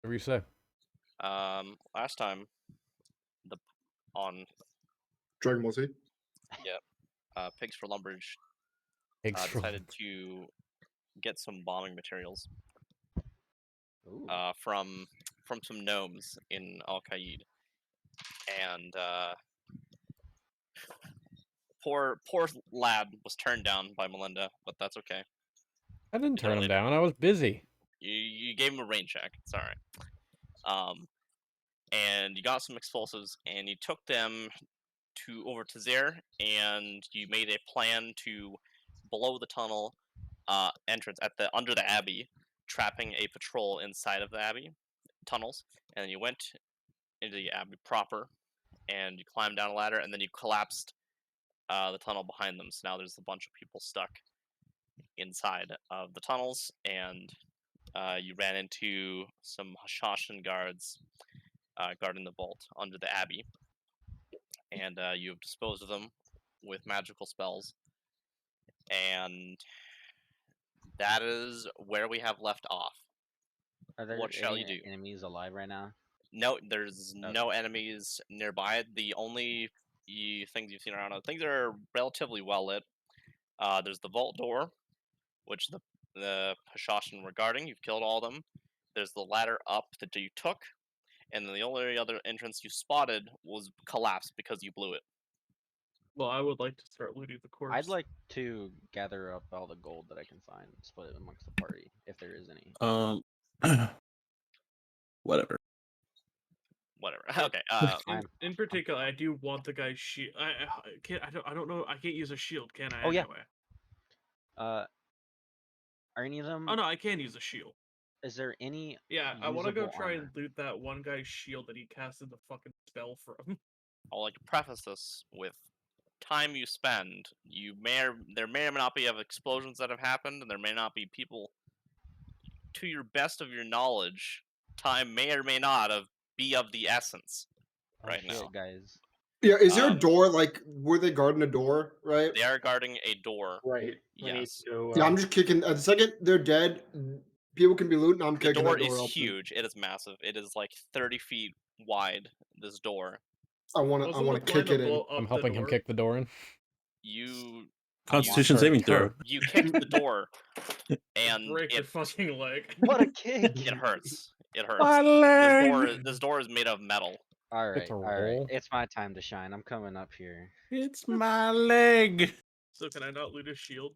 Whatever you say. Last time, the on Dragon Ball Z. Pigs for Lumbridge Eggs from decided to get some bombing materials Ooh. from some gnomes in Al Qaid, and poor lad was turned down by Melinda, but that's okay. I didn't We got turn him later. down. I was busy. You gave him a rain check. It's all right. And you got some explosives, and you took them over to Zaire, and you made a plan to blow the tunnel entrance under the abbey, trapping a patrol inside of the abbey tunnels. And then you went into the abbey proper, and you climbed down a ladder, and then you collapsed the tunnel behind them. So now there's a bunch of people stuck inside of the tunnels, and you ran into some Hashashan guards guarding the vault under the abbey, and you have disposed of them with magical spells, and that is where we have left off. Are there What shall you any do? enemies alive right now? No, there's Okay. no enemies nearby. The only things you've seen around, things are relatively well lit. There's the vault door, which the Hashashan were guarding. You've killed all of them. There's the ladder up that you took, and then the only other entrance you spotted was collapsed because you blew it. Well, I would like to start looting the corpse. I'd like to gather up all the gold that I can find, and split it amongst the party, if there is any. Whatever. Okay. In particular, I do want the guy's shield. I can't. I don't know. I can't use a shield, can I? Oh, yeah. Anyway? Are any of them? Oh no, I can use a shield. Is there any? Yeah, I want to go usable try armor? and loot that one guy's shield that he casted the fucking spell from. I'll like to preface this with time you spend. There may or may not be of explosions that have happened, and there may not be people. To your best of your knowledge, time may or may not be of the essence right shit, now. guys. Yeah, is there a door? Like, were they guarding a door? Right. They are guarding a door. Right. We need Yes. to, Yeah, I'm just kicking. The second they're dead, people can be looting. I'm The kicking door that door is open. huge. It is massive. It is like 30 feet wide. This door. I want to kick it in. I'm helping him kick the door in. You Constitution saving throw. You kick the door, and break your fucking leg. What a kick! It hurts. It hurts. My leg! This door is made of metal. All right, a all right. roll. It's my time to shine. I'm coming up here. It's my leg. So can I not loot his shield?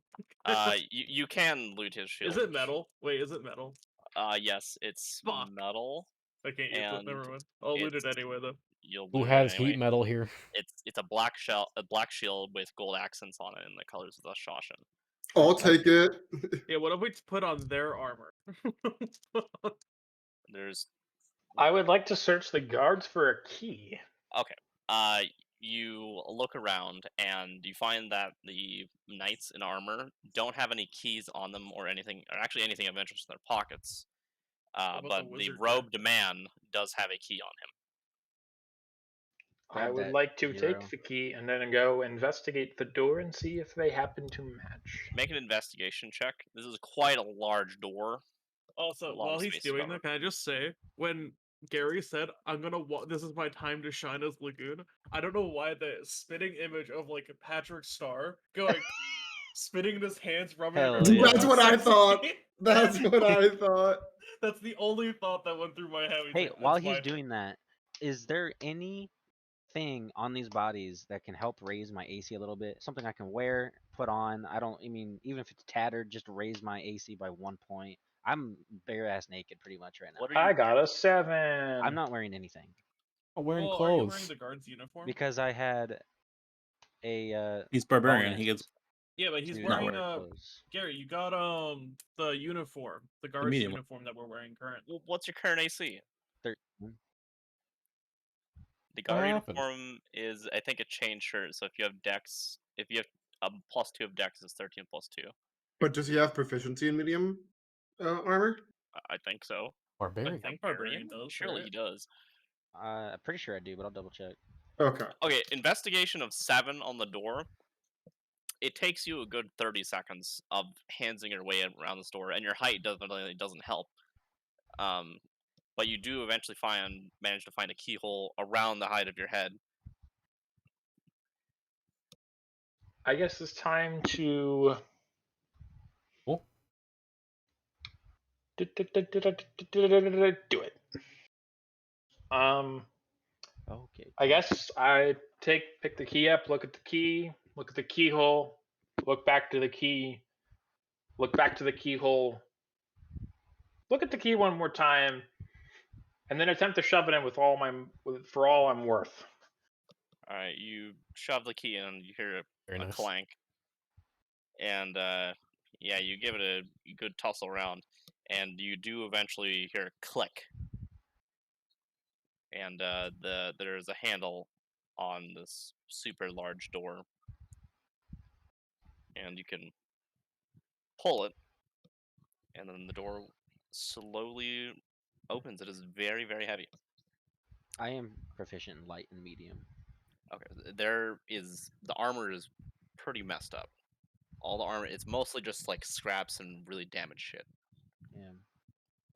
You can loot his shield. Is it metal? Wait, is it metal? Yes, it's Fuck. metal. I can't use it. And Never mind. I'll loot it anyway though. You'll Who loot it has anyway. heat metal here? It's a black shield with gold accents on it in the colors of the Shawshan. I'll take it. Yeah, what if we put on their armor? There's. I would like to search the guards for a key. Okay. You look around and you find that the knights in armor don't have any keys on them or anything, or actually anything of interest in their pockets. about But the the wizard robed man does have a key on him. I would that like to hero. take the key and then go investigate the door and see if they happen to match. Make an investigation check. This is quite a large door. Also, A lot while of he's space doing covered. that, can I just say, when Gary said, "I'm gonna this is my time to shine as Lagoon," I don't know why the spitting image of like Patrick Star going, spitting in his hands, rubbing Hell it. yeah. That's what I thought. That's what I thought. That's the only thought that went through my head. Hey, Like, while "That's he's my doing that, is there anything on these bodies that can help raise my AC a little bit? Something I can wear, put on. I mean, even if it's tattered, just raise my AC by 1 point. I'm bare ass naked pretty much right now. What are you? I got a 7. I'm not wearing anything I'm wearing Well, are you wearing clothes. the guard's uniform? because I had a He's barbarian. bonus He gets Yeah, but he's to not wearing wear clothes. Gary, you got the uniform, the guard's medium one. uniform that we're wearing currently. Well, what's your current AC? 13. The guard happened? uniform is, I think, a chain shirt. So if you have Dex, if you have a +2 of Dex, it's 13 +2. But does he have proficiency in medium armor? I think so. Barbarian. I think Barbarian does. Surely right? he does. I'm pretty sure I do, but I'll double check. Okay. Okay, investigation of 7 on the door. It takes you a good 30 seconds of handsing your way around this door, and your height definitely doesn't help. but you do eventually manage to find a keyhole around the height of your head. I guess it's time to Cool. do it. Okay. I guess I pick the key up, look at the key, look at the keyhole, look back to the key, look back to the keyhole, look at the key one more time, and then attempt to shove it in for all I'm worth. All right, you shove the key in, and you hear Very a nice. clank, and yeah, you give it a good tussle around, and you do eventually hear a click, and there's a handle on this super large door, and you can pull it, and then the door slowly opens. It is very, very heavy. I am proficient in light and medium. Okay, the armor is pretty messed up. All the armor, it's mostly just like scraps and really damaged shit Yeah.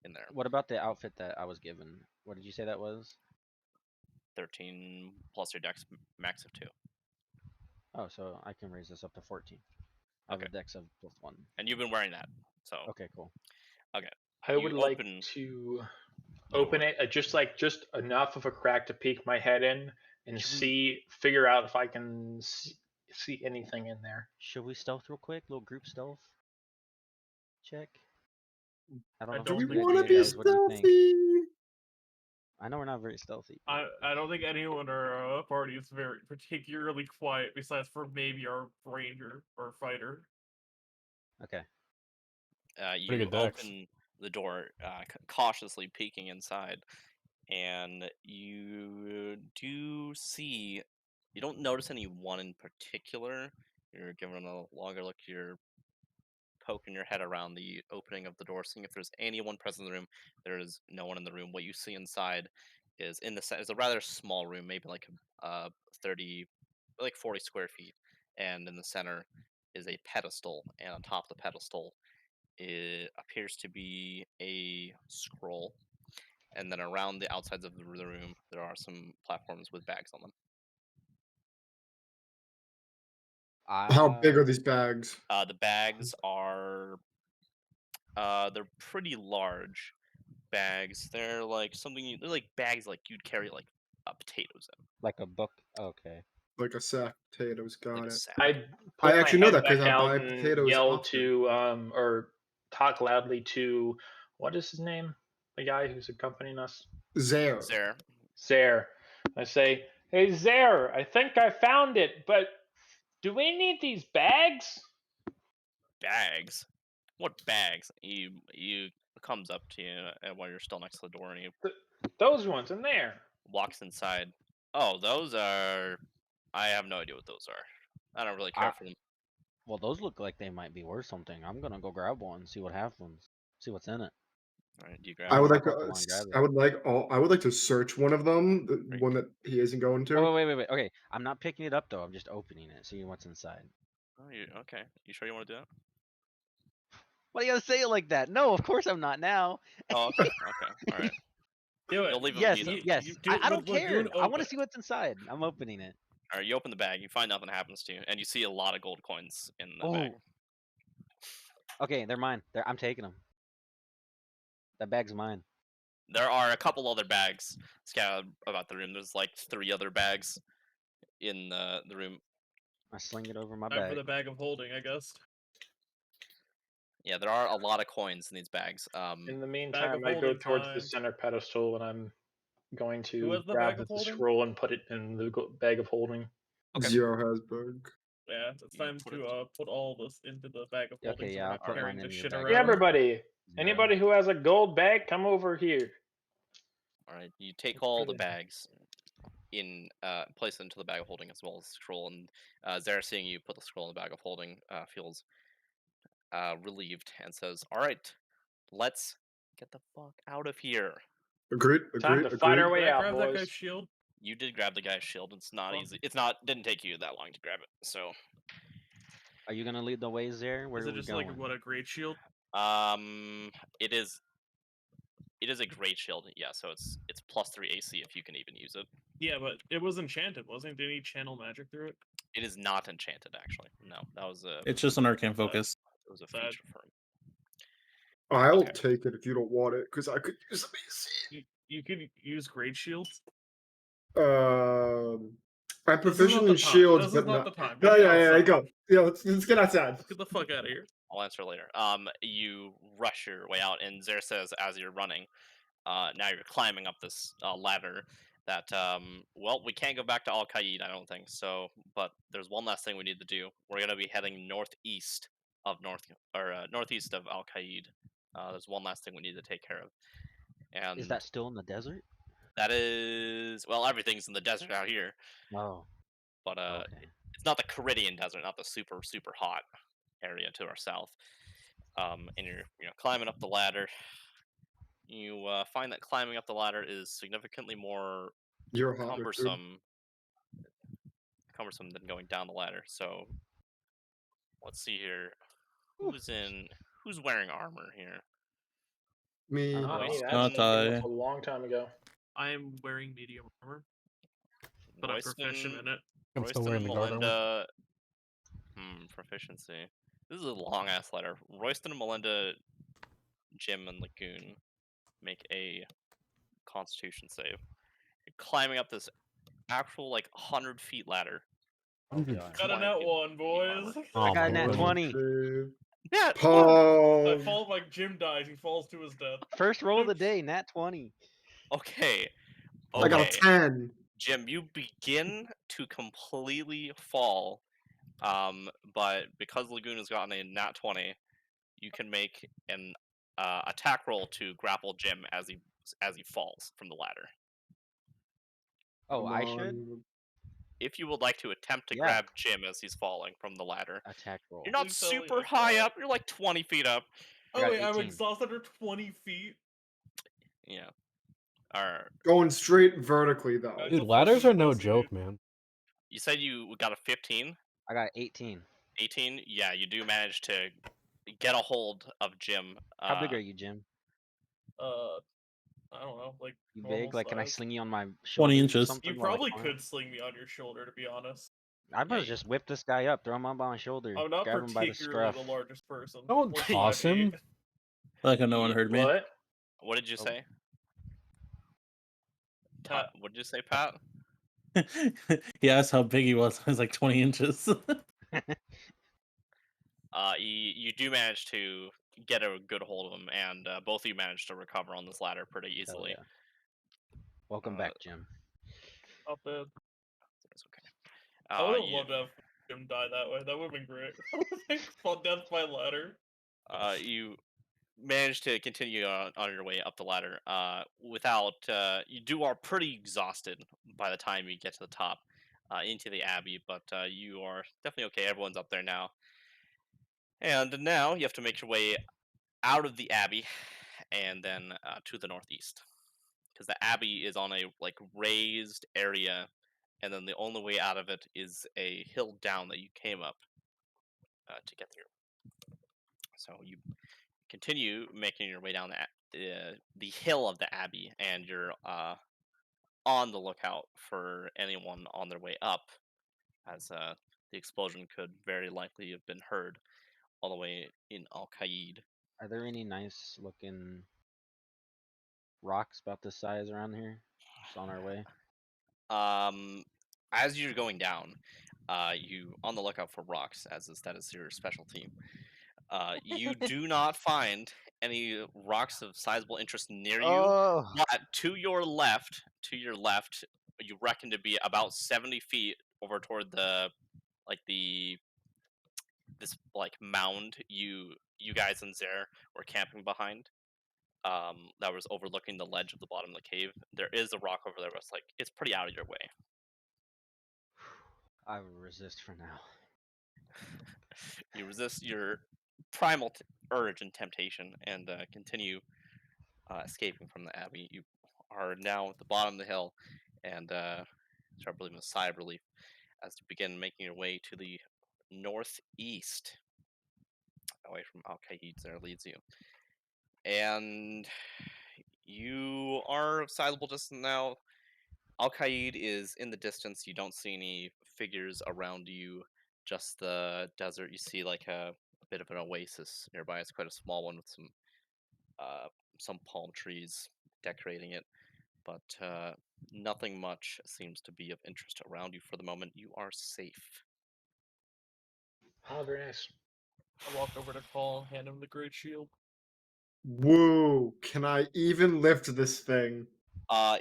in there. What about the outfit that I was given? What did you say that was? 13 plus your dex max of 2. Oh, so I can raise this up to 14. I have a Okay. dex of +1. And you've been wearing that, so Okay, cool. I You would like open to the open door. it just enough of a crack to peek my head in and Should we- figure out if I can see anything in there. Should we stealth real quick? Little group stealth check. I don't I know. Do if we don't it's a think good want to idea, be guys. What do you think? stealthy? I know we're not very stealthy. I don't think anyone in our party is very particularly quiet, besides for maybe our ranger or fighter. Okay. You Pretty good dex. open the door, cautiously peeking inside, and you do see. You don't notice anyone in particular. You're giving a longer look. You're poking your head around the opening of the door, seeing if there's anyone present in the room. There is no one in the room. What you see inside is it's a rather small room, maybe like 30, like 40 square feet, and in the center is a pedestal, and on top of the pedestal it appears to be a scroll, and then around the outsides of the room there are some platforms with bags on them. How big are these bags? The bags are they're pretty large bags. They're like they're like bags like you'd carry like potatoes in, Like a book? Okay. Like a sack of potatoes. like Got a it. sack. I pull my actually know head that 'cause back I out buy and potatoes yell often. to or talk loudly to what is his name? The guy who's accompanying us. Zare. Zare. I say, "Hey Zare, I think I found it, but do we need these bags?" Bags? What bags? He comes up to you while you're still next to the door, and he Those ones in there. walks inside. Oh, those are. I have no idea what those are. I don't really care I- for them. Well, those look like they might be worth something. I'm gonna go grab one, see what happens, see what's in it. All right, do you grab? I would my like to. Pokemon grab it. I would like to search one of them. The Right. one that he isn't going to. Oh, wait. Okay, I'm not picking it up though. I'm just opening it, seeing what's inside. Oh, okay? You sure you want to do that? Why do you gotta say it like that? No, of course I'm not now. Oh, okay. Okay. All right. Do it. You'll leave it Yes, be then. yes. you do I it don't with Lagoon care. I want open. to see what's inside. I'm opening it. All right, you open the bag. You find nothing happens to you, and you see a lot of gold coins in the bag. Okay, they're mine. I'm taking them. That bag's mine. There are a couple other bags scattered about the room. There's like 3 other bags in the room. I sling it over my Time for bag. the bag of holding, I guess. Yeah, there are a lot of coins in these bags. In the meantime, I go holding towards the time. center pedestal and I'm going Who to has the grab bag of the holding? scroll and put it in the bag of holding. Okay. Zero has bug. Yeah, it's You time put to it- put all this into the bag of holding. Okay, so yeah, we're I'll not put carrying mine in this your shit bag. around. Hey, everybody! Zero. Anybody who has a gold bag, come over here. All right, you take It's all the pretty- bags in, place it into the bag of holding as well as the scroll. And Zara, seeing you put the scroll in the bag of holding, feels relieved and says, "All right, let's get the fuck out of here." Agreed. Time Agreed. to fight our Agreed. way Did I out, grab that boys. guy's shield? You did grab the guy's shield. It's not Oh. easy. Didn't take you that long to grab it. So, Are you gonna lead the ways there? Where Is are it we just going? like what a great shield? it is. It is a great shield, yeah. So it's +3 AC if you can even use it. Yeah, but it was enchanted, wasn't it? Did he channel magic through it? It is not enchanted, actually. No, that was a It's just an arcane focus. it was a sad. feature for him. I'll Okay. take it if you don't want it, because I could use some AC. You could use great shields. I'm This is proficient not in the time. shields, This but is not the time. No, Get me yeah, outside. go. Yeah, let's get outside. Get the fuck out of here. I'll answer later. You rush your way out, and Zer says as you're running, now you're climbing up this ladder. That well, we can't go back to Al Qaid, I don't think so. But there's one last thing we need to do. We're gonna be heading northeast of northeast of Al Qaid. There's one last thing we need to take care of, and Is that still in the desert? that is well, everything's in the desert out here, Oh, but okay. it's not the Caridian desert, not the super hot area to our south. And you're climbing up the ladder. You find that climbing up the ladder is significantly more You're hotter, dude. cumbersome than going down the ladder. So let's see here. Who's wearing armor here? Me. Not me. Royston- That's Not a long time ago. I am wearing medium armor, but I'm proficient in it. I'm still Royston wearing and the guard armor. Melinda. Proficiency. This is a long ass letter. Royston and Melinda, Jim and Lagoon make a Constitution save. You're climbing up this actual 100 feet ladder. Oh, God. Got a nat one, boys. Oh, I got my a nat goodness. 20. Dude. Yeah. I Paul. fall like Jim dies. He falls to his death. First roll of the day, nat 20. Okay. I got a Okay. 10. Jim, you begin to completely fall, but because Lagoon has gotten a nat 20, you can make an attack roll to grapple Jim as he falls from the ladder. Oh, Come I should on. If you would like to attempt to Yeah. grab Jim as he's falling from the ladder, attack roll. you're not Please tell me super I high got- up. You're like 20 feet up. I Oh got wait, I'm 18. exhausted under 20 feet. Yeah. Or Going straight vertically, though. Guys, Dude, the ladders fucking are no pussy, joke, dude. man. you said you got a 15, I got 18. 18. Yeah, you do manage to get a hold of Jim. How big are you, Jim? I don't know, like You normal big? Like, can I size. sling you on my shoulder? 20 or inches. something You while I probably climb? could sling me on your shoulder, to be honest. I might Yeah, just whip this guy up, throw him up on my shoulder, I'm not grab him by the particularly scruff. the largest person. Don't Like toss 5'8". him. Like no one heard me. What? What did you Oh. say? Pat. What did you say, Pat? He asked how big he was. I was like 20 inches. You do manage to get a good hold of him, and both of you manage to recover on this ladder pretty Hell easily. yeah. Welcome Uh, back, Jim. Not bad. It's okay. I would have you, loved to have him die that way. That would have been great. Fall death by ladder. you manage to continue on your way up the ladder without you are pretty exhausted by the time you get to the top into the abbey, but you are definitely okay. Everyone's up there now, and now you have to make your way out of the abbey and then to the northeast, because the abbey is on a raised area, and then the only way out of it is a hill down that you came up to get through. So you continue making your way down the hill of the abbey, and you're on the lookout for anyone on their way up, as the explosion could very likely have been heard all the way in Al Qaid. Are there any nice looking rocks about this size around here? Just on our way. As you're going down, you on the lookout for rocks, that is your specialty. You do not find any rocks of sizable interest near you. Oh, But to your left, you reckon to be about 70 feet over toward this mound you guys and Zer were camping behind. That was overlooking the ledge of the bottom of the cave. There is a rock over there, but it's pretty out of your way. I will resist for now. You resist your primal urge and temptation and continue escaping from the abbey. You are now at the bottom of the hill and start breathing a sigh of relief as you begin making your way to the northeast, away from Al Qaid. There leads you, and are a sizable distance now. Al Qaid is in the distance. You don't see any figures around you, just the desert. You see like a bit of an oasis nearby. It's quite a small one with some palm trees decorating it, but nothing much seems to be of interest around you for the moment. You are safe. Oh, very nice. I walk over to Call, hand him the great shield. Whoa! Can I even lift this thing?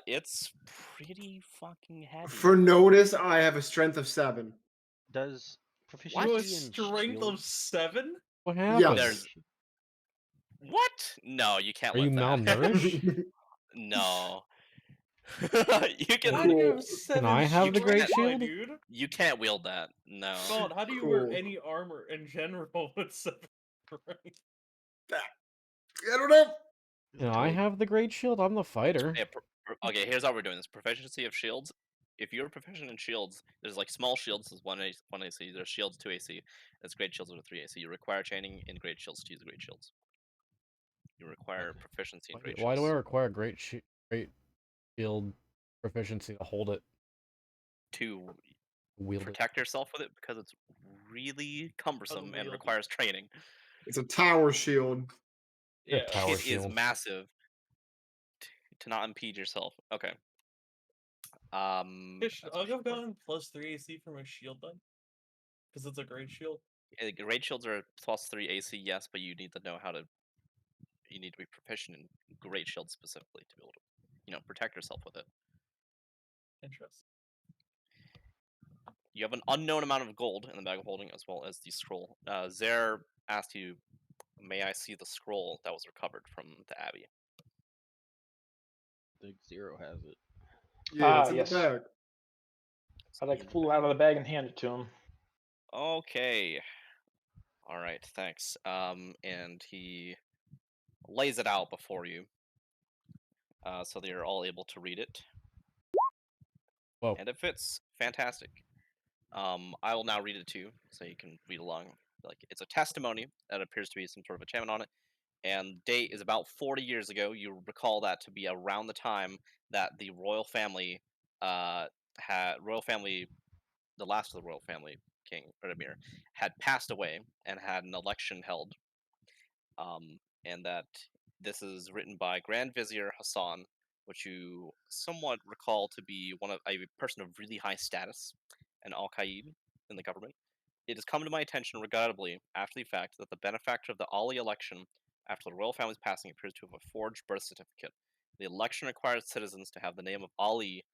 It's pretty fucking heavy. For notice, I have a strength of 7. Does You have a proficiency in strength shield? of 7? What Yes. happened? There's- What? No, you can't Are you lift that. malnourished? No. you How can do you Cool. have 7 I have the great strength, my shield? dude? you can't wield that. No. God, how do you wear Cool. any armor in general with 7 strength? I don't know. And I have the great shield? I'm the fighter. Yeah, okay, here's how we're doing this. Proficiency of shields. If you're proficient in shields, there's like small shields is 1 AC. There's shields 2 AC. There's great shields with 3 AC. You require training in great shields to use great shields. You require Okay. proficiency in great Why do I shields require great shield proficiency to hold it, to wield it? protect yourself with it because it's really cumbersome and Unwieldy. requires training. It's a tower shield. A Yeah. tower It is shield. massive to not impede yourself. Okay. Fish, That's I'll for have sure. gotten plus 3 AC from a shield then. Because it's a great shield. Great shields are plus 3 AC, yes, but you need to know how to. You need to be proficient in great shields specifically to be able to, protect yourself with it. Interesting. You have an unknown amount of gold in the bag of holding as well as the scroll. Zare asked you, "May I see the scroll that was recovered from the abbey?" The Zero has it. Yeah, it's in yes. the bag. I'd like to pull it out of the bag and hand it to him. Okay. All right. Thanks. And he lays it out before you, so that you're all able to read it. Whoa. And it fits. Fantastic. I will now read it to you, so you can read along. Like, it's a testimony that appears to be some sort of enchantment on it, and the date is about 40 years ago. You recall that to be around the time that the royal family, the last of the royal family, King Radimir, had passed away and had an election held. And that this is written by Grand Vizier Hassan, which you somewhat recall to be a person of really high status, an Al Qaid in the government. It has come to my attention, regrettably, after the fact, that the benefactor of the Ali election, after the royal family's passing, appears to have a forged birth certificate. The election requires citizens to have the name of Ali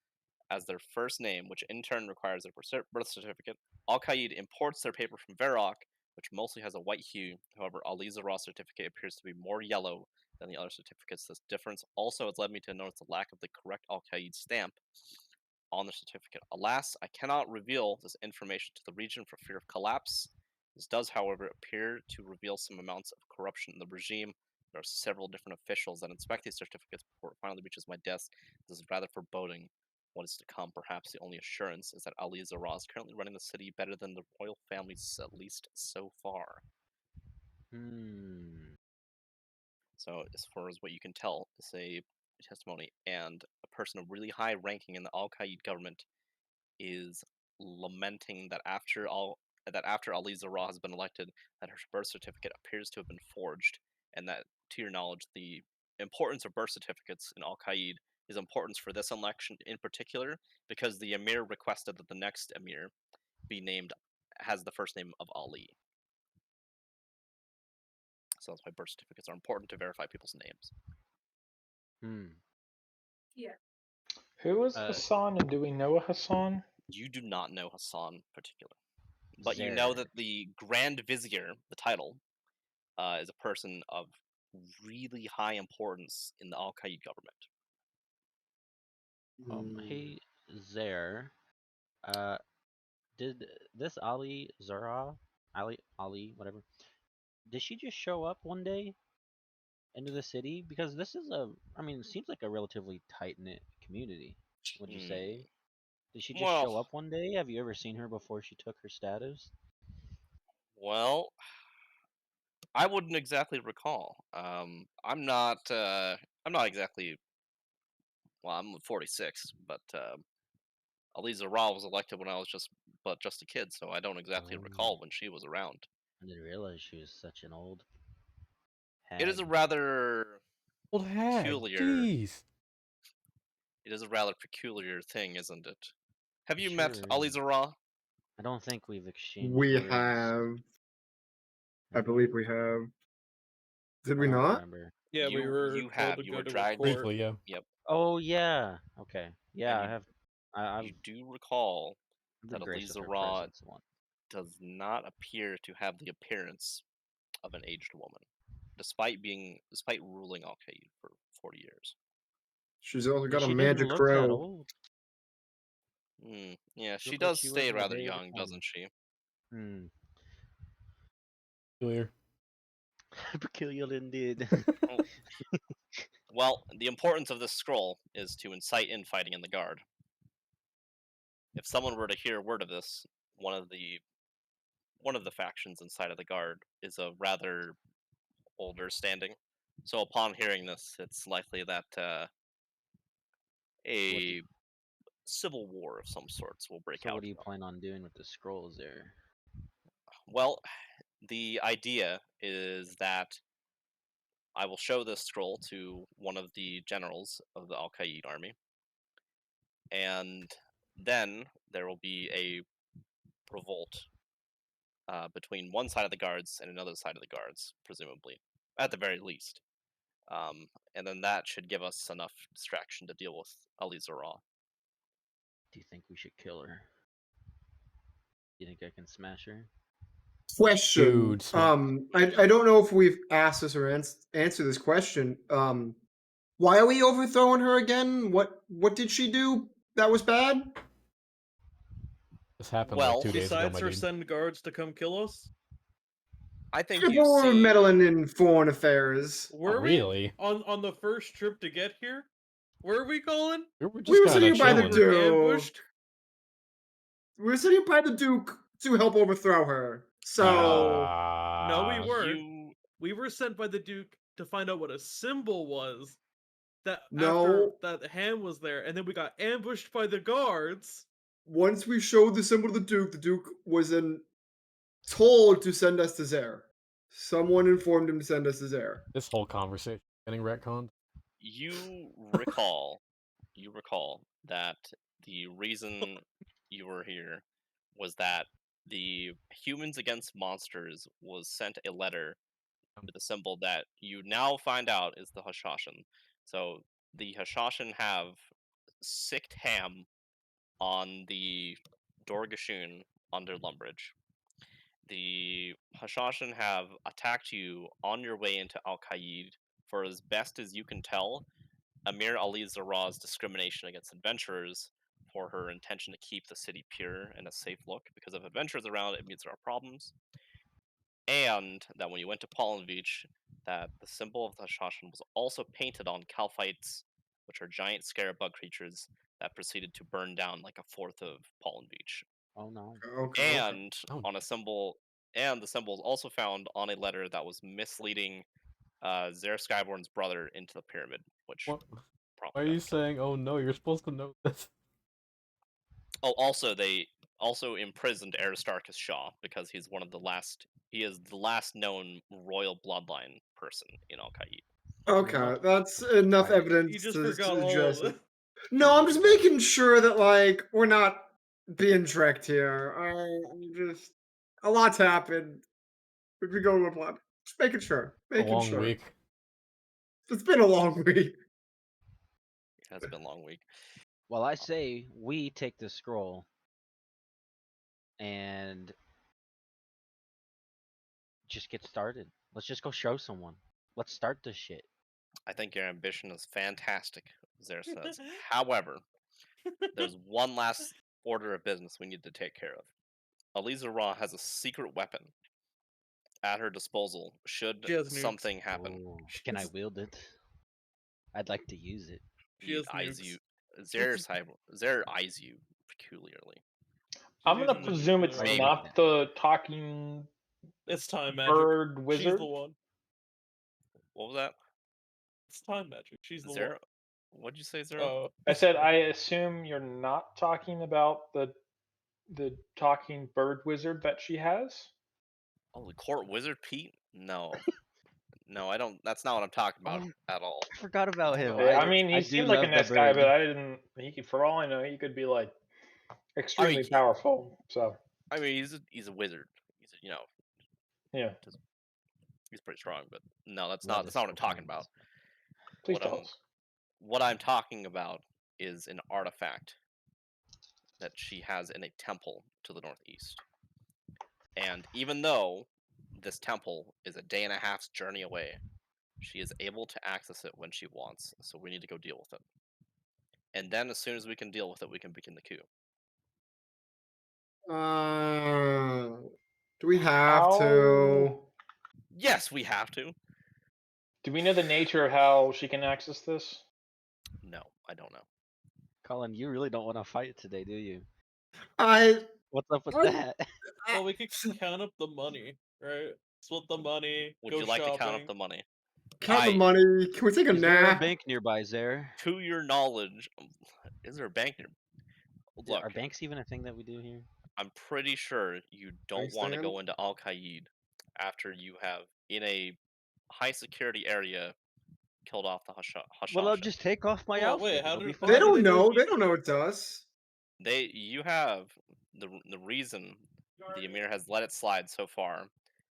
as their first name, which in turn requires their birth certificate. Al Qaid imports their paper from Varrock, which mostly has a white hue. However, Ali's raw certificate appears to be more yellow than the other certificates. This difference also has led me to notice the lack of the correct Al Qaid stamp on the certificate. Alas, I cannot reveal this information to the region for fear of collapse. This does, however, appear to reveal some amounts of corruption in the regime. There are several different officials that inspect these certificates before it finally reaches my desk. This is rather foreboding. What is to come? Perhaps the only assurance is that Ali Zara is currently running the city better than the royal families, at least so far. So, as far as what you can tell, it's a testimony, and a person of really high ranking in the Al Qaid government is lamenting that after Ali Zara has been elected, that her birth certificate appears to have been forged, and that, to your knowledge, the importance of birth certificates in Al Qaid is importance for this election in particular, because the emir requested that the next emir has the first name of Ali. So that's why birth certificates are important to verify people's names. Who was Hassan, and do we know a Hassan? You do not know Hassan in particular, but you know that the Grand Vizier, the title, is a person of really high importance in the Al Qaid government. Hey, Zare. Did this Ali Zara, Ali, whatever, did she just show up one day into the city? Because this is it seems like a relatively tight-knit community, would you say? Did she just show Well, up one day? Have you ever seen her before she took her status? well, I wouldn't exactly recall. I'm not exactly well, I'm 46, but Aliza Ra was elected when I was just a kid, so I don't exactly recall when she was around. I didn't realize she was such an old It is a hag. rather Old hag. peculiar. Jeez. It is a rather peculiar thing, isn't it? Have you met Sure is. Aliza Ra? I don't think we've exchanged We words. have. I believe we have. Did I we don't not? remember. Yeah, we were You told have. to You go were to a dragged. court. Briefly, yeah. Yep. Oh yeah. Okay. Yeah, And I have. I've You do recall been that graced with Aliza her Ra presence once. does not appear to have the appearance of an aged woman, despite ruling Al-Qaeda for 40 years. She's also got a She magic didn't look that crow. old. Yeah, she Looked like does she was stay in the rather day of her young, prime. doesn't she? Hmm. Peculiar. Peculiar indeed. Well, the importance of this scroll is to incite infighting in the Guard. If someone were to hear word of this, one of the factions inside of the Guard is a rather older standing. So upon hearing this, it's likely that a civil war of some sorts will break So out. what do you plan on doing with the scrolls there? Well, the idea is that I will show this scroll to one of the generals of the Al-Qaeda army, and then there will be a revolt between one side of the guards and another side of the guards, presumably, at the very least. And then that should give us enough distraction to deal with Aliza Ra. Do you think we should kill her? You think I can smash her? Question. Dude, I don't know if we've asked this or answered this question. Why are we overthrowing her again? What did she do that was bad? this happened Well, like 2 days ago, Besides my her dude. send guards to come kill us, I think People you've were seen. meddling in foreign affairs. were we really? on the first trip to get here? Were we, Colin? We were We just were kind of sitting by the chilling. We were Duke. ambushed. We were sitting by the Duke to help overthrow her. So No, we weren't. You We were sent by the Duke to find out what a symbol was. That after No. that hand was there, and then we got ambushed by the guards. once we showed the symbol to the Duke was then told to send us to Zaire. Someone informed him to send us to Zaire. This whole conversation getting retconned. you recall that the reason you were here was that the Humans Against Monsters was sent a letter with a symbol that you now find out is the Hashashin. So the Hashashin have sicked ham on the Dorgashun on their Lumbridge. The Hashashin have attacked you on your way into Al-Qaeda. For as best as you can tell, Amir Aliza Ra's discrimination against adventurers for her intention to keep the city pure and a safe look, because if adventurers around, it means there are problems. And that when you went to Pollen Beach, that the symbol of the Hashashin was also painted on Calphites, which are giant scarab bug creatures that proceeded to burn down like a fourth of Pollen Beach. Oh no. Okay. And on a symbol, and the symbol is also found on a letter that was misleading Zare Skyborn's brother into the pyramid, which What? probably Why are got you killed. saying, oh no, you're supposed to know this? Oh, also they also imprisoned Aristarchus Shaw because he's one of the last. He is the last known royal bloodline person in Al-Qaeda. Okay, that's enough Right. evidence You just to forgot all suggest of it. it. No, I'm just making sure that like we're not being tricked here. I'm just a lot's happened. If we go to a plot, just making sure. A Making long sure. week. It's been a long week. It has been a long week. Well, I say we take the scroll and just get started. Let's just go show someone. Let's start this shit. I think your ambition is fantastic, Zare says. However, there's one last order of business we need to take care of. Aliza Ra has a secret weapon at her disposal should She has nukes. something happen. Oh, can I wield it? I'd like to use it. She He has eyes nukes. you. Zare eyes you peculiarly. I'm gonna using the presume it's nuclear Right. not the talking It's time magic. bird She's wizard. the one. What was that? It's time magic. She's the Zare, one. What'd you say, Zero? Oh, I said I assume you're not talking about the talking bird wizard that she has. Oh, the court wizard, Pete? No, no, I don't. That's not what I'm talking about Oh, at all. I forgot about him. Yeah, I I- mean, I he do seemed like a love the nice guy, bird. but I didn't. He could, for all I know, he could be like extremely powerful. So I mean, he's a wizard. He's you know yeah, he's pretty strong, but no, that's Love not his what I'm talking about. performance. please What tell I'm us. what I'm talking about is an artifact that she has in a temple to the northeast. And even though this temple is a day and a half's journey away, she is able to access it when she wants. So we need to go deal with it. And then as soon as we can deal with it, we can begin the coup. Do we have How to? Yes, we have to. do we know the nature of how she can access this? No, I don't know. Colin, you really don't want to fight today, do you? I. What's up with What? that? well, we could count up the money, right? Split the money. Would go you like shopping. to count up the money? Count the I- money. Can we take a Is there a nap? bank nearby, Zare? To your knowledge, is there a bank near? Look, Are banks even a thing that we do here? I'm pretty sure you don't Bank want to stand? go into Al Qaeda after you have, in a high security area, killed off the Hashash. Well, I'll just take off my Well, outfit. wait, how It'll be did- fine. They how don't they know know. he- They don't know it's us. You have the reason the Emir has let it slide so far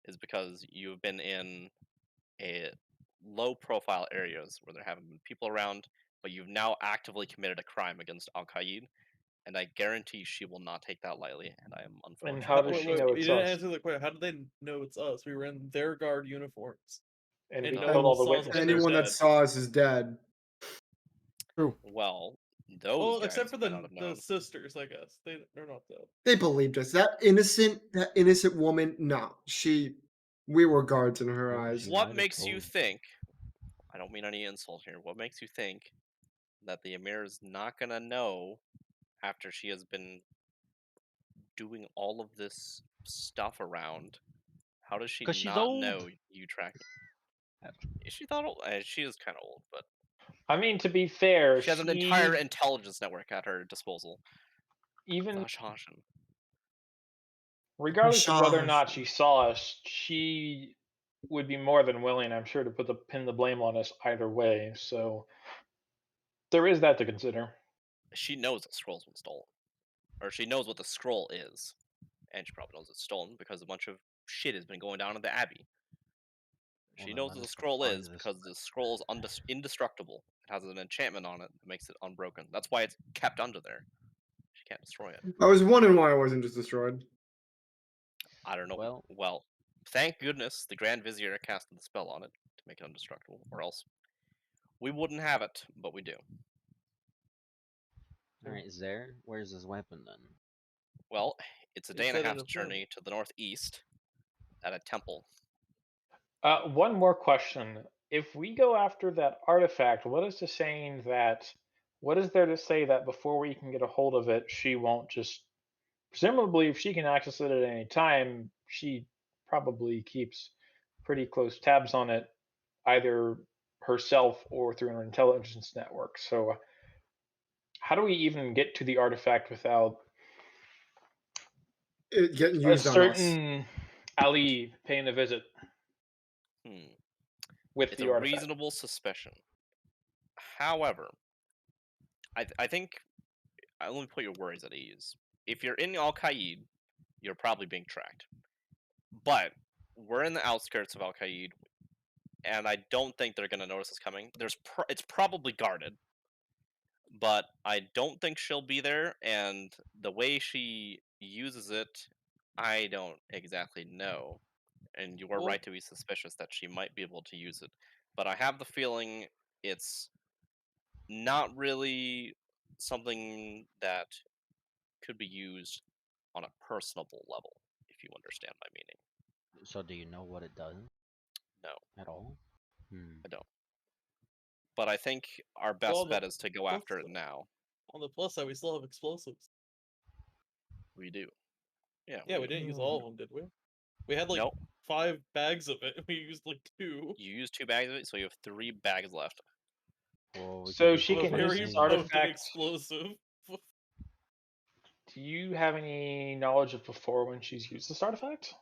is because you've been in a low profile areas where there haven't been people around, but you've now actively committed a crime against Al Qaeda, and I guarantee she will not take that lightly. And I am unfortunate. And how does Wait, she wait, know you it's didn't us? answer the question. How did they know it's us? We were in their guard uniforms. And And we no killed one all the saw us witnesses. Anyone that dead. saw us is dead. Well, those Well, guys except for might not have the known. sisters, I guess. They're not dead. They believed us. That innocent woman. No, we were guards in her Well, eyes. she What might have makes you told. think? I don't mean any insult here. What makes you think that the Emir is not gonna know after she has been doing all of this stuff around? How does she 'Cause she's not old. know you tracking? Is she that old? She is kind of old, but I mean, to be fair, she has an entire intelligence network at her disposal. even Hashan. regardless of whether or Rashash. not she saw us, she would be more than willing, I'm sure, to pin the blame on us either way. So there is that to consider. She knows the scroll's been stolen, or she knows what the scroll is, and she probably knows it's stolen because a bunch of shit has been going down in the Abbey. Well, She then knows let what the us go scroll find is this because the scroll is indestructible. It has an enchantment on it that makes it unbroken. That's why it's kept under there. She can't destroy it. I was wondering why it wasn't just destroyed. I don't know. Well- Well, thank goodness the Grand Vizier casted the spell on it to make it indestructible, or else we wouldn't have it, but we do. Alright, Zare, where's his weapon then? Well, it's a He day and a said in half a film. journey to the northeast at a temple. One more question. If we go after that artifact, what is there to say that before we can get a hold of it, she won't just presumably if she can access it at any time, she probably keeps pretty close tabs on it, either herself or through her intelligence network. So how do we even get to the artifact without It getting a used on us. certain Ali paying a visit Hmm. with It's the a artifact? reasonable suspicion. However, I think let me put your worries at ease. If you're in Al Qaeda, you're probably being tracked. But we're in the outskirts of Al Qaeda, and I don't think they're gonna notice us coming. It's probably guarded, but I don't think she'll be there. And the way she uses it, I don't exactly know. And you are Well- right to be suspicious that she might be able to use it. But I have the feeling it's not really something that could be used on a personable level, if you understand my meaning. So do you know what it does? No. At all? Hmm. I don't. But I think our best Well, bet is to go plus after it side- now. On the plus side, we still have explosives. We do. Yeah. Yeah, we didn't use all of them, did we? We had like Nope. 5 bags of it. We used like 2. You used 2 bags of it, so you have 3 bags left. Well, we So can do she A can something use very this insane. potent artifact. explosive. Do you have any knowledge of before when she's used this artifact?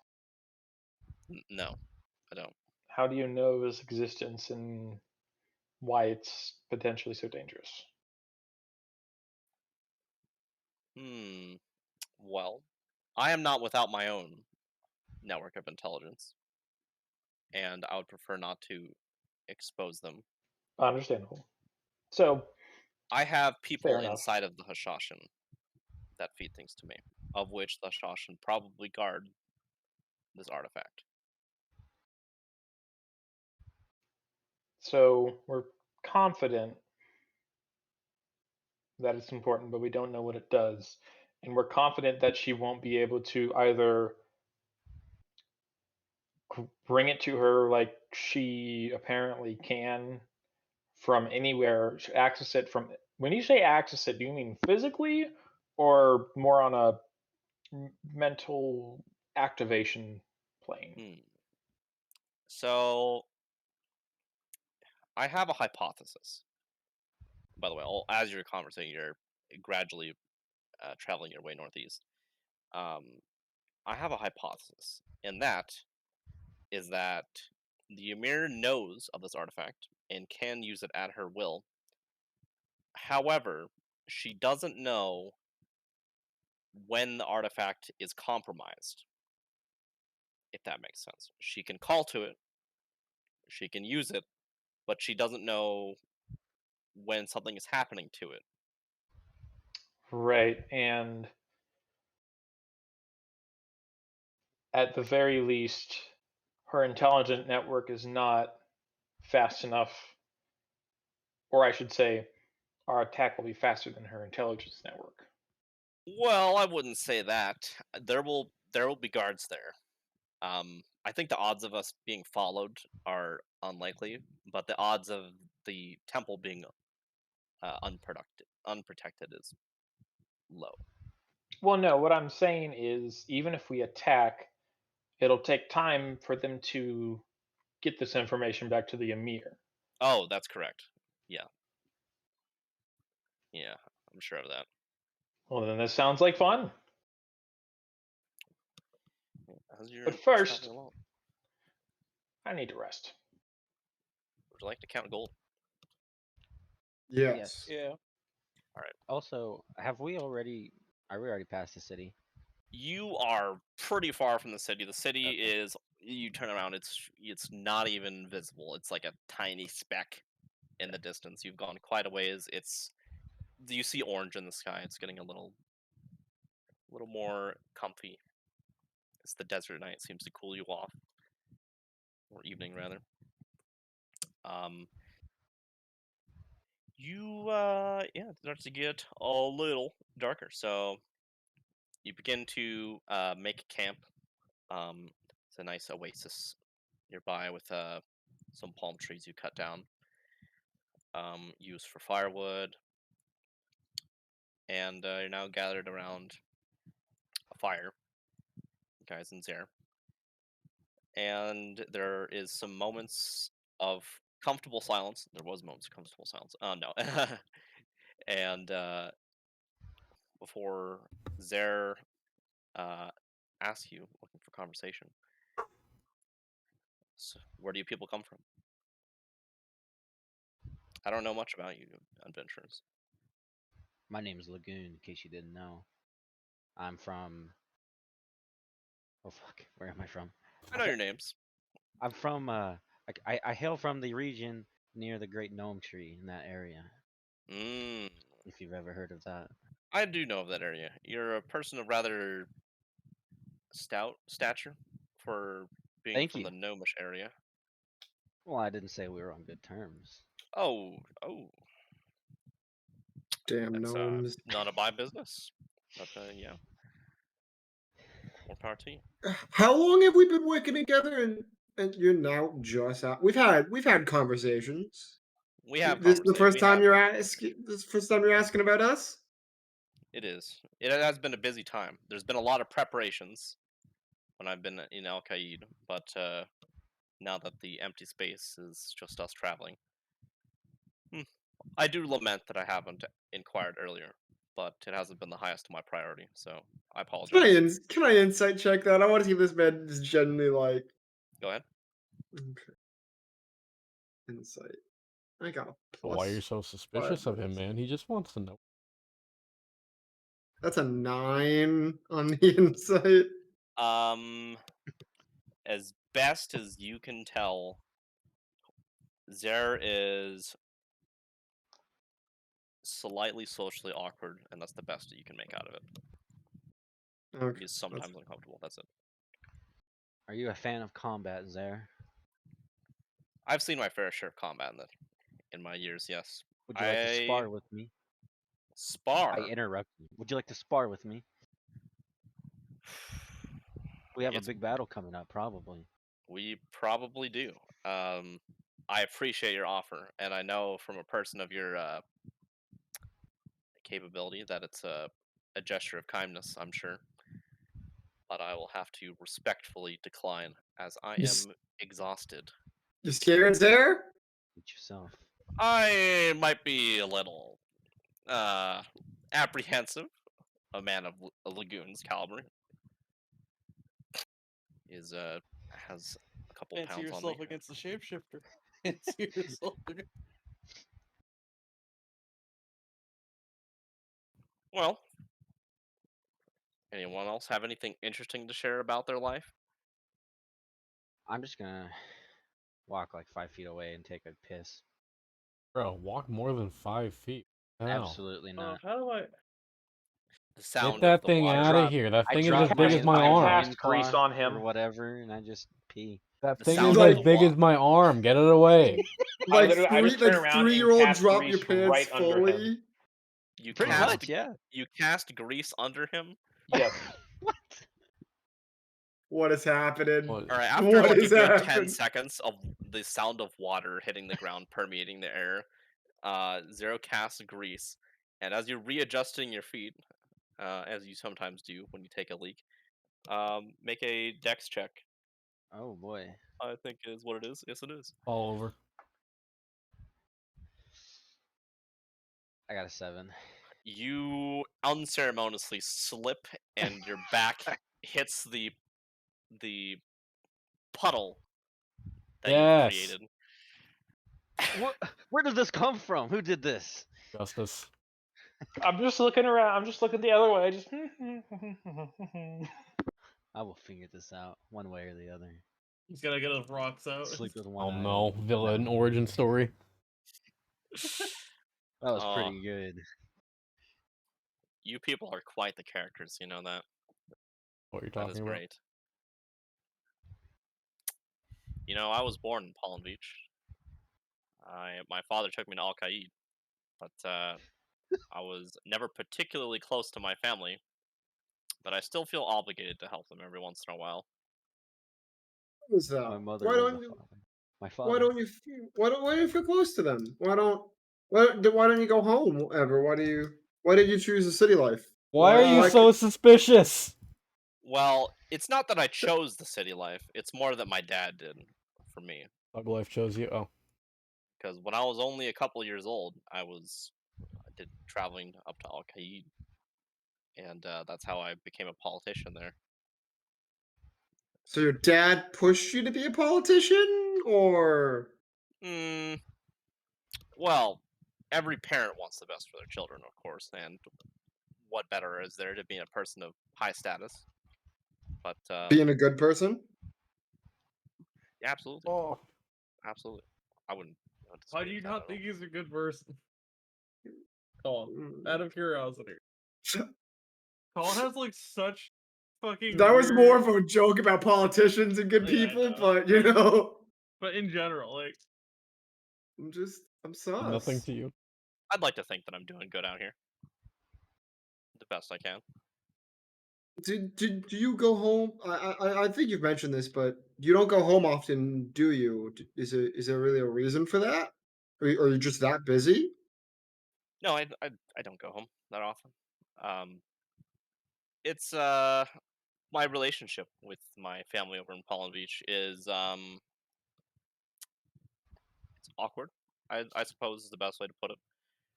No, I don't. How do you know of its existence and why it's potentially so dangerous? Well, I am not without my own network of intelligence, and I would prefer not to expose them. Understandable. So, I have fair people enough. inside of the Hashashin that feed things to me, of which the Hashashin probably guard this artifact. So, we're confident that it's important, but we don't know what it does. And we're confident that she won't be able to either bring it to her like she apparently can from anywhere, access it from. When you say access it, do you mean physically or more on a mental activation plane? So, I have a hypothesis. By the way, as you're conversating, you're gradually traveling your way northeast. I have a hypothesis, and that is that the Ymir knows of this artifact and can use it at her will. However, she doesn't know when the artifact is compromised, if that makes sense. She can call to it, she can use it, but she doesn't know when something is happening to it. Right, and at the very least, her intelligent network is not fast enough, or I should say, our attack will be faster than her intelligence network. Well, I wouldn't say that. There will be guards there. I think the odds of us being followed are unlikely, but the odds of the temple being unprotected is low. Well, no, what I'm saying is, even if we attack, it'll take time for them to get this information back to the Emir. Oh, that's correct. Yeah. Yeah, I'm sure of that. Well, then this sounds like fun. As you're But first, traveling along, I need to rest. would you like to count gold? Yes. Yeah. Also, have we already? Are we already past the city? You are pretty far from the city. The city Okay. is, you turn around, it's not even visible. It's like a tiny speck in the distance. You've gone quite a ways. You see orange in the sky. It's getting a little more comfy. It's the desert night. It seems to cool you off, or evening rather. Yeah, it starts to get a little darker. So you begin to make a camp. It's a nice oasis nearby with some palm trees you cut down, used for firewood, and you're now gathered around a fire, guys and Zare. And there is some moments of comfortable silence. There was moments of comfortable silence. Oh no. And before Zare asks you, looking for conversation. So, where do you people come from? I don't know much about you, adventurers. My name is Lagoon, in case you didn't know. I'm from. Oh fuck, where am I from? I know your names. I'm from. I hail from the region near the Great Gnome Tree in that area. Mm, If you've ever heard of that. I do know of that area. You're a person of rather stout stature for being Thank from you. the gnomish area. Well, I didn't say we were on good terms. Oh, Damn that's gnomes. none of my business. But yeah, more power to you. How long have we been working together? And you're now just out. We've had conversations. We have This is the conversation. first We time have. you're asking. This is the first time you're asking about us. It is. It has been a busy time. There's been a lot of preparations when I've been in Al Qaid, but now that the empty space is just us traveling, I do lament that I haven't inquired earlier, but it hasn't been the highest of my priority, so I apologize. Can I insight check that? I want to see if this man is genuinely like Go ahead. okay. Insight. I got a Why are you plus. so suspicious of him, minus. man? He just wants to know. That's a 9 on the insight. As best as you can tell, Zer is slightly socially awkward, and that's the best that you can make out of it. Okay. He's sometimes uncomfortable. That's it. Are you a fan of combat, Zer? I've seen my fair share of combat in my years. Yes. Would you like to I spar with me? spar. I interrupt you. Would you like to spar with me? We have a It's- big battle coming up, probably. We probably do. I appreciate your offer, and I know from a person of your capability that it's a gesture of kindness. I'm sure, but I will have to respectfully decline as I Yes. am exhausted. You scared there? Eat yourself. I might be a little apprehensive. A man of a Lagoon's caliber is has a couple Fancy pounds on yourself me. against the shapeshifter. Fancy yourself. Well, anyone else have anything interesting to share about their life? I'm just gonna walk like 5 feet away and take a piss. Bro, walk more than 5 feet. Hell. Absolutely not. How do I? The sound Get that of the thing water. out of here. That I thing is drop as big as my arm. cast grease on or him. whatever, and I just pee. That The thing sound is of as the big as wa- my arm. Get it away. Like I just turn around and 3-year-old cast drop your grease pants right under him. fully. You Pretty cast much, yeah. you cast grease under him. Yes. What? What is happening? What- All right, after What like a is good 10 happening? seconds of the sound of water hitting the ground permeating the air, Zero casts grease, and as you're readjusting your feet, as you sometimes do when you take a leak, make a dex check. Oh boy. I think is what it is. Yes, it is. All over. I got a 7. You unceremoniously slip, and your back hits the puddle that Yes. you've created. Where did this come from? Who did this? Justice. I'm just looking around. I'm just looking the other way. I just. I will figure this out one way or the other. He's gonna get his rocks out. Sleep with one Oh eye no. open. Villain No. origin story. That was Aw. pretty good. You people are quite the characters. You know that. What you're That is talking about. great. You know, I was born in Palm Beach. My father took me to Al Qaeda, but I was never particularly close to my family. But I still feel obligated to help them every once in a while. What is that? My mother Why was don't a you? father. My father. Why don't you? Why don't you feel close to them? Why don't you go home ever? Why did you choose the city life? Why are you why so suspicious? Well, it's not that I chose the city life. It's more that my dad did for me. Thug life chose you. Oh. Because when I was only a couple years old, I did traveling up to Al Qaeda, and that's how I became a politician there. So your dad pushed you to be a politician, or Well, every parent wants the best for their children, of course, and what better is there to being a person of high status? But being a good person? yeah, absolutely, Oh. absolutely. I wouldn't. Why do you disagree with that not at think all. he's a good person? Colin, out of curiosity. Colin has like such fucking. That was more weird- of a joke about politicians and good Yeah, I people, know. but you know, But in general, like, I'm sus. Nothing to you. I'd like to think that I'm doing good out here, the best I can. Do you go home? I think you've mentioned this, but you don't go home often, do you? Is there really a reason for that? Or are you just that busy? No, I don't go home that often. It's my relationship with my family over in Palm Beach is it's awkward. I suppose is the best way to put it.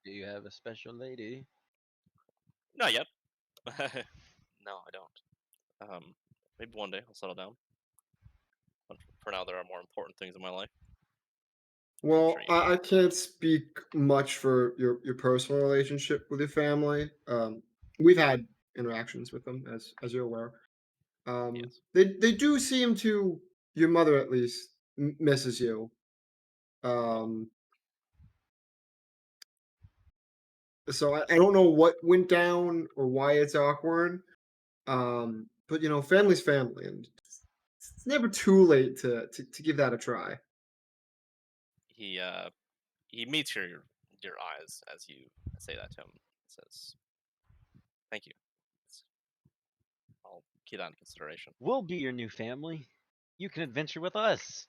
Do you have a special lady? Not yet. No, I don't. Maybe one day I'll settle down. But for now, there are more important things in my life. Well, sure you know. I can't speak much for your personal relationship with your family. We've had interactions with them, as you're aware. Yes. They do seem to, your mother at least misses you. Um, so I don't know what went down or why it's awkward. But family's family, and it's never too late to give that a try. He meets your eyes as you say that to him. Says, "Thank you. I'll keep that in consideration." We'll be your new family. You can adventure with us.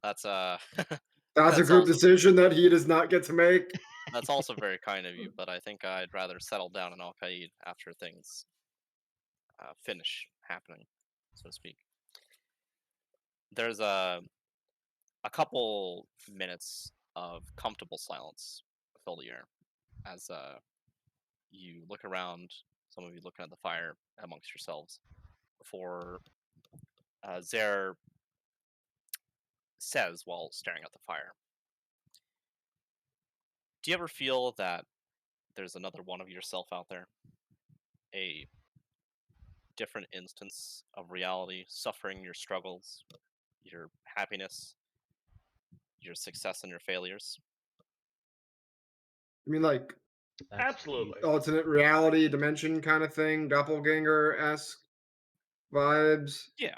That's That's a That's group also- decision that he does not get to make. that's also very kind of you, but I think I'd rather settle down in Al Qaeda after things finish happening, so to speak. There's a couple minutes of comfortable silence fill the air as you look around. Some of you looking at the fire amongst yourselves before Zer says while staring at the fire, "Do you ever feel that there's another one of yourself out there? A different instance of reality, suffering your struggles, your happiness, your success and your failures?" I mean, like That's Absolutely. alternate reality dimension kind of thing, doppelganger-esque vibes. Yeah.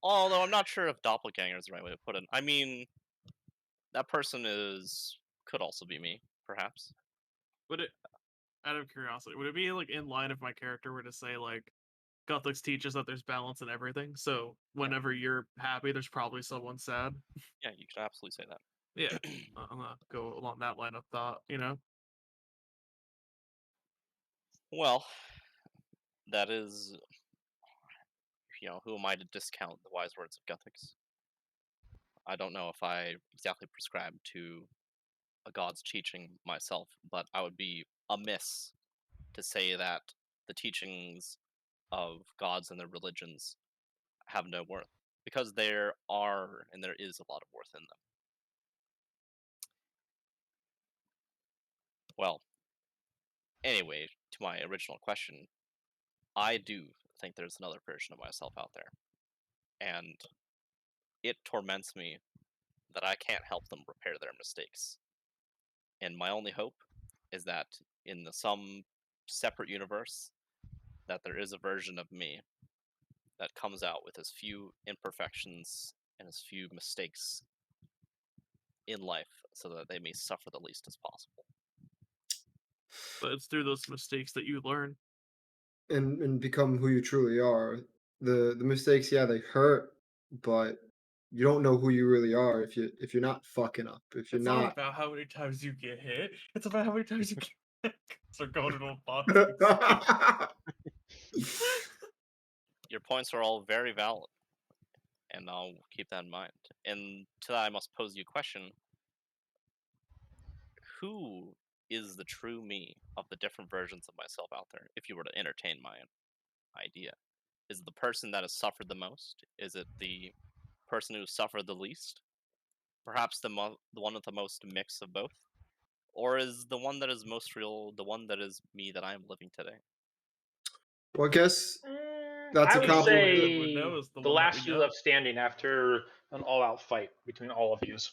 Although I'm not sure if doppelganger is the right way to put it. I mean, that person could also be me, perhaps. Would it, out of curiosity, would it be like in line if my character were to say like, Gothics teaches that there's balance in everything, so whenever you're happy, there's probably someone sad. Yeah, you could absolutely say that. Yeah, I'm gonna go along that line of thought. Well, that is, who am I to discount the wise words of Guthics? I don't know if I exactly prescribe to a god's teaching myself, but I would be amiss to say that the teachings of gods and their religions have no worth, because there are and there is a lot of worth in them. Well, anyway, to my original question, I do think there's another version of myself out there, and it torments me that I can't help them repair their mistakes. And my only hope is that in some separate universe, that there is a version of me that comes out with as few imperfections and as few mistakes in life, so that they may suffer the least as possible. But it's through those mistakes that you learn. and become who you truly are. The mistakes, yeah, they hurt, but you don't know who you really are if you're not fucking up. If you're It's not not. about how many times you get hit. It's about how many times you get. So going into a box. Your points are all very valid, and I'll keep that in mind. And to that, I must pose you a question: who is the true me of the different versions of myself out there? If you were to entertain my idea, is it the person that has suffered the most? Is it the person who suffered the least? Perhaps the one with the most mix of both? Or is the one that is most real the one that is me that I am living today? Well, I guess that's I a would compliment. Would say know is the the one that we last you know. left standing after an all-out fight between all of yous.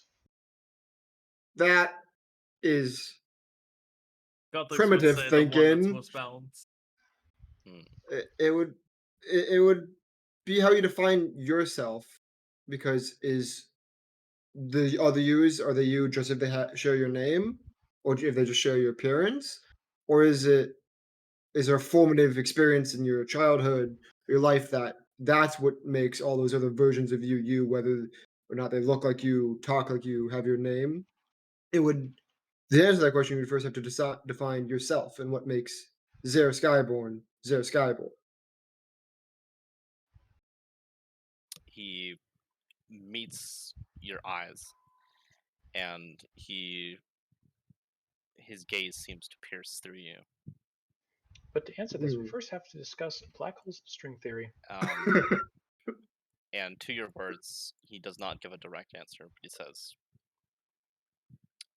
That is Gothics would primitive say the one that's thinking. most balanced. It would be how you define yourself, because is the other yous, are they you just if they share your name, or if they just share your appearance, or is there a formative experience in your childhood, your life, that's what makes all those other versions of you, whether or not they look like you, talk like you, have your name. It would To answer that question, you would first have to define yourself and what makes Zero Skyborn Zero Skyborn. He meets your eyes, and his gaze seems to pierce through you. But to answer this, we Hmm. first have to discuss black holes and string theory. And to your words, he does not give a direct answer, but he says,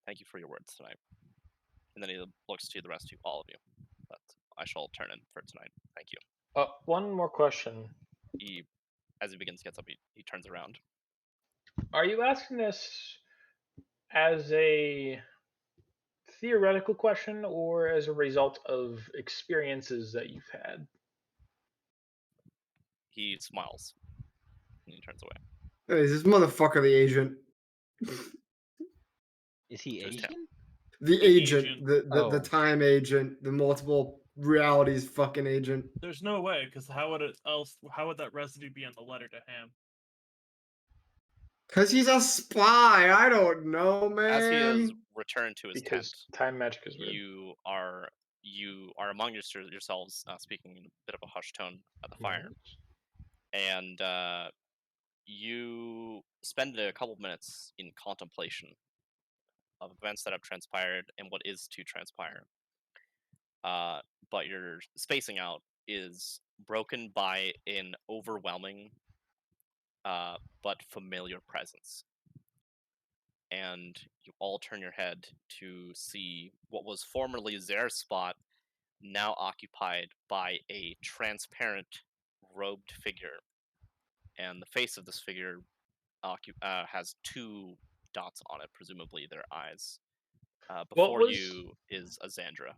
"Thank you for your words tonight." And then he looks to the rest of all of you. But I shall turn in for tonight. Thank you. One more question. As he gets up, he turns around. Are you asking this as a theoretical question or as a result of experiences that you've had? He smiles and he turns away. Hey, is this motherfucker the agent? Is he Just Asian? The The agent, agent. the Oh. time agent, the multiple realities fucking agent. There's no way, because how would that residue be on the letter to him? Cause he's a spy. I don't know, man. As he is returned to his Because tent, time magic is weird. you are among yourselves, speaking in a bit of a hushed tone at the fire, and you spend a couple minutes in contemplation of events that have transpired and what is to transpire. But your spacing out is broken by an overwhelming but familiar presence. And you all turn your head to see what was formerly Zare's spot, now occupied by a transparent robed figure. And the face of this figure has two dots on it, presumably their eyes. Before was- you is Azandra.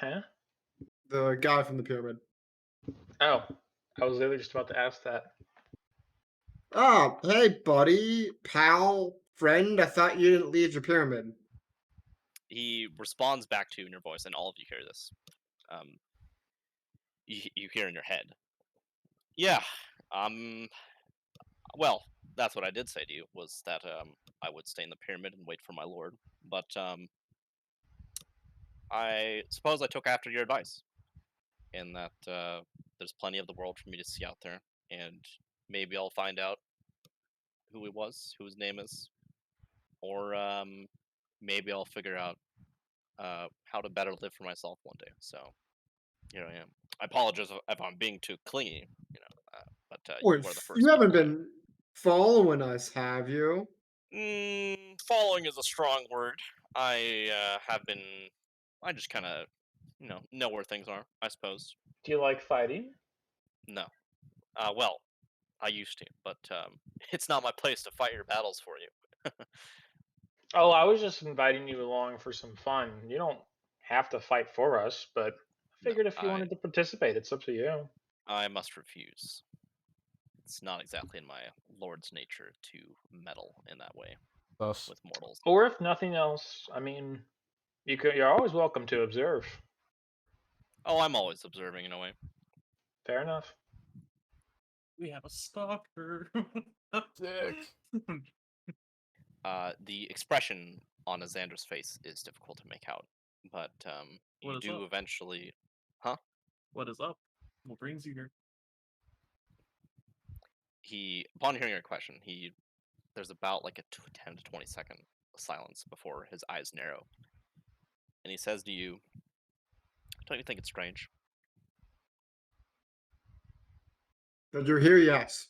Huh? The guy from the pyramid. Oh, I was literally just about to ask that. Oh, hey, buddy, pal, friend. I thought you didn't leave your pyramid. He responds back to you in your voice, and all of you hear this. You hear in your head. Yeah, well, that's what I did say to you, was that I would stay in the pyramid and wait for my lord. But I suppose I took after your advice, in that there's plenty of the world for me to see out there, and maybe I'll find out who he was, who his name is, or maybe I'll figure out how to better live for myself one day. So here I am. I apologize if I'm being too clingy, but you Wait, were the first. you haven't people I- been following us, have you? Following is a strong word. I have been. I just kind of, know where things are, I suppose. Do you like fighting? No. Well, I used to, but it's not my place to fight your battles for you. Oh, I was just inviting you along for some fun. You don't have to fight for us, but I No, figured if you wanted to participate, it's up to you. I must refuse. It's not exactly in my lord's nature to meddle in that way Thus, with mortals. Or if nothing else, I mean, you're always welcome to observe. Oh, I'm always observing in a way. Fair enough. We have a stalker. sick. The expression on Azandra's face is difficult to make out, but you What is do up? eventually. What is up? What brings you here? Upon hearing your question, there's about like a 10 to 20 second silence before his eyes narrow, and he says to you, "Don't you think it's strange?" That you're here, yes.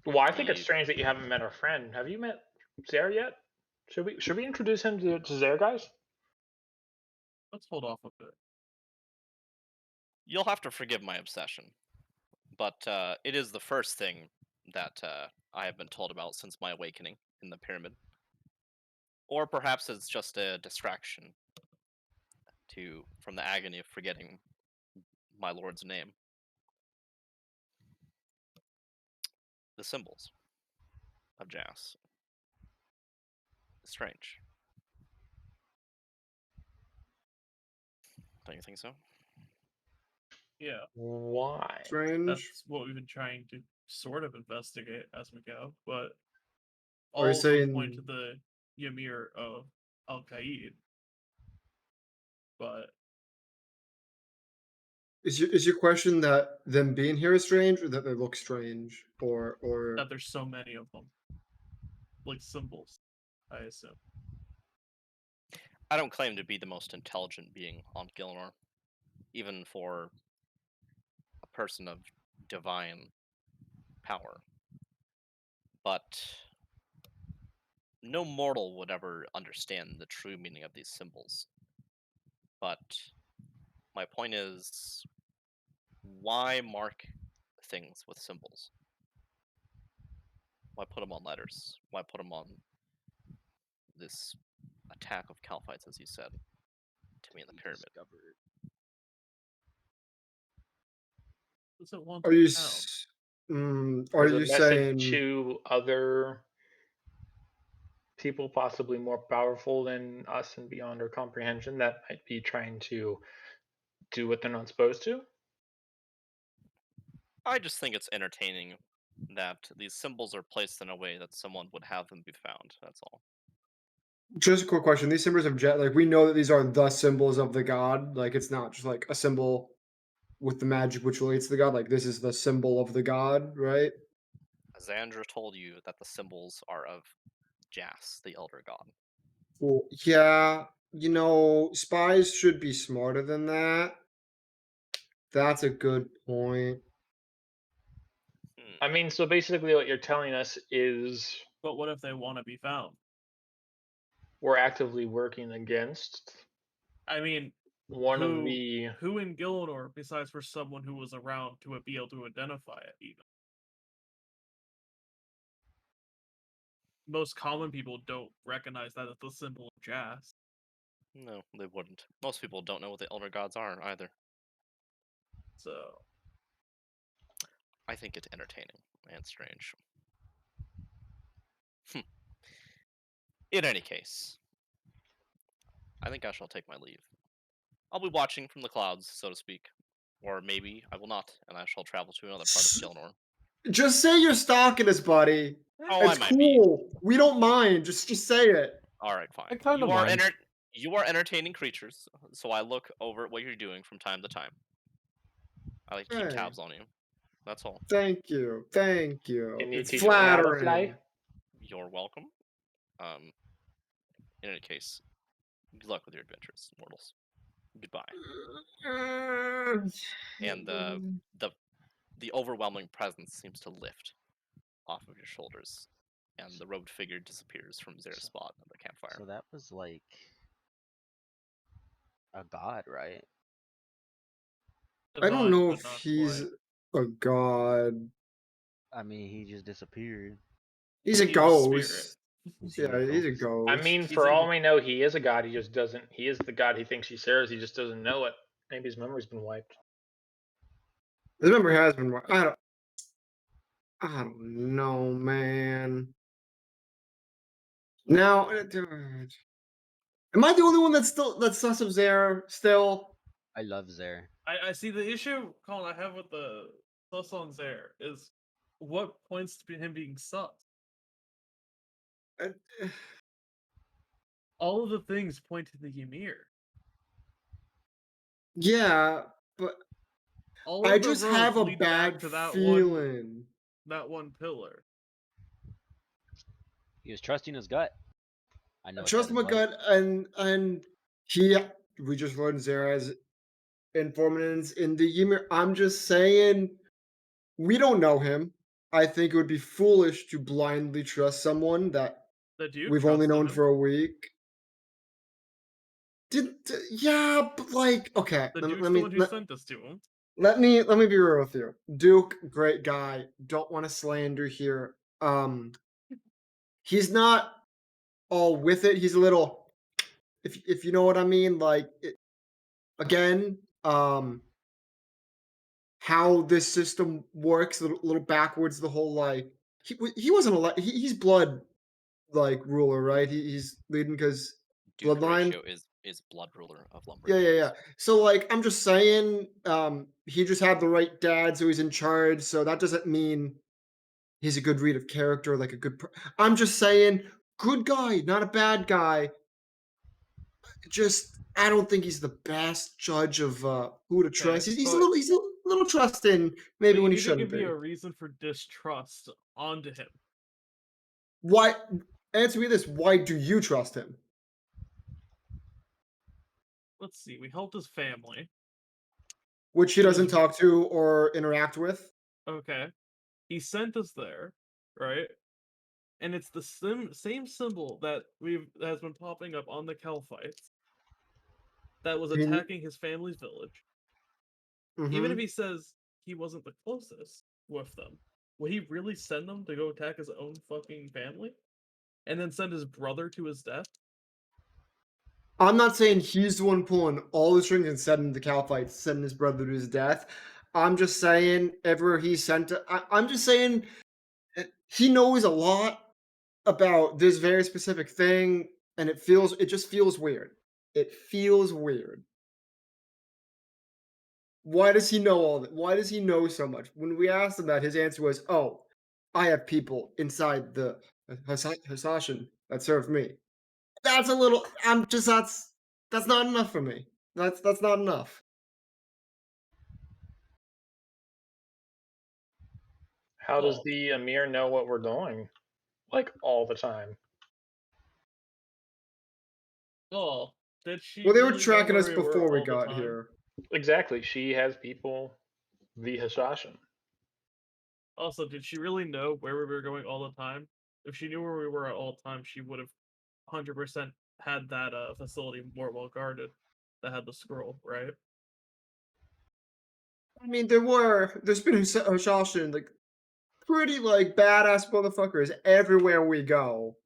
Well, I think it's He- strange that you haven't met our friend. Have you met Zare yet? Should we introduce him to Zare, guys? Let's hold off a bit. You'll have to forgive my obsession, but it is the first thing that I have been told about since my awakening in the pyramid. Or perhaps it's just a distraction from the agony of forgetting my lord's name. The symbols of Jas. Strange. Don't you think so? Yeah, Why? Strange. that's what we've been trying to sort of investigate as we go, but Are all you of them saying- point to the Ymir of Al Qaid. But Is your question that them being here is strange, or that they look strange, or that there's so many of them. like symbols, I assume. I don't claim to be the most intelligent being on Gilnor, even for a person of divine power. But no mortal would ever understand the true meaning of these symbols. But my point is, why mark things with symbols? Why put them on letters? Why put them on this attack of Calphites, as you said to me in the pyramid? Does it want Are to you be found? are As a you message saying to other people possibly more powerful than us and beyond our comprehension that might be trying to do what they're not supposed to? I just think it's entertaining that these symbols are placed in a way that someone would have them be found. That's all. just a quick question? These symbols of jet, like we know that these are the symbols of the god. Like it's not just like a symbol with the magic which relates to the god. Like this is the symbol of the god, right? Xandra told you that the symbols are of Jas, the Elder God. Well, yeah, spies should be smarter than that. That's a good point. I mean, so basically what you're telling us is But what if they want to be found? we're actively working against I mean, one of who the who in Gilnor, besides for someone who was around to be able to identify it, even most common people don't recognize that as the symbol of Jas. No, they wouldn't. Most people don't know what the Elder Gods are either. So I think it's entertaining and strange. In any case, I think I shall take my leave. I'll be watching from the clouds, so to speak. Or maybe I will not, and I shall travel to another part of Gilnor. Just say you're stalking us, buddy. Oh, I It's might be. cool. We don't mind. Just say it. Alright, fine. I kinda You are mind. You are entertaining creatures, so I look over at what you're doing from time to time. I like to keep Hey. tabs on you. That's all. Thank you. Thank you. Can you It's teach me how to flattering. fly? You're welcome. In any case, good luck with your adventures, mortals. Goodbye. And the overwhelming presence seems to lift off of your shoulders, and the robed figure disappears from Zera's spot at the campfire. So that was like a god, right? I don't Divine, know but if not he's quite. a god. I mean, he just disappeared. He's a He's a spirit. ghost. Is he Yeah, he's a ghost? ghost. I mean, He's for in all the- we know, he is a god. He just doesn't. He is the god he thinks he serves. He just doesn't know it. Maybe his memory's been wiped. his memory has been. I don't know, man. Now, am I the only one that's sus of Zara still? I love Zer. I see the issue, Colin, I have with the sus on Zare is what points to him being sus. Uh, All of the things point to the Ymir. Yeah, but All I of the just roads have a lead back bad to that feeling. one pillar. He was trusting his gut. I know. I what trust that my is like. gut, and we just learned Zara's informant in the Ymir. I'm just saying, we don't know him. I think it would be foolish to blindly trust someone that The Duke we've only trusted known him. for a week. Yeah, but like, okay, The let, Duke's let the me one who let, sent us to him. let me let me be real with you. Duke, great guy. Don't want to slander here. He's not all with it. He's a little, if you know what I mean. Like, again, how this system works, a little backwards. The whole like, he wasn't he's blood like ruler, right? He's leading because Duke bloodline. Horatio is blood ruler of Yeah, Lumberjanes. yeah. So like, I'm just saying, he just had the right dad, so he's in charge. So that doesn't mean he's a good read of character, like a good. I'm just saying, good guy, not a bad guy. Just, I don't think he's the best judge of who to trust. Okay, He's but- he's a little trusting, maybe But when you he need to shouldn't give me be. a reason for distrust onto him. Why? answer me this: why do you trust him? Let's see. We helped his family. Which he It doesn't was- talk to or interact with. Okay. He sent us there, right? And it's the same symbol that has been popping up on the Kelphites that was I mean- attacking his family's village. Even if he says he wasn't the closest with them, would he really send them to go attack his own fucking family? And then send his brother to his death? I'm not saying he's the one pulling all the strings and sending the Calphites, sending his brother to his death. I'm just saying, ever he sent. I'm just saying, he knows a lot about this very specific thing, and it just feels weird. It feels weird. Why does he know all that? Why does he know so much? When we asked him that, his answer was, "Oh, I have people inside the Hasashin that serve me." That's a little. That's not enough for me. That's not enough. How does Well- the Emir know what we're doing? Like all the time. Oh, did she? Well, they were really know tracking where us we were before we all the got time? here. Exactly. She has people via Hashashin. Also, did she really know where we were going all the time? If she knew where we were at all times, she would have 100% had that facility more well guarded that had the scroll, right? I mean, there's been Hashashin, like, pretty, like, badass motherfuckers everywhere we go.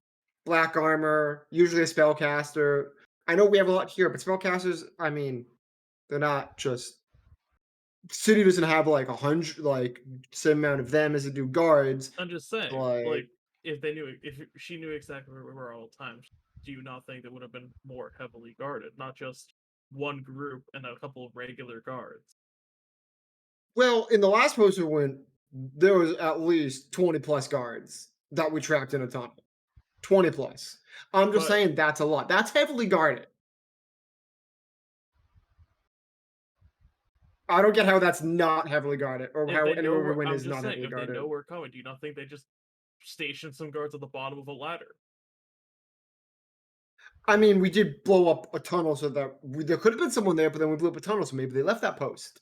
Black armor, usually a spellcaster. I know we have a lot here, but spellcasters, I mean, they're not just. City doesn't have like 100, like, same amount of them as they do guards. I'm just saying, Like- like, if she knew exactly where we were all the time, do you not think that would have been more heavily guarded, not just one group and a couple of regular guards? Well, in the last poster win, there was at least 20 plus guards that we trapped in a tunnel. 20 plus. I'm just But- saying that's a lot. That's heavily guarded. I don't get how that's not heavily guarded, or If how they know anywhere we we're, win I'm is just not saying, heavily if they guarded. know we're coming, do you not think they just station some guards at the bottom of a ladder? I mean, we did blow up a tunnel so that there could have been someone there, but then we blew up a tunnel, so maybe they left that post.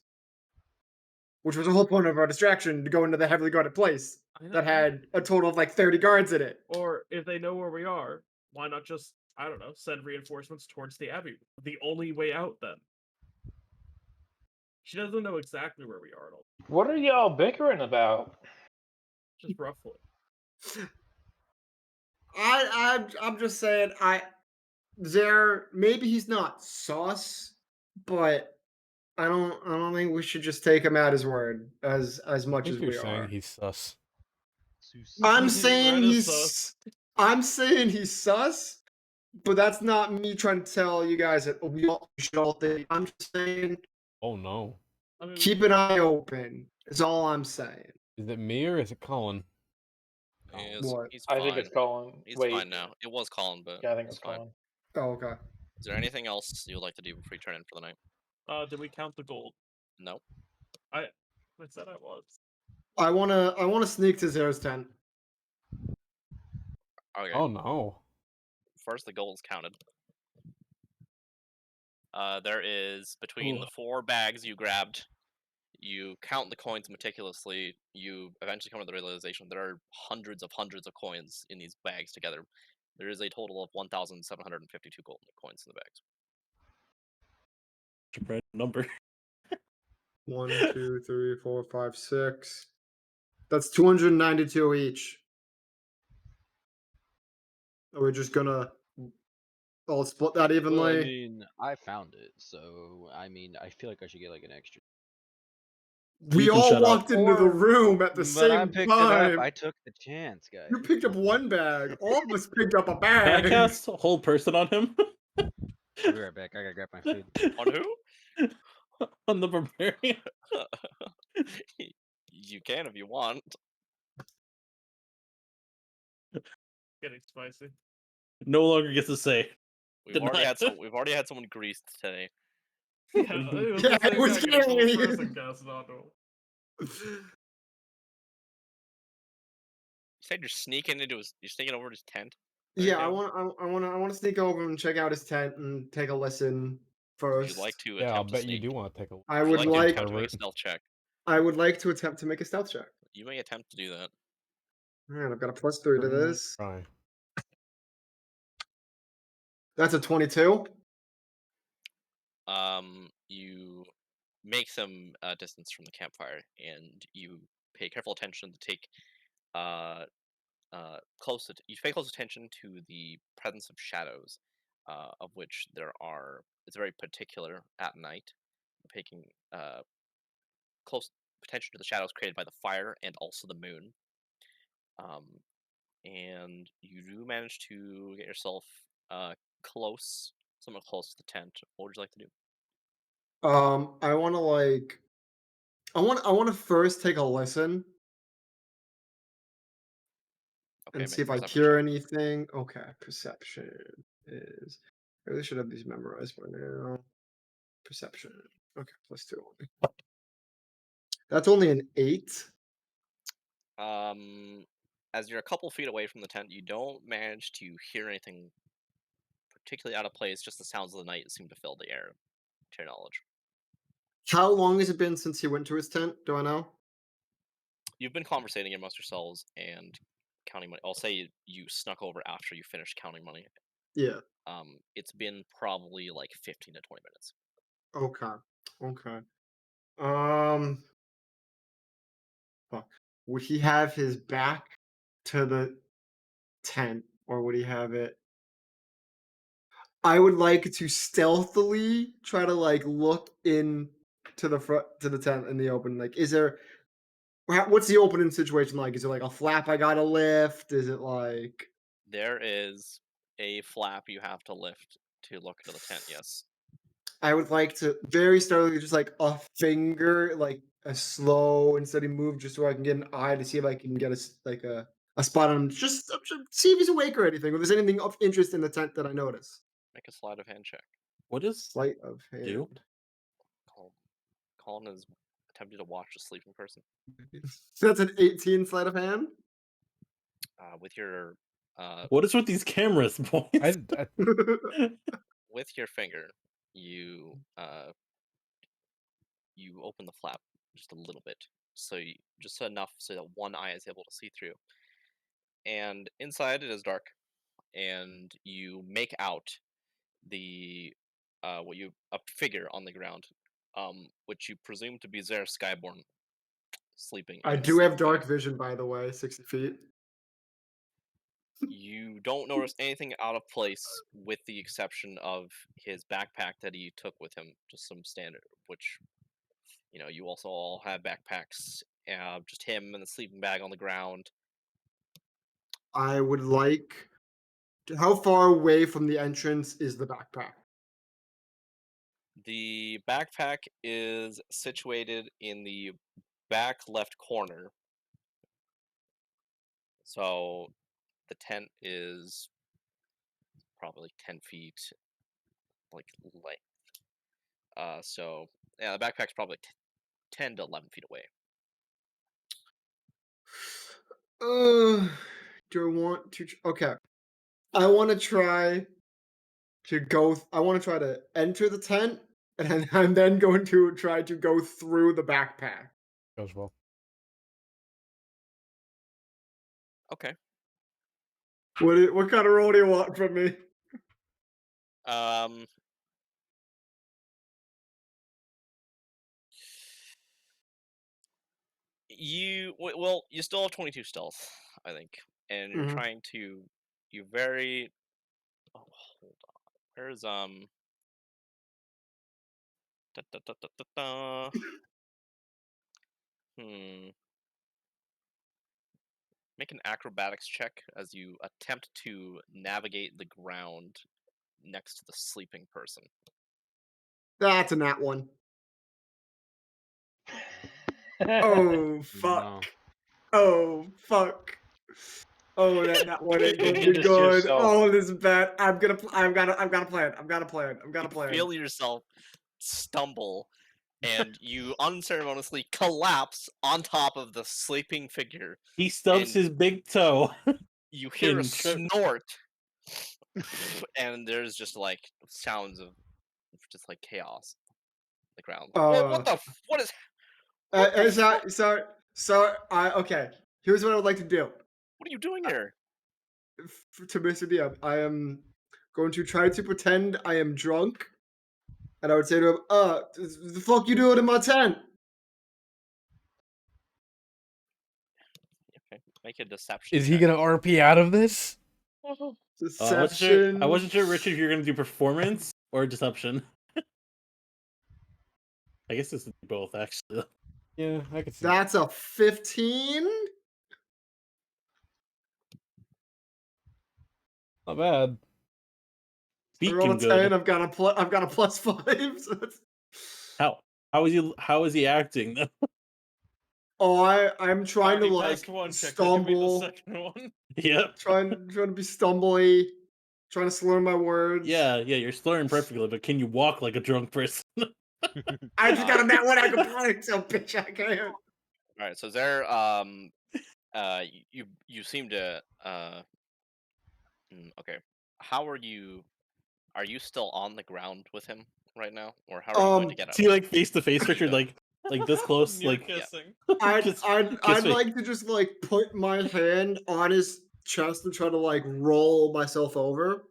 Which was the whole point of our distraction, to go into the heavily guarded place I know, that had a total of like 30 guards in it. Or if they know where we are, why not just, I don't know, send reinforcements towards the Abbey? The only way out, then. She doesn't know exactly where we are at all, What are y'all bickering about? just roughly. I'm just saying, maybe he's not sus, but I don't think we should just take him at his word as I much think as you're we saying are. he's sus. I'm Red saying is he's sus. I'm saying he's sus, but that's not me trying to tell you guys that we should all think. I'm just saying Oh no. I mean, keep an eye open. Is all I'm saying. Is it me or is it Colin? What? He's I fine. think it's Colin. He's Wait. fine now. It was Colin, but Yeah, I think it's fine. Colin. Oh, okay. Is there anything else you would like to do before you turn in for the night? did we count the gold? No. I said I was. I wanna sneak to Zero's tent. Okay. Oh no. First, the gold is counted. There is between the Ugh. 4 bags you grabbed. You count the coins meticulously. You eventually come to the realization there are hundreds of coins in these bags together. There is a total of 1,752 gold coins in the bags. It's a red number. 1, 2, 3, 4, 5, 6. That's 292 each. Are we just gonna all split that evenly? Well, I mean, I found it, so I mean, I feel like I should get like an extra. We You can all shut up. walked into the room at the But I same picked time. it up. I took the chance, guys. You picked up one bag. All of us picked up a Can I bag. cast a whole person on him? I'll be right back. I gotta grab my food. On who? On the barbarian? You can if you want. Getting spicy. No longer gets to say. We've already had Denied. we've already had someone greased today. Yeah, it was Yeah, the it same was guy getting Gary. gold person casted onto him. You said you're sneaking over his tent. There you Yeah, go. I want to sneak over and check out his tent and take a listen Would first. you like to Yeah, I'll attempt to bet you sneak? do want to take a look. I Would you would like to like attempt to make a Pervert. stealth check? I would like to attempt to make a stealth check. You may attempt to do that. Alright, I've got a +3 to this. Try. That's a 22. You make some distance from the campfire, and you pay careful attention to take you pay close attention to the presence of shadows, of which there are. It's very particular at night, taking close attention to the shadows created by the fire and also the moon. And you do manage to get yourself somewhat close to the tent. What would you like to do? I want to like I want to first take a listen Okay, and make see a if I perception hear check. anything. Okay, perception is. I really should have these memorized by now. Perception. Okay, +2 only. That's only an 8. As you're a couple feet away from the tent, you don't manage to hear anything particularly out of place. Just the sounds of the night seem to fill the air, to your knowledge. How long has it been since he went to his tent? Do I know? You've been conversating amongst yourselves and counting money. I'll say you snuck over after you finished counting money. Yeah. It's been probably like 15 to 20 minutes. Okay. Okay. Um. Fuck. Would he have his back to the tent, or would he have it? I would like to stealthily try to like look in to the front to the tent in the open. Like, is there? What's the opening situation like? Is it like a flap I gotta lift? Is it like? There is a flap you have to lift to look into the tent. Yes. I would like to very stealthily, just like a finger, like a slow and steady move, just so I can get an eye to see if I can get a spot on him. Just see if he's awake or anything. Or there's anything of interest in the tent that I notice. Make a sleight of hand check. What is Sleight of hand. do? Colin is attempting to watch a sleeping person. That's an 18 sleight of hand. With your What is with these cameras, boys? with your finger, you open the flap just a little bit, just enough so that one eye is able to see through. And inside it is dark, and you make out the a figure on the ground, which you presume to be Zare Skyborn sleeping. I in his do have sleeping dark bag. vision, by the way, 60 feet. You don't notice anything out of place, with the exception of his backpack that he took with him, just some standard, which, you also all have backpacks. Just him and the sleeping bag on the ground. I would like. How far away from the entrance is the backpack? The backpack is situated in the back left corner. So the tent is probably like 10 feet like length. So yeah, the backpack's probably 10 to 11 feet away. Do I want to? Okay, I want to try to go. I want to try to enter the tent, and I'm then going to try to go through the backpack. Goes well. Okay. What kind of roll do you want from me? You still have 22 stealth, I think, and you're Mhm. trying to. You very. Oh, hold on. Where's Da, da, da, da, da, da. Make an acrobatics check as you attempt to navigate the ground next to the sleeping person. That's a nat one. Oh fuck! No. Oh fuck! Oh, that one ain't gonna be Just good. yourself. Oh, this is bad. I've got a plan. You feel yourself stumble, and you unceremoniously collapse on top of the sleeping figure. He stubs And his big toe. You hear a And trip. snort and there's just like sounds of just like chaos on the ground. What is Okay. Here's what I would like to do. what are you doing here? To Mr. DM, I am going to try to pretend I am drunk, and I would say to him, the fuck you doing in my tent?" Okay, make a deception. Is he check. gonna RP out of this? Deception. I wasn't sure, Richard, if you're gonna do performance or deception. I guess this is both, actually. Yeah, I could see. That's a 15. Not bad. I rolled a Speaking 10. good. I've got a +5. So that's... How is he acting though? Oh, I'm trying to Already like passed one check. Now give me the stumble, second one. Yep. trying to be stumbly, trying to slur my words. Yeah, you're slurring perfectly, but can you walk like a drunk person? I just got a net one I can play, so bitch I can. All right, so there, you seem to, okay. How are you? Are you still on the ground with him right now, or how are you going to get out? See, like face to face, Richard, like this close, Near like kissing. I'd kiss I'd me. like to just like put my hand on his chest and try to like roll myself over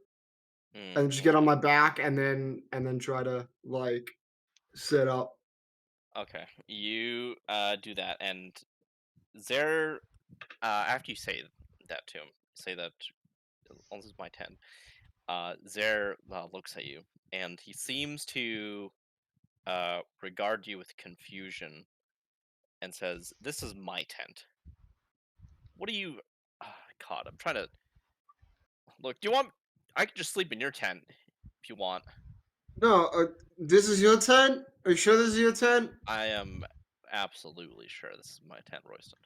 and just get on my back and then try to like sit up. Okay, you do that, and there, after you say that to him, say that this is my 10. Zare looks at you, and he seems to regard you with confusion, and says, "This is my tent. What do you?" God, I'm trying to look. Do you want? I could just sleep in your tent if you want. No, this is your tent? Are you sure this is your tent? I am absolutely sure this is my tent, Royston.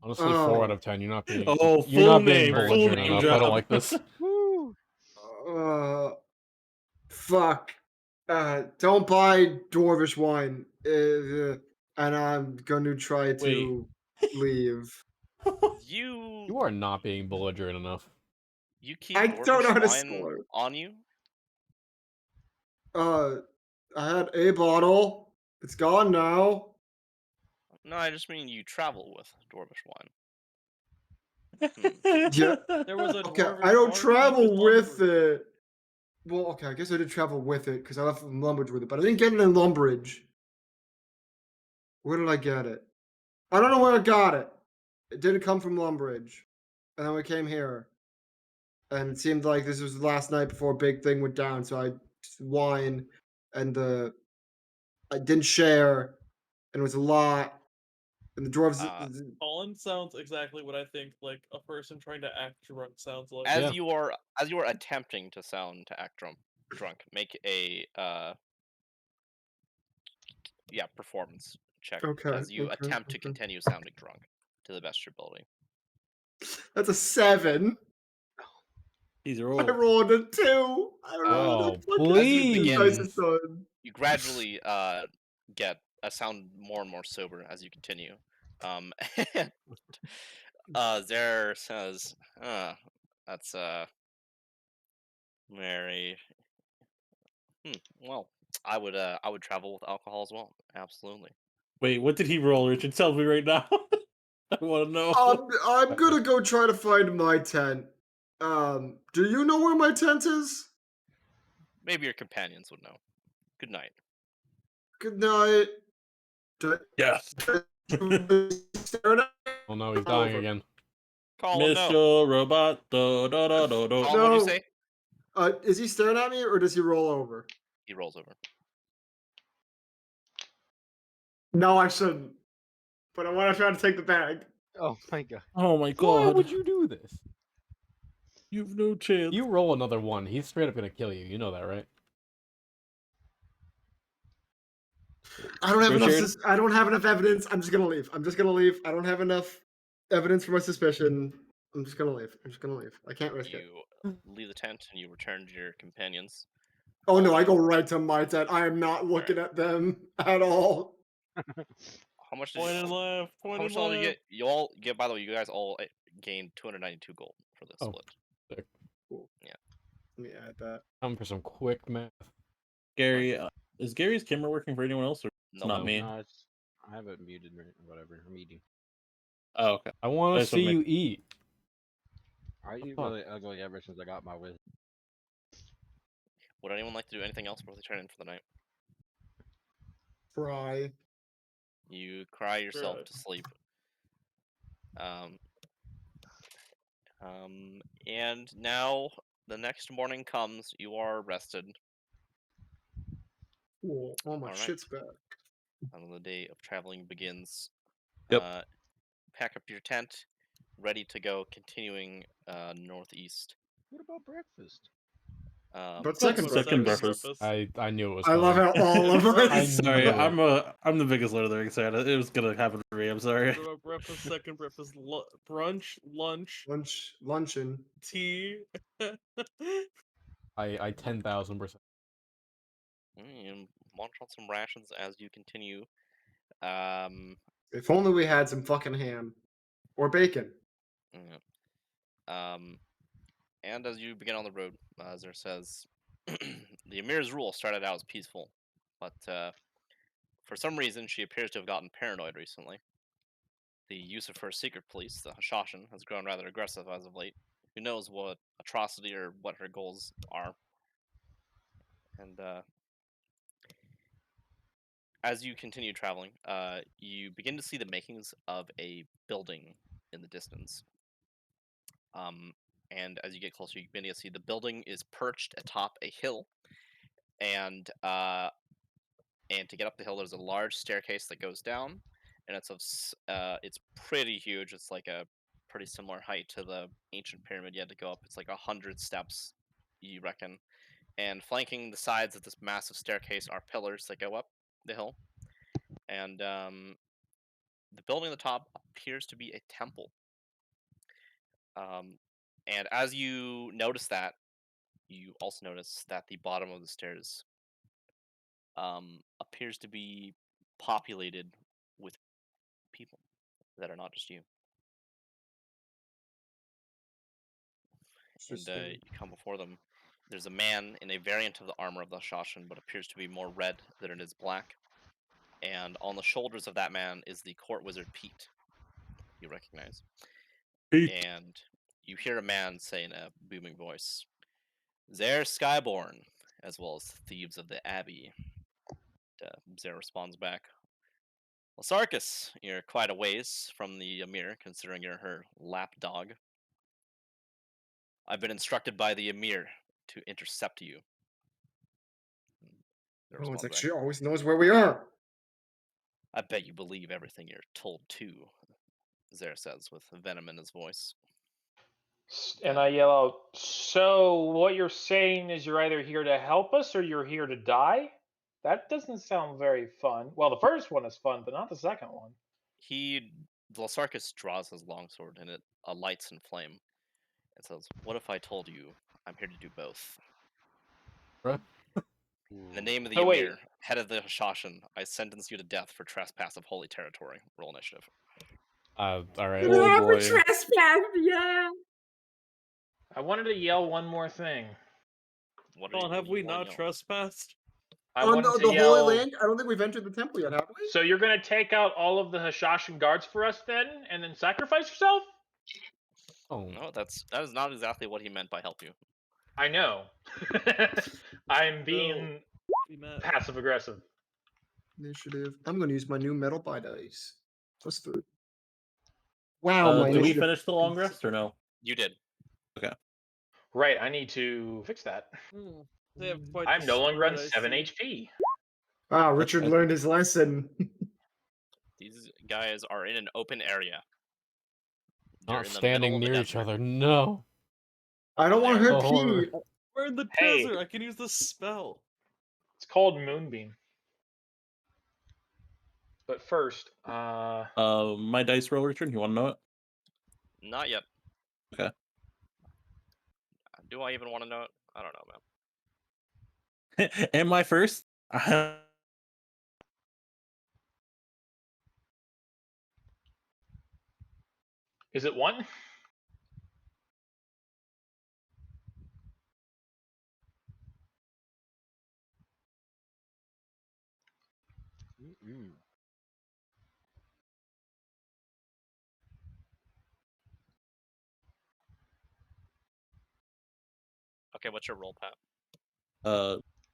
Honestly, 4 out Oh. of 10. You're not being. Oh, you're full not being name, full belligerent name enough. I don't drop. like this. Woo! Fuck. Don't buy dwarvish wine. And I'm going to try to leave. You are not being belligerent enough. You keep I don't know how to wine score. on you? I had a bottle. It's gone now. No, I just mean you travel with dwarvish wine. Yeah. There was a Okay, dwarvish I don't bar travel deep in with Lumbridge. it. Well, okay, I guess I did travel with it because I left from Lumbridge with it, but I didn't get it in Lumbridge. Where did I get it? I don't know where I got it. It didn't come from Lumbridge. And then we came here. And it seemed like this was the last night before a big thing went down, so I wine and I didn't share, and it was a lot. And the dwarves. Colin sounds exactly what I think like a person trying to act drunk sounds like. As you are attempting to act drunk, make a performance check as you attempt to continue sounding drunk to the best of your ability. That's a 7. These are I old. rolled a 2. I rolled Oh, a fucking please. You gradually get a sound more and more sober as you continue. Zare says, that's very well, I would travel with alcohol as well. Absolutely. Wait, what did he roll, Richard? Tell me right now. I want to know. I'm gonna go try to find my tent. Do you know where my tent is? Maybe your companions would know. Good night. Good night. Yes. Oh no, he's dying again. Call him, no. Mr. Robot. Do, do, do, do, do. Colin, what'd you say? Is he staring at me or does he roll over? He rolls over. No, I shouldn't. But I want to try to take the bag. Oh my god. Oh my Why god. would you do this? You've no chance. You roll another 1, he's straight up gonna kill you. You know that, right? I don't have Richard? enough. I don't have enough evidence. I'm just gonna leave. I don't have enough evidence for my suspicion. I'm just gonna leave. I can't risk it. You leave the tent and you return to your companions. Oh no, I go right to my tent. I am not looking at them at all. How much did Point you and left. How Point much and all did you left. get? You all get. By the way, you guys all gained 292 gold for this Oh. split. Sick. Cool. Yeah. Let me add that. Time for some quick math. Gary, is Gary's camera working for anyone else, or it's No. not me? No, I have it muted or whatever. I'm eating. Oh, okay. I want I to just wanna see make- you eat. I eat fuck? really ugly ever since I got my wisdom. Would anyone like to do anything else before they turn in for the night? Fry. You cry yourself Right. to sleep. And now the next morning comes. You are rested. Cool. All my Alright. shit's back. And the day of traveling begins. Yep. Pack up your tent, ready to go, continuing northeast. What about breakfast? But Second second second breakfast. breakfast. I knew it was. I love coming. how all of I us. knew Sorry, it. I'm the biggest Lord of the Rings fan. It was gonna happen for me. I'm sorry. What about breakfast, second breakfast, brunch, lunch, Luncheon. tea? I 10,000%. You munch on some rations as you continue. Um, If only we had some fucking ham or bacon. yeah. And as you begin on the road, Zer says, the Emir's rule started out as peaceful, but for some reason she appears to have gotten paranoid recently. The use of her secret police, the Hashashin, has grown rather aggressive as of late. Who knows what atrocity or what her goals are. And as you continue traveling, you begin to see the makings of a building in the distance. And as you get closer, you begin to see the building is perched atop a hill, and to get up the hill, there's a large staircase that goes down, and it's pretty huge. It's like a pretty similar height to the ancient pyramid you had to go up. It's like 100 steps, you reckon. And flanking the sides of this massive staircase are pillars that go up the hill. And the building at the top appears to be a temple. And as you notice that, you also notice that the bottom of the stairs appears to be populated with people that are not just you. And Interesting. you come before them. There's a man in a variant of the armor of the Shashin, but appears to be more red than it is black. And on the shoulders of that man is the court wizard Pete. You recognize. Pete. And you hear a man say in a booming voice, "Zer Skyborn, as well as thieves of the Abbey." Zer responds back, "Well, Sarkis, you're quite a ways from the Emir, considering you're her lapdog. I've been instructed by the Emir to intercept you." Zer Oh, it's responds like back, she always knows where we are. "I bet you believe everything you're told too," Zer says with venom in his voice. And I yell out, "So what you're saying is you're either here to help us or you're here to die? That doesn't sound very fun." Well, the first one is fun, but not the second one. Vlasarkis draws his longsword and it alights in flame. It says, "What if I told you I'm here to do both? In the name of the So wait. Emir, head of the Hashashin, I sentence you to death for trespass of holy territory." Roll initiative. All right. Oh, Yeah, for boy. trespass, yeah. I wanted to yell one more thing. What Colin, have you we wanna not yell? trespassed? I On wanted the to Holy yell. Land? I don't think we've entered the temple yet, have we? So you're gonna take out all of the Hashashin guards for us then, and then sacrifice yourself? Oh, No, that is not exactly what he meant by help you. I know. I'm being Be mad. passive aggressive. Initiative. I'm going to use my new metal buy dice. Plus 3. Wow, my Did we initiative. finish the long rest or no? You did. Right, I need to fix that. They have quite I'm the no longer on spread, I 7 see. HP. Wow, Richard Okay. learned his lesson. These guys are in an open area. They're not in the standing middle of the near each desert. other. No. I don't want to There. hurt Horror. Pete. We're in the Hey. desert. I can use the spell. It's called Moonbeam. But first, My dice roll, Richard. You want to know it? Not yet. Okay. Do I even want to know it? I don't know, man. Am I first? is it 1? Mm-mm. Okay, what's your roll, Pat?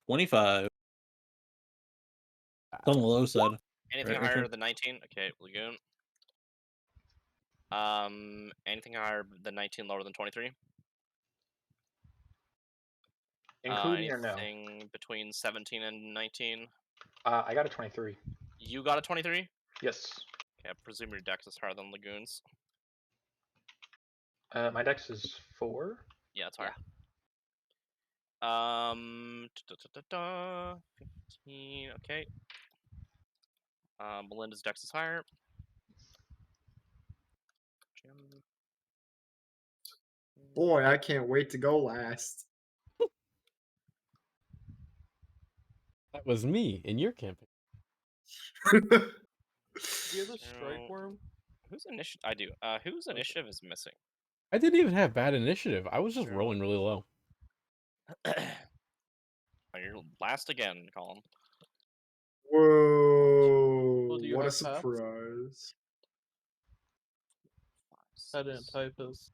25. It's on the low side. Anything Right, higher Richard? than 19? Okay, Lagoon. Anything higher than 19, lower than 23? Including or no? Anything between 17 and 19? I got a 23. You got a 23? Yes. Okay, I presume your dex is higher than Lagoon's. My dex is 4. Yeah, it's Yeah. higher. 15. Okay. Melinda's dex is higher. Jim. Boy, I can't wait to go last. That was me in your campaign. Do you have the strike So- worm? Whose initiative? I do. Whose Okay. initiative is missing? I didn't even have bad initiative. I was just True. rolling really low. Oh, you're last again, Colin. Whoa! do you What a have paths? surprise! I didn't type his.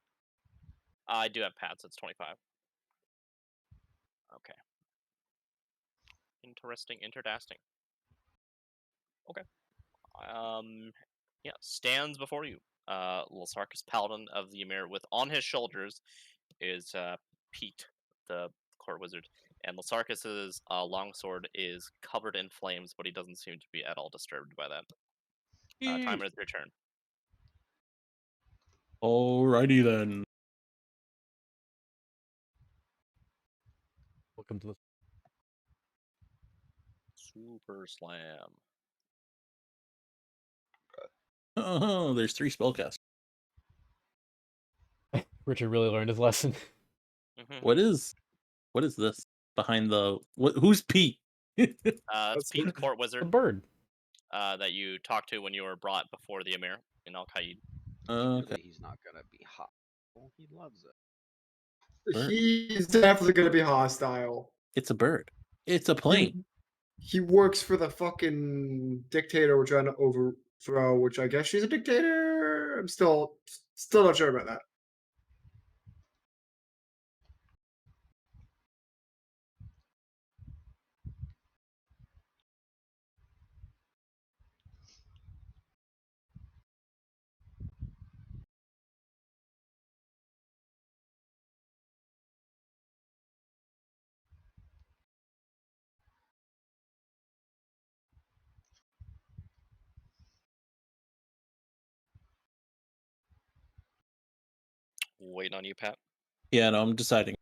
I do have Pat's. It's 25. Okay. Interesting. Okay. Yeah. Stands before you. Lasarkus Paladin of the Ymir, with on his shoulders is Pete, the court wizard, and Lasarkus's longsword is covered in flames, but he doesn't seem to be at all disturbed by that. Timer is your turn. Alrighty then. Welcome to the. Super slam. Oh, there's 3 spellcasts. Richard really learned his lesson. What is this behind the who's Pete? It's That's Pete, the court The wizard, bird. that you talked to when you were brought before the Emir in Al Qaid. Okay. Clearly he's not gonna be hot. He loves it. Bird. He's definitely gonna be hostile. It's a bird. It's a plane. He works for the fucking dictator we're trying to overthrow, which I guess she's a dictator. I'm still not sure about that. Waiting on you, Pat. Yeah, no, I'm deciding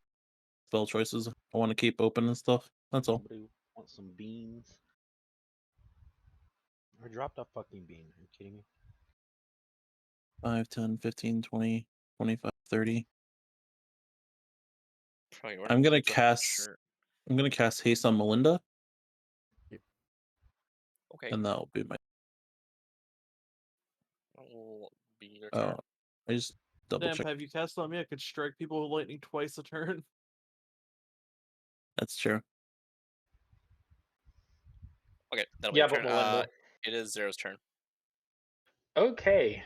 spell choices I want to keep open and stuff. That's all. Somebody want some beans? I dropped a fucking bean. Are you kidding me? 5, 10, 15, 20, 25, 30. Probably I'm gonna wearing a cast shirt. I'm gonna cast haste on Melinda, Okay. and that'll be my That will be your turn. I just double Damn, check. have you cast on me? I could strike people with lightning twice a turn. That's true. Okay, that'll be Yeah, your but turn. Melinda. It is Zero's turn. Okay.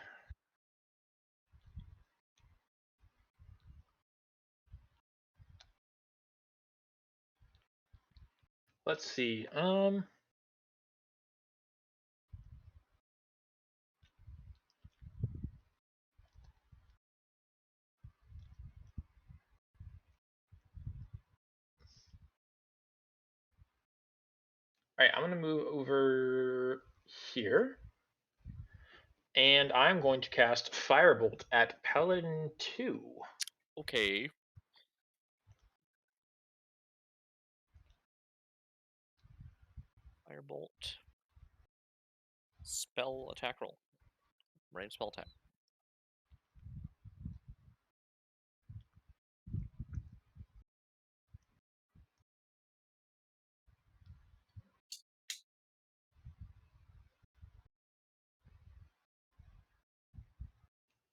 Let's see. All right, I'm gonna move over here, and I'm going to cast Firebolt at Paladin 2. Okay. Firebolt. Spell attack roll. Range spell attack.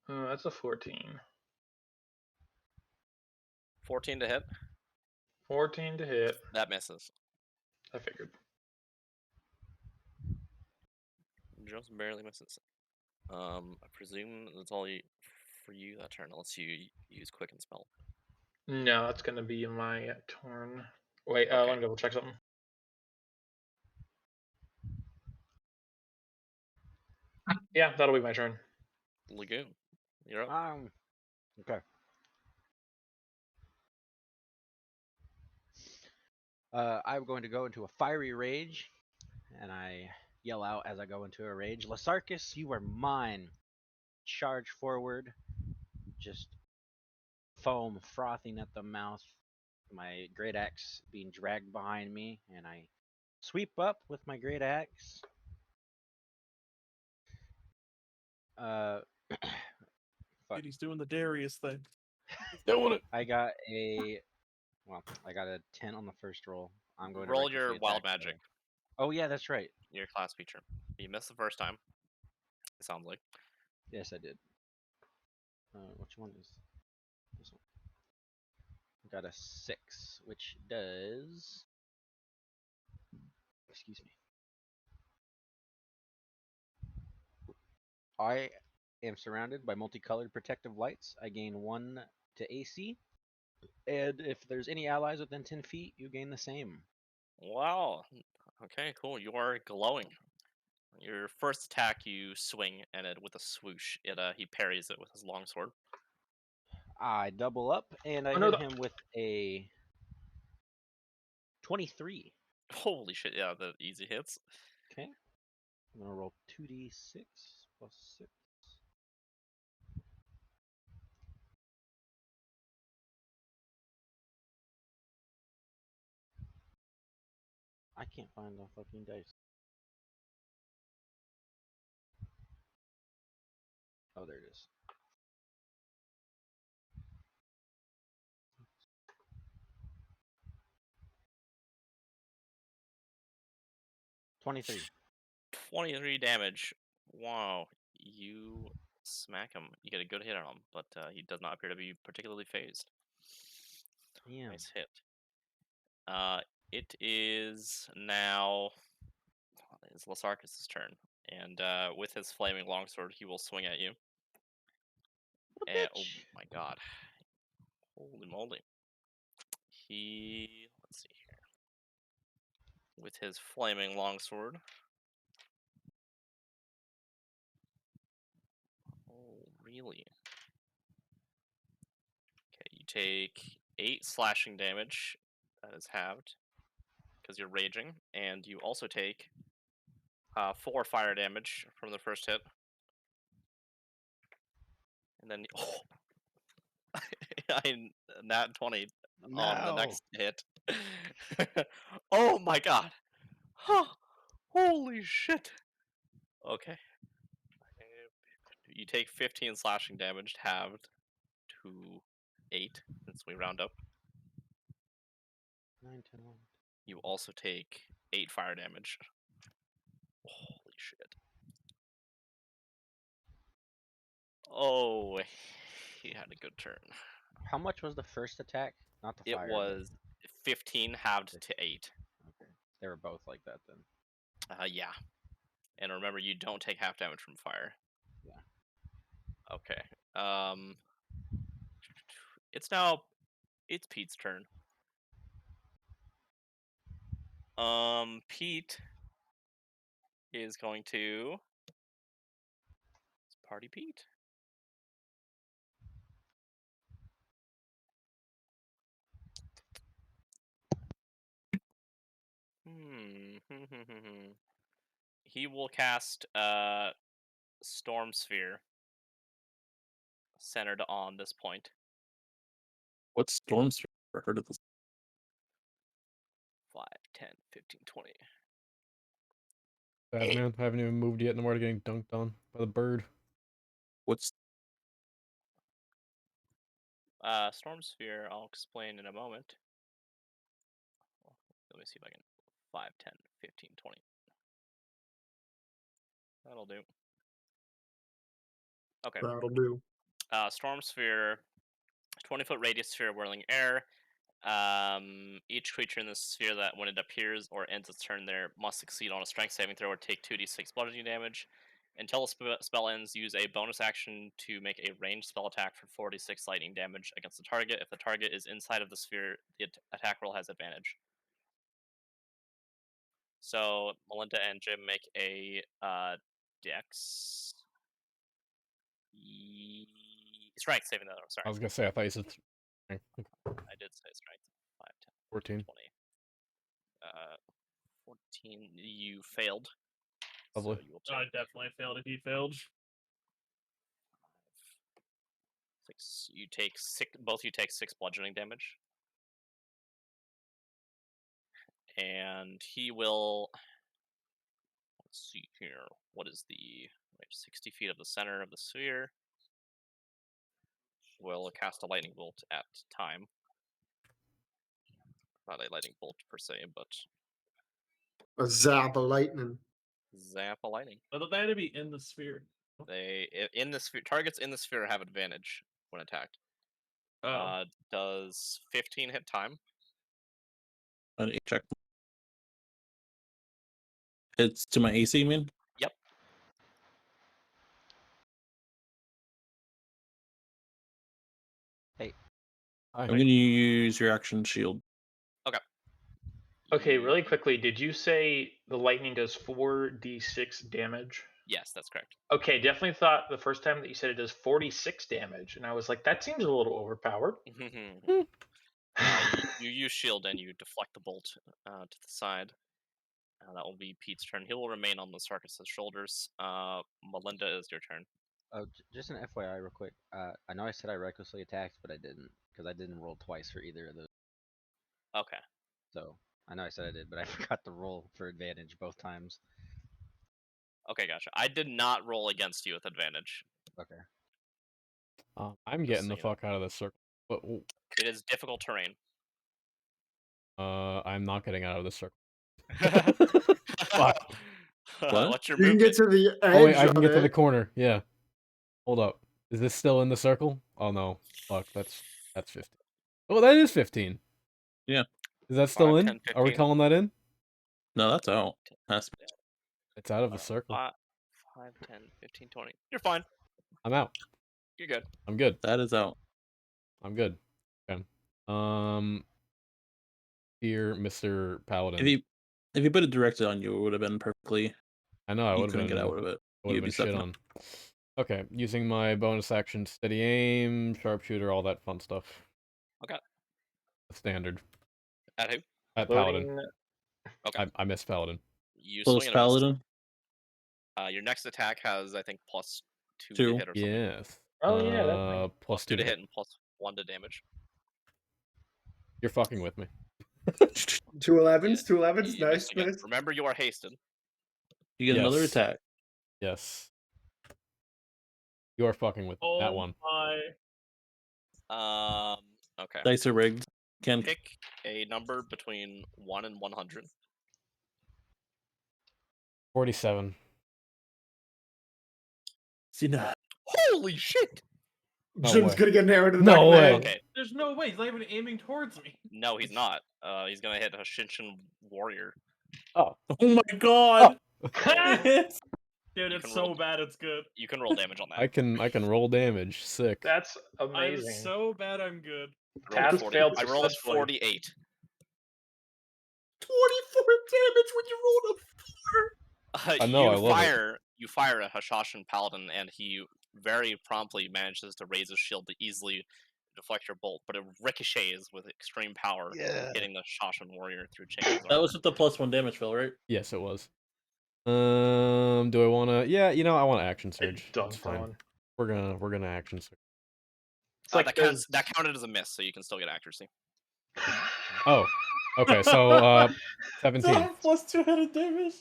That's a 14. 14 to hit. 14 to hit. That misses. I figured. just barely misses. I presume that's all for you that turn, unless you use Quicken Spell. No, that's gonna be my turn. Wait, Okay. let me double check something. Yeah, that'll be my turn. Lagoon, you're up. Okay. I'm going to go into a fiery rage, and I yell out as I go into a rage, Lasarkus, you are mine. Charge forward, just foam frothing at the mouth, my great axe being dragged behind me, and I sweep up with my great axe. Fuck. Dude, he's doing the Darius thing. Doing it. I got a 10 on the first roll. I'm going to Roll your ricochet wild attack, magic, Oh yeah, that's right. your class feature. You missed the first time. It sounds like. Yes, I did. Which one is this one? I got a 6, which does. Excuse me. I am surrounded by multicolored protective lights. I gain 1 to AC. And if there's any allies within 10 feet, you gain the same. Wow. Okay, cool. You are glowing. Your first attack, you swing, and with a swoosh, he parries it with his longsword. I double up, and I Oh, no, hit him with a 23. Holy shit! Yeah, the easy hits. Okay. I'm going to roll 2d6 plus 6. I can't find the fucking dice. Oh, there it is. $23. 23 damage. Wow. You smack him. You get a good hit on him, but he does not appear to be particularly phased. Damn. Nice hit. It is now it's Lasarkus' turn, and with his flaming longsword, he will swing at you. What a And, oh bitch. my god! Holy moly! Let's see here. With his flaming longsword. Oh, really? Okay, you take 8 slashing damage. That is halved because you're raging, and you also take 4 fire damage from the first hit. And then, I nat 20 on the next hit. Oh my god! Huh. Holy shit! Okay. You take 15 slashing damage, halved to 8, since we round up. 9, 10, 11. You also take 8 fire damage. Holy shit. Oh, he had a good turn. How much was the first attack? Not the It fire. was 15 halved to 8. Okay. They were both like that then. Yeah. And remember, you don't take half damage from fire. Yeah. Okay. It's Pete's turn. Pete is going to Party Pete. He will cast Storm Sphere centered on this point. What's Storm Sphere? I've heard of this. 5, 10, 15, 20. Bad man. I haven't even moved yet, and I'm already getting dunked on by the bird. What's Storm Sphere, I'll explain in a moment. Let me see if I can. 5, 10, 15, 20. That'll do. Okay. That'll do. Storm Sphere, 20-foot radius sphere whirling air. Each creature in the sphere that when it appears or ends its turn there must succeed on a strength saving throw or take 2d6 bludgeoning damage. Until the spell ends, use a bonus action to make a ranged spell attack for 4d6 lightning damage against the target. If the target is inside of the sphere, the attack roll has advantage. So Melinda and Jim make a dex strength saving throw. Sorry, I was gonna say, I thought you said I did say strength. 5, 10, 14. 20. 14. You failed. Lovely. So you will I take definitely failed if he failed. 6. You take 6. Both you take 6 bludgeoning damage. And he will. Let's see here. What is the 60 feet of the center of the sphere? Will cast a lightning bolt at time. Not a lightning bolt per se, but A zap of lightning. zap a lightning. I thought they had to be in the sphere. In the sphere, targets in the sphere have advantage when attacked. Oh. Does 15 hit time? An check. It's to my AC, you mean? Yep. I'm gonna use your action shield. Okay, really quickly, did you say the lightning does 4d6 damage? Yes, that's correct. Okay, definitely thought the first time that you said it does 46 damage, and I was like, that seems a little overpowered. You use shield and you deflect the bolt to the side. That will be Pete's turn. He will remain on the circus's shoulders. Melinda, is your turn. Oh, just an FYI, real quick. I know I said I recklessly attacked, but I didn't because I didn't roll twice for either of those. Okay. So I know I said I did, but I forgot to roll for advantage both times. Okay, gotcha. I did not roll against you with advantage. Okay. I'm Just getting so the you know. fuck out of this circle. But, It is difficult terrain. I'm not getting out of this circle. What? What's your You can movement? get to the edge. Oh wait, I can of get to the it. corner. Yeah. Hold up. Is this still in the circle? Oh no. Fuck. That's 15. Oh, that is 15. Yeah. Is that still 5, in? 10, Are we 15. calling that in? No, that's out. Has to be. It's out of the circle. 5, 10, 15, 20. You're fine. I'm out. You're good. I'm good. That is out. I'm good. Okay. Dear Mr. Paladin. If you put it directed on you, it would have been perfectly. I know I You would have couldn't been. get out of it. Would have You'd been be stuck shit in it. on. Okay, using my bonus action, steady aim, sharpshooter, all that fun stuff. Okay. Standard. At who? At Paladin. Loading. Okay. I miss Paladin. You Close swing and a miss. paladin. Your next attack has, I think, +2 2. to hit or something. Yes. Oh yeah, definitely. Plus 2 2 to hit and +1 to damage. You're fucking with me. 2 11s, 2 You 11s. missed Nice, again. nice. Remember, you are hasted. You get another Yes. attack. Yes. You are fucking with me. Oh That one. my. Okay. Dice are rigged. Can Pick a number between 1 and 100. 47. see no. Holy shit! No Jim's way. gonna get an arrow to the No back of the way. head. Okay. There's no way. He's not even aiming towards me. No, he's not. He's gonna hit a Shinshin warrior. Oh my god! Dude, You it's can so roll. bad it's good. You can roll damage on that. I can roll damage. Sick. That's I'm amazing. so bad I'm good. I rolled, Tabs 40. failed I rolled successfully. 48. 24 damage when you rolled a 4. I know, I love it. You fire a Hashashin Paladin, and he very promptly manages to raise his shield to easily deflect your bolt, but it ricochets with extreme power, hitting the Hashashin warrior through chains. That was with the +1 damage, Phil, right? Yes, it was. Do I want to? Yeah, you know, I want to action surge. Done, It's fine. Colin. We're gonna action surge. It's like that counted as a miss, so you can still get accuracy. Oh, okay. So 17. +2 headed damage.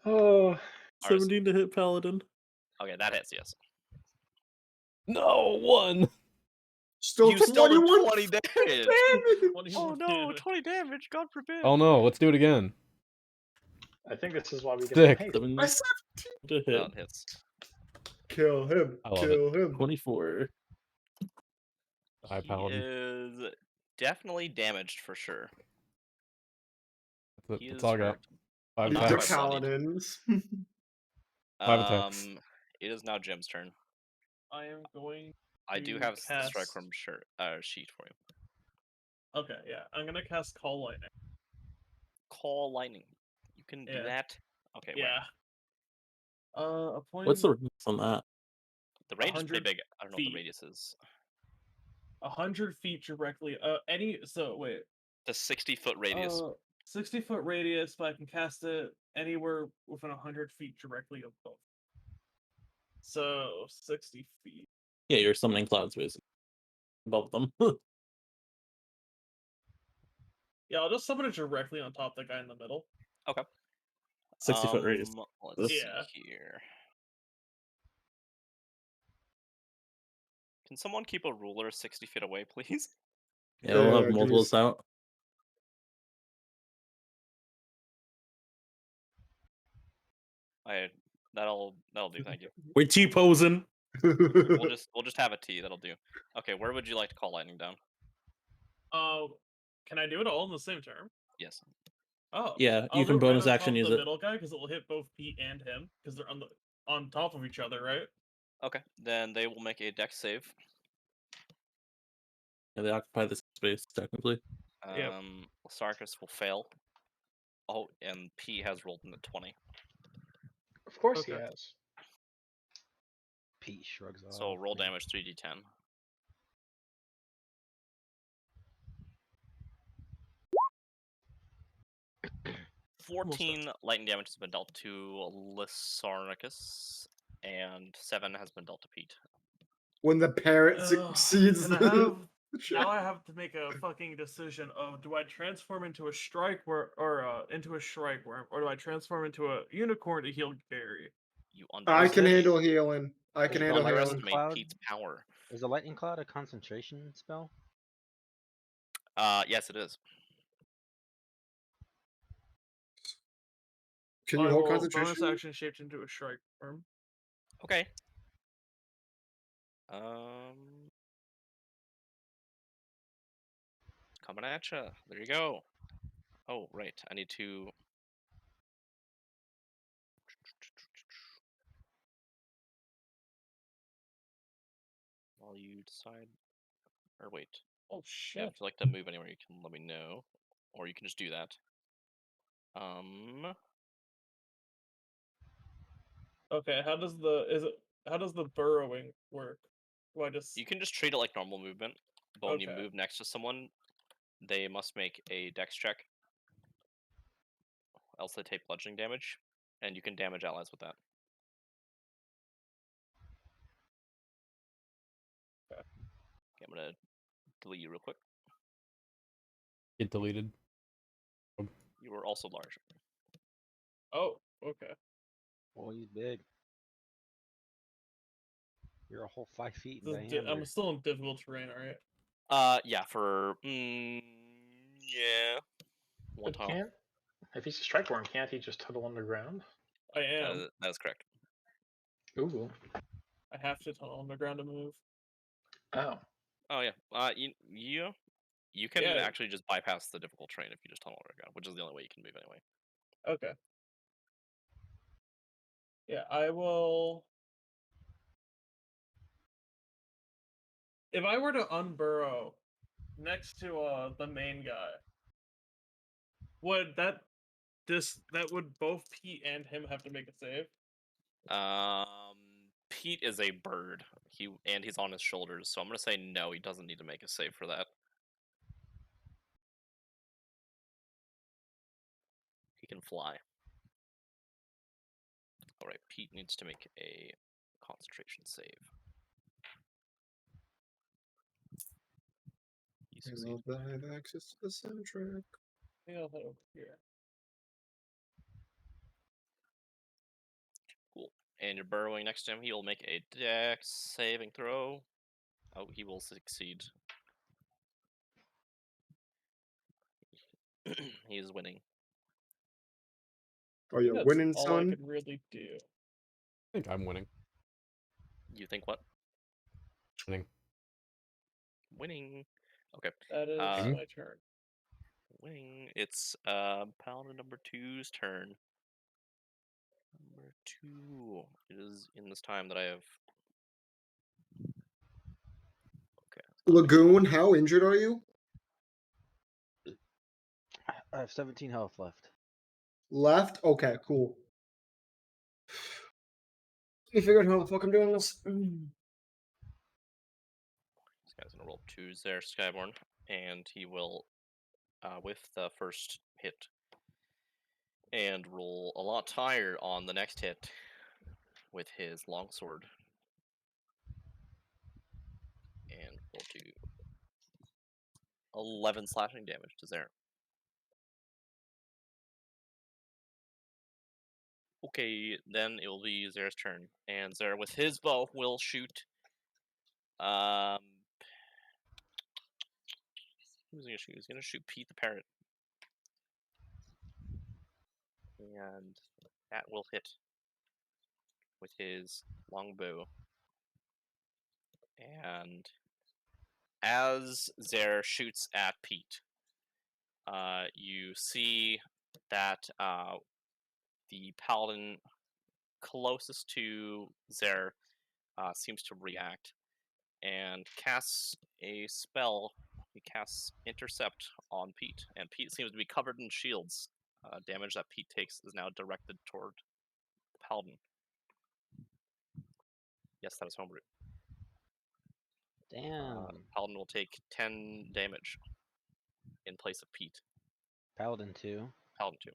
Oh, 17 to hit paladin. Okay, that hits, yes. No, 1. Still You still did 21 20 damage. damage. Oh no, 20 damage, God forbid. Oh no, let's do it again. I think this is why we get Sick. paid. 7 I said to hit. That hits. kill him. I love Kill him. 24. High He paladin. is definitely damaged for sure. That's, He that's is all I got. hurt. 5 Not These are quite attacks. bloodied. paladins. 5 attacks. It is now Jim's turn. I am going. I do to have the strike cast- from sheet for you. Okay, yeah, I'm gonna cast Call Lightning. Call lightning. You can do Yeah. that. Okay. Where? Yeah. A point. What's the radius on that? The range is pretty 100 big. I don't know what feet. the radius is. 100 feet directly. Wait. The 60-foot radius. 60-foot radius, but I can cast it anywhere within 100 feet directly above. So 60 feet. Yeah, you're summoning clouds basically above them. Yeah, I'll just summon it directly on top of the guy in the middle. 60-foot radius. Let's Yeah. see here. Can someone keep a ruler 60 feet away, please? Yeah, we'll Yeah, have multiples geez. out. That'll do. Thank you. We're T-posing. We'll just have a T. That'll do. Okay, where would you like to call lightning down? Can I do it all in the same turn? Yes. Oh. Yeah, I'll you do can it right bonus on top action of use the it. middle guy because it will hit both Pete and him because they're on top of each other, right? Okay, then they will make a dex save. Yeah, they occupy the space technically. Yep. Sarkis will fail. Oh, and P has rolled in the 20. Of course he Okay. has. Pete shrugs off. So roll man. damage 3d10. Almost 14 lightning damage has been dealt to Lysarnicus, and 7 has been dealt to Pete. When the parrot Ugh, succeeds and I the have check. now I have to make a fucking decision of do I transform into a strike worm or do I transform into a unicorn to heal Gary? You I can underestimate- handle healing. I can Is handle the healing. underestimate Cloud? Pete's power. Is the lightning cloud a concentration spell? Yes, it is. Can you I hold will concentration? bonus action shaped into a strike worm. Okay. Coming at ya. There you go. Oh, right. I need to. While you decide. Or wait. Oh Yeah, shit. if you'd like to move anywhere, you can let me know. Or you can just do that. Okay, how does the burrowing work? Do I just You can just treat it like normal movement, but when you Okay. move next to someone, they must make a dex check. Else they take bludgeoning damage, and you can damage allies with that. Okay. Okay, I'm gonna delete you real quick. Get deleted. You were also large. Oh, okay. Well, he's big. You're a whole 5 feet in This is diameter. I'm still in difficult terrain, alright? Yeah, for yeah, one But tunnel. can't if he's a strike worm, can't he just tunnel underground? I am. That is correct. Ooh. I have to tunnel underground to move. Oh. Oh yeah. You can Yeah. actually just bypass the difficult terrain if you just tunnel underground, which is the only way you can move anyway. Okay. Yeah, I will. If I were to unburrow next to the main guy, would that would both Pete and him have to make a save? Pete is a bird. He's on his shoulders, so I'm gonna say no. He doesn't need to make a save for that. He can fly. All right, Pete needs to make a concentration save. He I succeeds. love that I have access to the soundtrack. I think I'll head over here. Cool. And you're burrowing next to him. He'll make a dex saving throw. Oh, he will succeed. He is winning. Oh, you're That's winning, all I son. could really do. I think I'm winning. You think what? Winning. Winning. Okay. That is Uh, my turn. Winning. It's Paladin number 2's turn. Number 2. It is in this time that I have. Okay. Lagoon, how injured are you? I have 17 health left. Left? Okay, cool. Let me figure out how the fuck I'm doing this. This guy's gonna roll 2s there, Skyborn, and he will, with the first hit, and roll a lot higher on the next hit with his longsword, and we'll do 11 slashing damage to Zare. Okay, then it will be Zare's turn, and Zare with his bow will shoot. Who's he gonna shoot? He's gonna shoot Pete the Parrot, and that will hit with his longbow. And as Zare shoots at Pete, you see that the paladin closest to Zare seems to react and casts a spell. He casts Intercept on Pete, and Pete seems to be covered in shields. Damage that Pete takes is now directed toward the paladin. Yes, that is homebrew. Damn. Paladin will take 10 damage in place of Pete. Paladin 2. Paladin 2.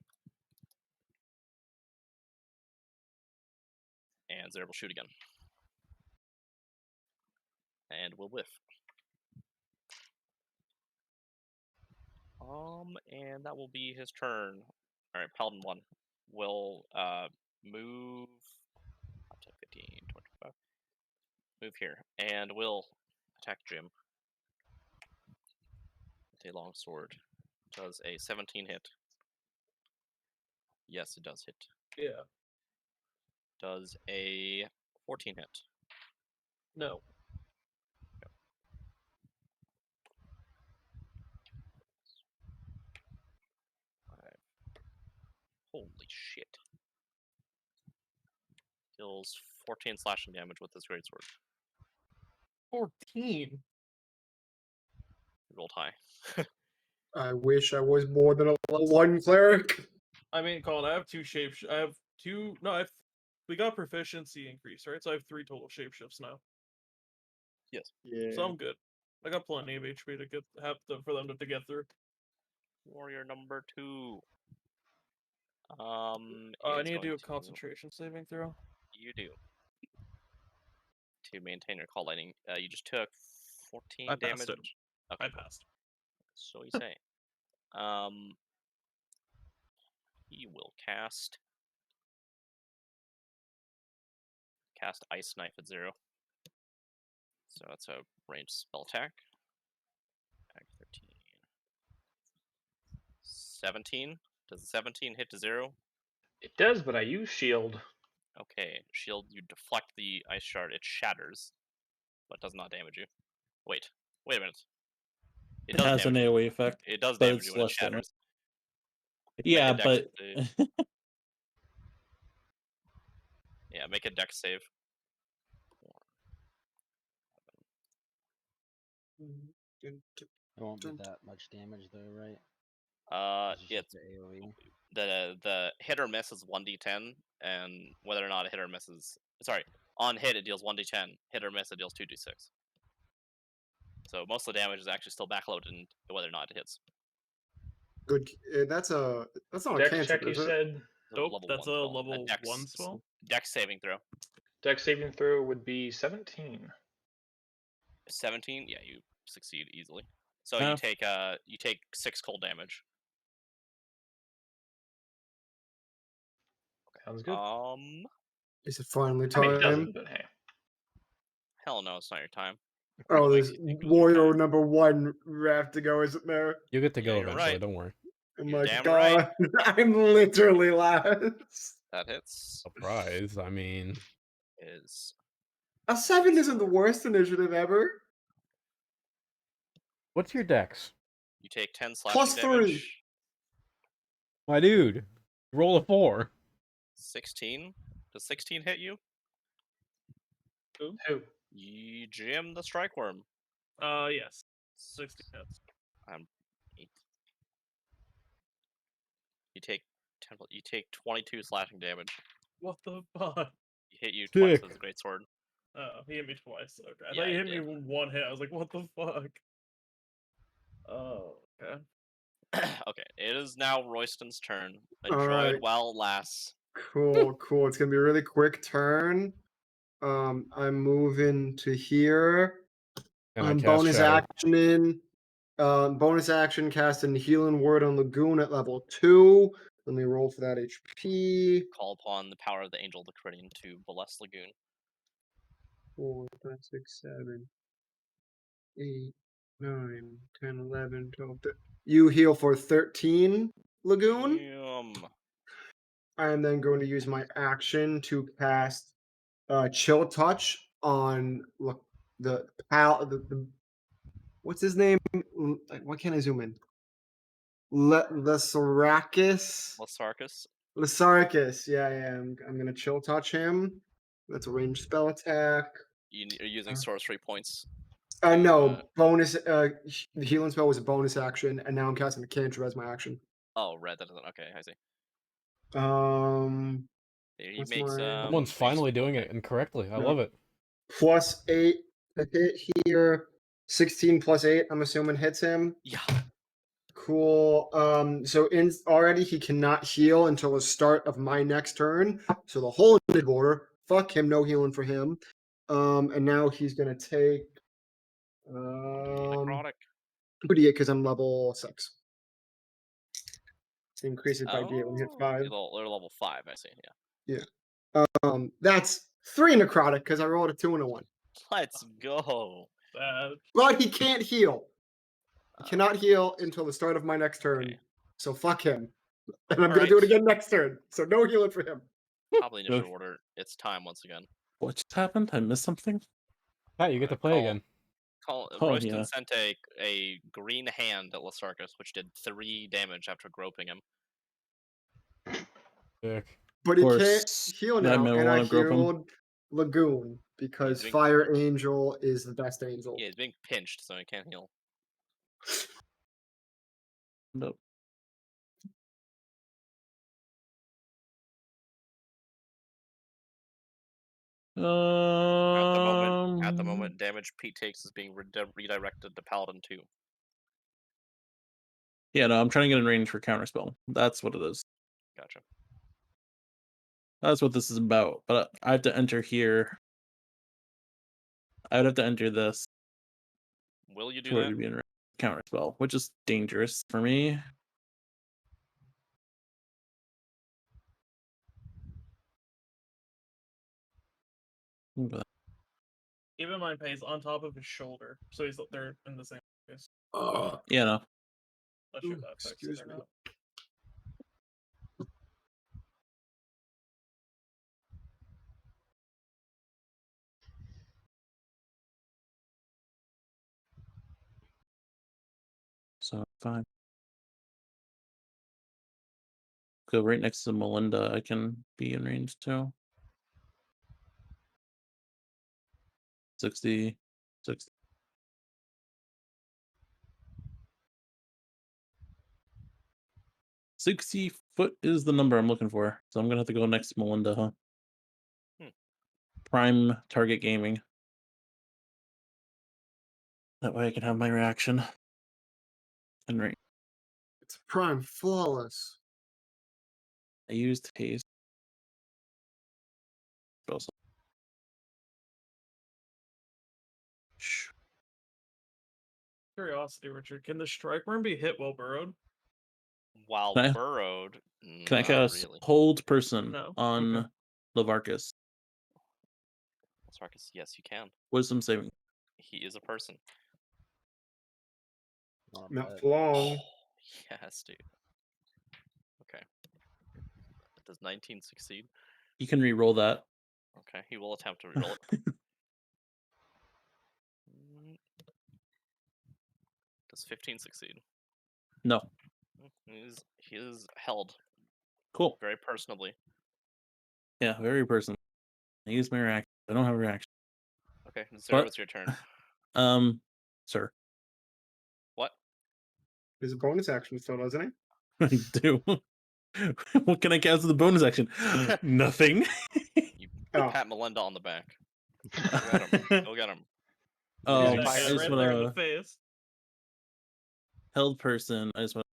And Zare will shoot again. And will whiff. And that will be his turn. Alright, Paladin 1 will move 10, 15, 25. Move here. And will attack Jim with a longsword. Does a 17 hit. Yes, it does hit. Yeah. Does a 14 hit. No. Holy shit. Deals 14 slashing damage with this greatsword. 14. Rolled high. I wish I was more than a level 1 cleric. I mean, Colin, I have two shapes. I have two. No, I've. We got proficiency increase, right? So I have 3 total shapeshifts now. Yeah. So I'm good. I got plenty of HP to for them to get through. Warrior number 2. I is need to do going a concentration saving throw. You do. To maintain your call lightning. You just took 14 I passed damage. it. Okay. I passed. So you say. He will cast Ice Knife at 0. So that's a ranged spell attack. Attack 13. 17. Does the 17 hit to 0? It does, but I use shield. Okay, shield, you deflect the ice shard, it shatters, but does not damage you. Wait a minute. It has an damage you. AoE effect. It does but damage it's you when it less damage. shatters. Yeah, Dex but save. Yeah, make a dex save. It won't be that much damage though, right? It's It's just the AoE. the hit or miss is 1d10, and whether or not a hit or miss is on hit it deals 1d10. Hit or miss it deals 2d6. So most of the damage is actually still backloaded in whether or not it hits. Good. That's not a Dex cantrip, check, you is it? said. It's Nope, level that's 1 a spell. level dex, 1 spell. Dex saving throw. Dex saving throw would be 17. 17, yeah, you succeed easily. So Yeah. you take 6 cold damage. Sounds good. Is it finally I mean, time? it doesn't, but hey. Hell no, it's not your time. Oh, What there's makes you think it was your warrior time? number 1 raft to go, isn't there? You get to Yeah, go you're eventually. right. Don't worry. Oh You're my damn god. right. I'm literally last. That hits. Surprise. I mean, Is A 7 isn't the worst initiative ever. What's your dex? You take 10 slashing Plus 3. damage. My dude. Roll a 4. 16. Does 16 hit you? Who? You jam the strike worm. Yes. 60 hits. I'm 8. You take 10. You take 22 slashing damage. What the fuck? He hit you twice Sick. with his great sword. Oh, he hit me twice. Okay. I Yeah, thought you he hit me did. with one hit. I was like, what the fuck? Oh, okay. Okay, it is now Royston's turn. All Enjoy right. it while it lasts. Cool, cool. It's gonna be a really quick turn. I'm moving to here. And I cast Bonus Shatter. bonus action casting Healing Word on Lagoon at level 2. Let me roll for that HP. Call upon the power of the Angel of the Caridian to bless Lagoon. 4, 5, 6, 7, 8, 9, 10, 11, 12. You heal for 13, Lagoon. I am then going to use my action to cast Chill Touch on the what's his name? Why can't I zoom in? Lesaracus. Lasarkus. Lesaracus. Yeah, I'm gonna Chill Touch him. That's a ranged spell attack. You're using sorcery points. No, bonus. The healing spell was a bonus action, and now I'm casting a cantrip as my action. Oh, red. That doesn't. Okay, I see. He What's makes. my- Someone's finally doing it incorrectly. I No. love it. +8 to hit here. 16 plus 8. I'm assuming hits him. Yeah. Cool. So already he cannot heal until the start of my next turn. So the whole mid border. Fuck him. No healing for him. And now he's gonna take. Necrotic. But yeah, because I'm level 6. So increase it by D when you hit 5. They're level 5. I see. Yeah. That's 3 necrotic because I rolled a 2 and a 1. Let's go. But he can't heal. He cannot heal until the start of my next turn. Okay. So fuck him. And I'm gonna do it again next turn. So no healing for him. Probably initial order. It's time once again. What just happened? I missed something. Pat, you get to play again. Royston yeah. sent a green hand at Lasarkus, which did 3 damage after groping him. Sick. But he can't course, heal I now. may And I wanna grope him. healed Lagoon because He's being- Fire Angel is the best angel. Yeah, he's being pinched, so he can't heal. Nope. At the moment, damage Pete takes is being redirected to Paladin 2. Yeah, no, I'm trying to get in range for counterspell. That's what it is. Gotcha. That's what this is about. But I have to enter here. I would have to enter this Will you do for it that? to be in range counterspell, which is dangerous for me. But Keep in mind, Pace on top of his shoulder, so they're in the same place. yeah, no. Not sure if that affects it Excuse or me. not. So fine. Go right next to Melinda. I can be in range too. 60. 60 foot is the number I'm looking for. So I'm gonna have to go next to Melinda, huh? Prime target gaming. That way I can have my reaction. And right. It's prime flawless. I used haste. Also. Curiosity, Richard. Can the strike worm be hit while burrowed? While Can I- burrowed, Can I not cast really. hold person No. on Okay. Lavarcus? Lasarkus, yes, you can. Wisdom saving. He is a person. Not for long. Yes, dude. Okay. Does 19 succeed? You can re-roll that. Okay, he will attempt to reroll it. Does 15 succeed? No. He is held Cool. very personably. Yeah, very personal. I use my reaction. I don't have a reaction. Okay, Zero, But- it's your turn. Sir. What? There's a bonus action still, doesn't he? I do. What can I cast with the bonus action? Nothing. You Oh. pat Melinda on the back. Go get him. Go get him. Oh, Yeah, Yeah, I yeah, just right there in the wanna face. held person. I just want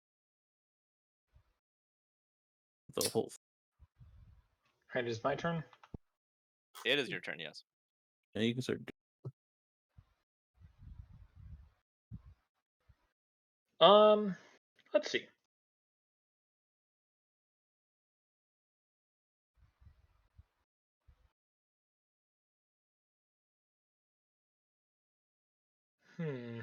the whole. And it's my turn. It is your turn, yes. Yeah, you can start. Let's see. Hmm.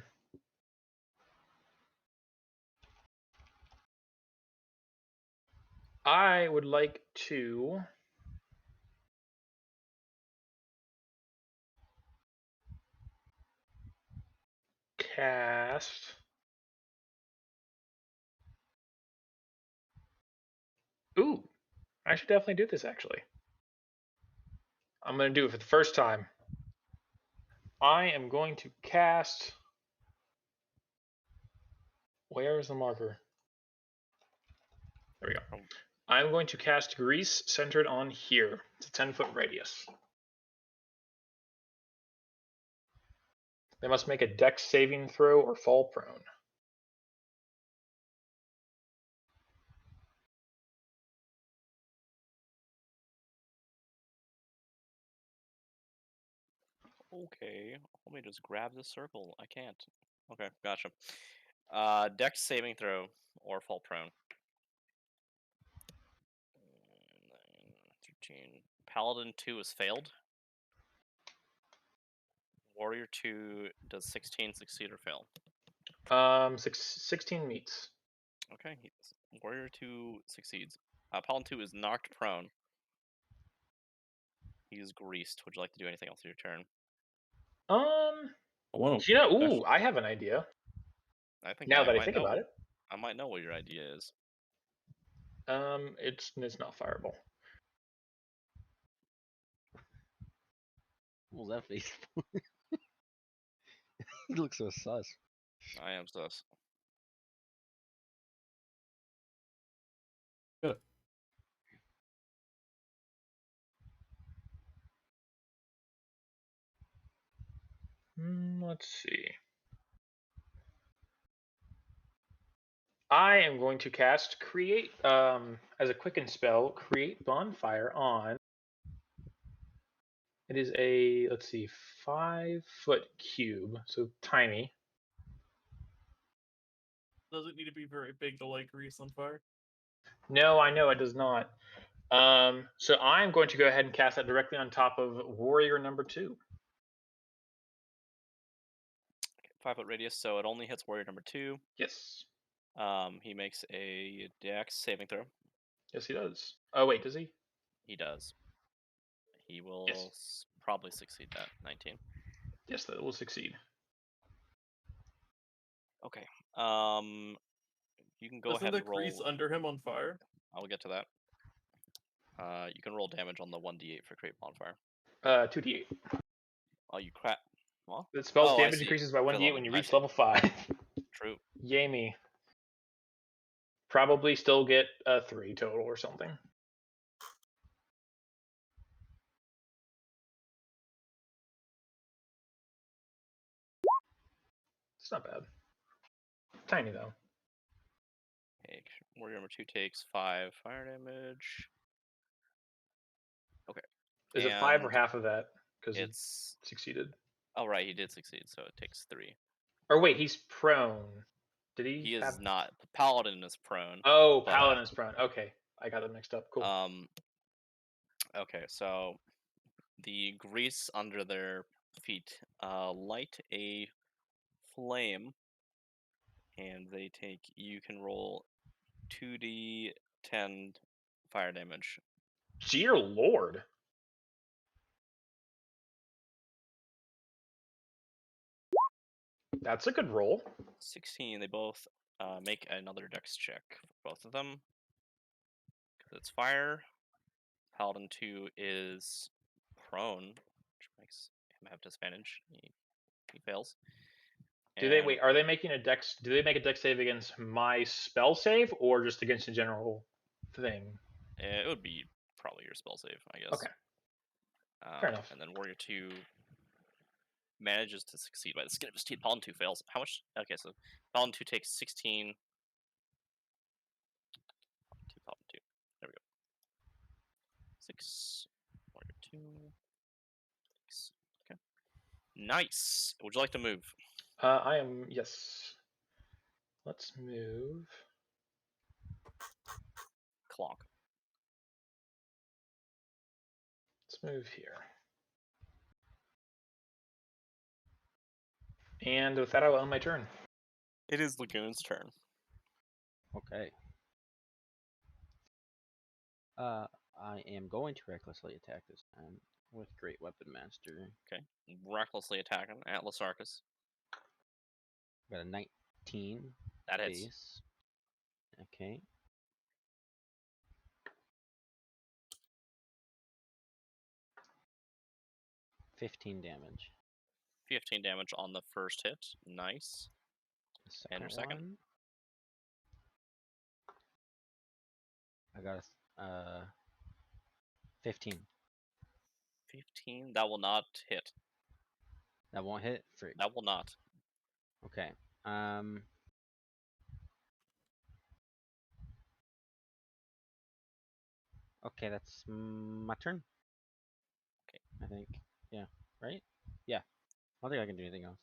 I would like to cast Ooh, I should definitely do this actually. I'm going to do it for the first time. I am going to cast. Where is the marker? There we go. I'm going to cast Grease centered on here. It's a 10-foot radius. They must make a dex saving throw or fall prone. Okay, let me just grab this circle. I can't. Okay, gotcha. Dex saving throw or fall prone. 9, 13. Paladin 2 is failed. Warrior 2 does 16 succeed or fail. 16 meets. Okay, Warrior 2 succeeds. Paladin 2 is knocked prone. He's greased. Would you like to do anything else in your turn? Whoa. You know, ooh, I have an idea. I think Now that I might think know. about it, I might know what your idea is. it's not fireable. What was that face? He looks so sus. I am sus. Let's see. I am going to cast create as a quicken spell, create bonfire on. It is a, let's see, 5-foot cube, so tiny. Doesn't need to be very big to light grease on fire. No, I know it does not. So I'm going to go ahead and cast that directly on top of warrior number 2. 5-foot radius, so it only hits warrior number 2. Yes. He makes a dex saving throw. Yes, he does. Oh, wait, does he? He does. He will Yes. probably succeed that. 19. Yes, that will succeed. Okay. You can go Doesn't ahead the and roll. grease under him on fire? I'll get to that. You can roll damage on the 1d8 for create bonfire. 2d8. Oh, you crap. Well, The spell's Oh, I damage see. increases by Good 1d8 level, when you I reach see. level 5. true. Yay me. Probably still get a 3 total or something. It's not bad. Tiny though. Okay, warrior number 2 takes 5 fire damage. Okay. Is it 5 or And half of that? Because he It's. succeeded. Oh, right, he did succeed, so it takes 3. Or wait, he's prone. Did he? He is have... not. Paladin is prone. Oh, but, Paladin is prone. Okay, I got them mixed up. Cool. Okay, so the grease under their feet light a flame, and they take. You can roll 2d10 fire damage. Dear Lord. That's a good roll. 16. They both make another dex check for both of them. Because it's fire. Paladin 2 is prone, which makes him have disadvantage. He fails. Do they And, wait? Are they making a dex? Do they make a dex save against my spell save or just against the general thing? It would be probably your spell save, I guess. Okay. Fair enough. And then Warrior 2 manages to succeed by the skin of his teeth. Paladin 2 fails. How much? Okay, so Paladin 2 takes 16. Paladin 2. There we go. 6. Warrior 2. 6. Okay. Nice. Would you like to move? I am, yes. Let's move. Clonk. Let's move here. And with that, I will end my turn. It is Lagoon's turn. Okay. I am going to recklessly attack this time with Great Weapon Master. Okay. Recklessly attacking at Lasarkus. Got a 19 That hits. base. Okay. $15 damage. 15 damage on the first hit. Nice. The And your second? one, I got a 15. 15. That will not hit. That won't hit. Freak. That will not. Okay. Okay, that's my turn. Okay. I think. Yeah. Right? Yeah. I don't think I can do anything else.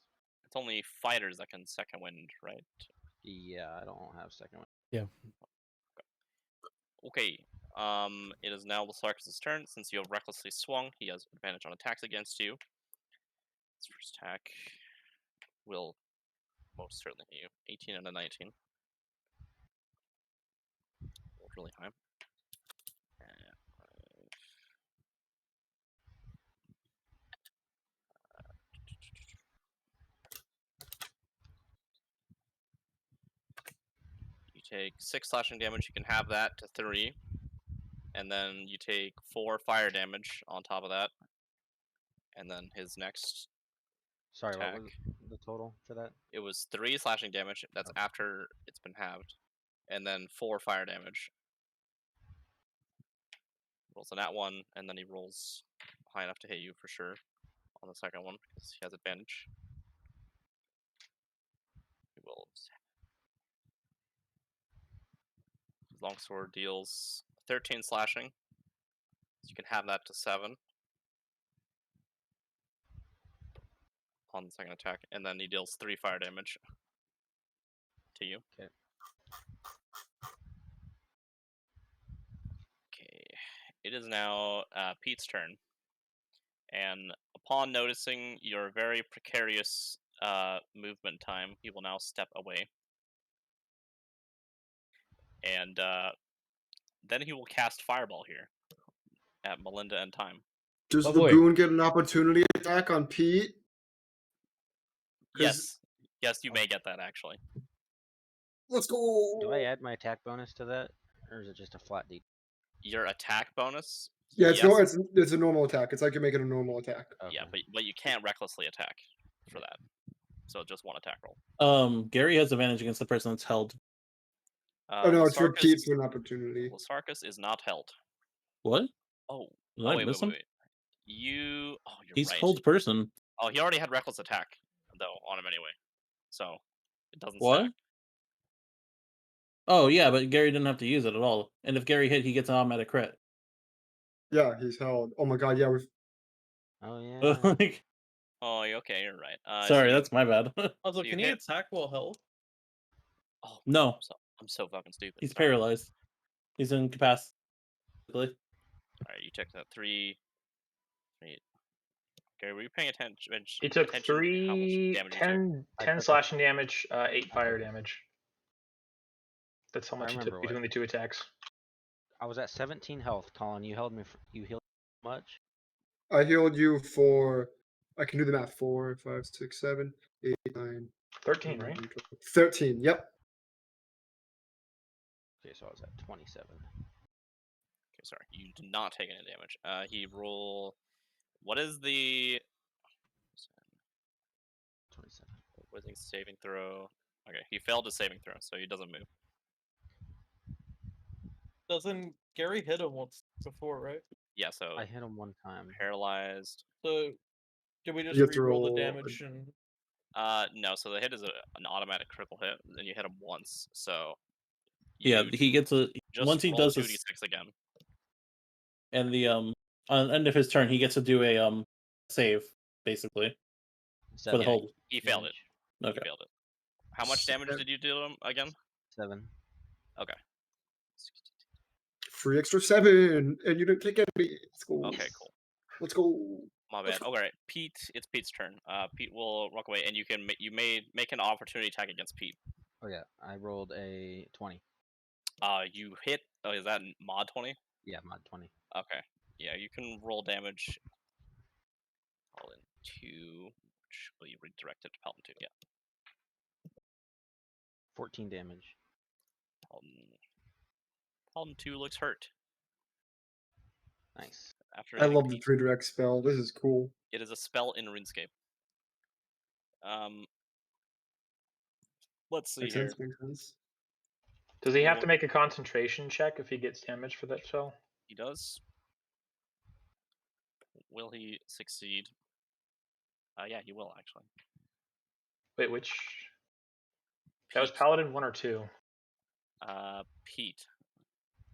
It's only fighters that can second wind, right? Yeah, I don't have second one. Yeah. Okay. It is now Lasarkus' turn. Since you have recklessly swung, he has advantage on attacks against you. His first attack will most certainly hit you. 18 and a 19. Rolled really high. You take 6 slashing damage. You can have that to 3. And then you take 4 fire damage on top of that. And then his next Sorry, attack. what was the total for that? It was 3 slashing damage. That's Okay. after it's been halved. And then 4 fire damage. Rolls a nat 1, and then he rolls high enough to hit you for sure on the second one, because he has advantage. He will. His longsword deals 13 slashing. So you can have that to 7 on the second attack, and then he deals 3 fire damage to you. Okay. Okay. It is now Pete's turn. And upon noticing your very precarious movement time, he will now step away. And then he will cast Fireball here at Melinda and Time. Does Lovely. Lagoon get an opportunity attack on Pete? 'Cause- Yes, you may get that actually. Let's go. Do I add my attack bonus to that? Or is it just a flat D? Your attack bonus. Yeah, it's yes, it's a normal attack. It's like you're making a normal attack. Okay. Yeah, but you can't recklessly attack for that. So just one attack roll. Gary has advantage against the person that's held. Oh no, it's for Lasarkus- Pete for an opportunity. Lasarkus is not held. What? Oh, Did oh I wait, miss wait, him? wait. You. Oh, you're He's right. held person. Oh, he already had reckless attack though on him anyway, so it doesn't. What? stack. Oh yeah, but Gary didn't have to use it at all. And if Gary hit, he gets an automatic crit. Yeah, he's held. Oh my god, yeah, we've Oh yeah. Like, Oh, okay, you're right. sorry, so you- that's my bad. Also, So you can he hit- attack while held? Oh, No, I'm so fucking stupid. he's Sorry. paralyzed. He's incapacitated. All right, you took that 3. Gary, were you paying attention? He took attention to how much 3, damage you took? 10, I 10 took a- slashing damage, 8 fire damage. That's how I much he remember took what- between the 2 attacks. I was at 17 health, Colin. You held me. You healed much? I healed you for I can do the math 4, 5, 6, 7, 8, 9, 13, right? 13. Yep. Okay, so I was at 27. Okay, sorry. You did not take any damage. He roll. What is the 27. Wizarding saving throw? Okay, he failed his saving throw, so he doesn't move. Doesn't Gary hit him once before, right? Yeah, so I hit him one time. paralyzed. So can we just You have to re-roll the roll a- damage and No. So the hit is an automatic critical hit, and you hit him once. So Yeah, you he gets a just once he roll does 2d6 this, again. and the on the end of his turn, he gets to do a save basically for the Seven hold. He failed it. damage. He Okay. failed it. How much damage Seven. did you do to him again? 7. Okay. Free extra 7, and you didn't take any. Let's go. Okay, cool. Let's go. My Let's bad. Alright, Pete. It's Pete's turn. Pete will walk away, and you can make an opportunity attack against Pete. Oh yeah, I rolled a 20. You hit. Oh, is that mod 20? Yeah, mod 20. Okay. Yeah, you can roll damage. Paladin 2, which will be redirected to Paladin 2. Yeah, 14 damage. Paladin 2 looks hurt. Nice. After I hitting love the Pete. 3 direct spell. This is cool. It is a spell in RuneScape. Let's see Makes here. sense. Makes sense. Does he have Roll- to make a concentration check if he gets damage for that spell? He does. Will he succeed? Yeah, he will actually. Wait, which? That was Pete. Paladin 1 or 2. Pete.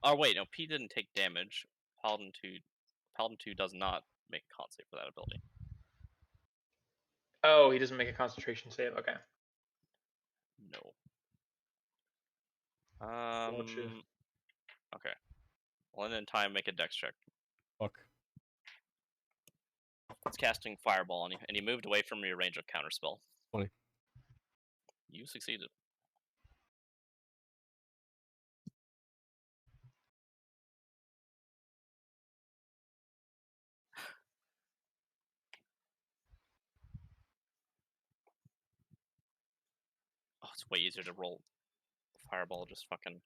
Oh wait, no, Pete didn't take damage. Paladin 2 does not make a con save for that ability. Oh, he doesn't make a concentration save. Okay. No. Gotcha. Okay. Well, and then time make a dex check. Fuck. It's casting fireball on you, and you moved away from your range of counterspell. 20. You succeeded. Oh, it's way easier to roll fireball. Just fucking.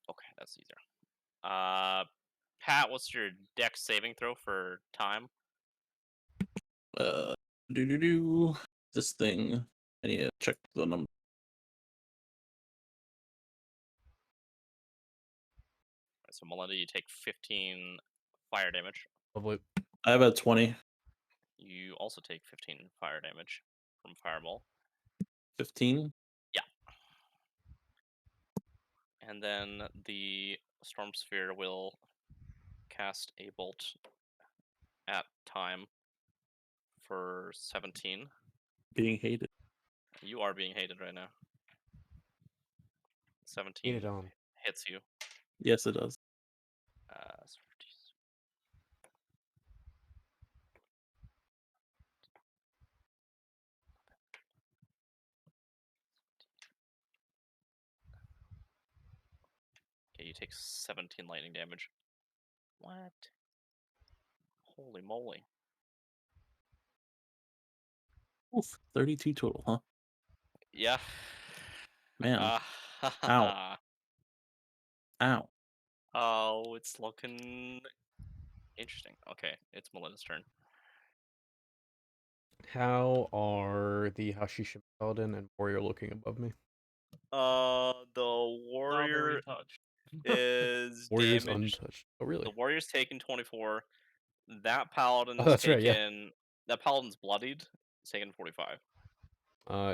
Okay, that's easier. Pat, what's your dex saving throw for time? This thing. I need to check the number. So Melinda, you take 15 fire damage. Lovely. I have a 20. You also take 15 fire damage from fireball. 15. And then the storm sphere will cast a bolt at time for 17. Being hated. You are being hated right now. 17 Get it on. hits you. Yes, it does. So 50. Okay, you take 17 lightning damage. What? Holy moly. Oof. 32 total, huh? Yeah. Man. Ow. Ow. Oh, it's looking interesting. Okay, it's Melinda's turn. How are the Hashishin Paladin and Warrior looking above me? The not very warrior touched. is Warrior's damaged. untouched. Oh, really? The warrior's taken 24. That paladin's that's taken. right, yeah. That paladin's bloodied. It's taken 45.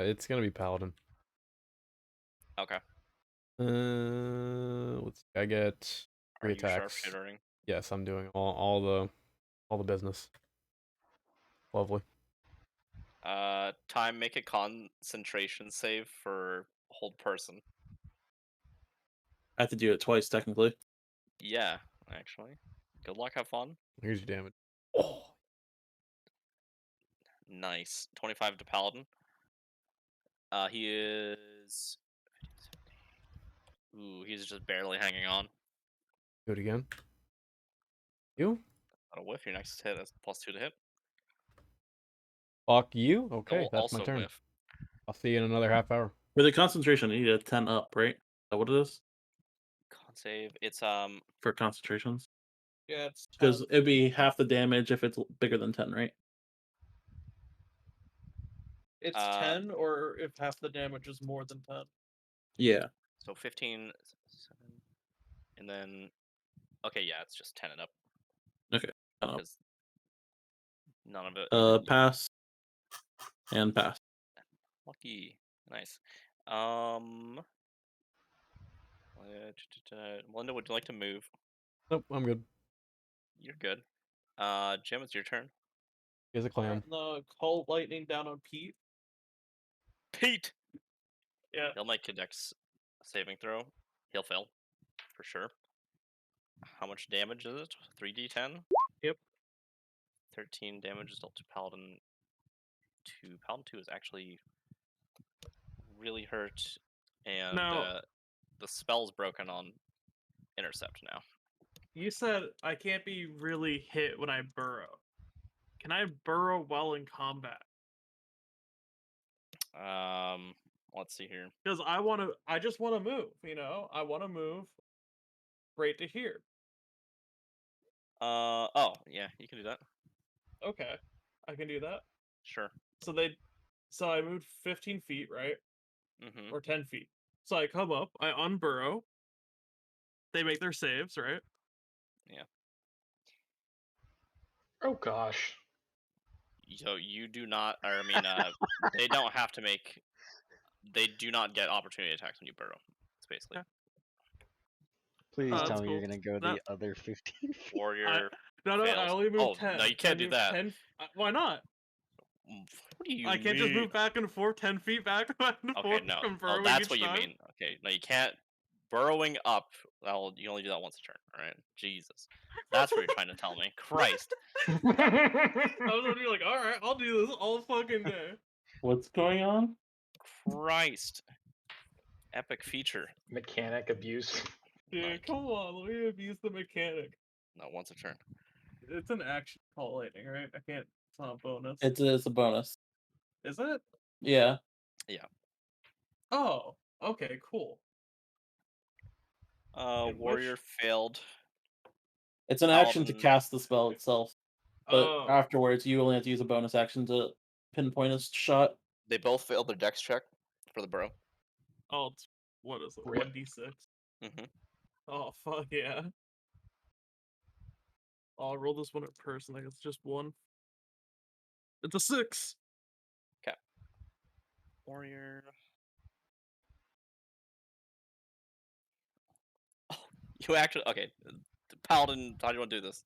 It's gonna be Paladin. Okay. Let's see. I get Are 3 you attacks. sharpshootering? Yes, I'm doing all the business. Lovely. Time make a concentration save for hold person. I have to do it twice, technically. Yeah, actually. Good luck. Have fun. Here's your damage. Oh, Nice. 25 to paladin. He is. Ooh, he's just barely hanging on. Do it again. You? Not a whiff. Your next hit is +2 to hit. Fuck you. That Okay, will that's my also turn. whiff. I'll see you in another half hour. For the concentration, you need a 10 up, right? Is that what it is Con save. It's for concentrations? Yeah, it's Because 10. it'd be half the damage if it's bigger than 10, right? It's uh, 10, or if half the damage is more than 10. Yeah. so 15, 7, and then okay, yeah, it's just 10 and up. Okay. Because none of it. Pass and pass. Lucky, nice. Melinda, would you like to move? Nope, I'm good. You're good. Jim, it's your turn. Here's a clam. The call lightning down on Pete. Pete. Yeah. He'll make a dex saving throw. He'll fail, for sure. How much damage is it? 3d10? Yep. 13 damage is dealt to Paladin 2. Paladin 2 is actually really hurt, and Now- the spell's broken on Intercept now. You said I can't be really hit when I burrow. Can I burrow while in combat? Let's see here. Because I just want to move, you know? I want to move right to here. Oh, yeah, you can do that. Okay. I can do that. Sure. So I moved 15 feet, right? Mm-hmm. Or 10 feet. So I come up, I unburrow. They make their saves, right? Oh gosh. So you do not, or I mean, they don't have to make. They do not get opportunity attacks when you burrow. It's basically Okay. Please that's tell me you're cool. gonna go That- the other 15 feet. warrior. No, I fails. only moved Oh, 10. no, you can't do move that. 10, why not? What do you I can't just mean? move back and forth 10 feet back and Okay, forth no. from Oh, burrowing that's each what you time? mean. Okay, no, you can't. Burrowing up. Well, you only do that once a turn. All right. Jesus, that's what you're trying to tell me. Christ. I was gonna be like, alright, I'll do this all fucking day. What's going on? Christ. Epic feature. Mechanic abuse. Dude, Like, come on, let me abuse the mechanic. no, once a turn. It's an action call lightning, right? I can't. It's not a bonus. It's a bonus. Is it? Yeah. Oh, okay, cool. In Warrior which- failed. It's an action to Paladin- cast the spell itself, but Oh, afterwards you only have to use a bonus action to pinpoint a shot. They both failed their dex check for the burrow. oh, it's, what is it? Rip. 1d6. Mhm. Oh, fuck yeah. I'll roll this one in person. Like it's just one. It's a 6. Warrior. You actually okay? Paladin, how do you want to do this?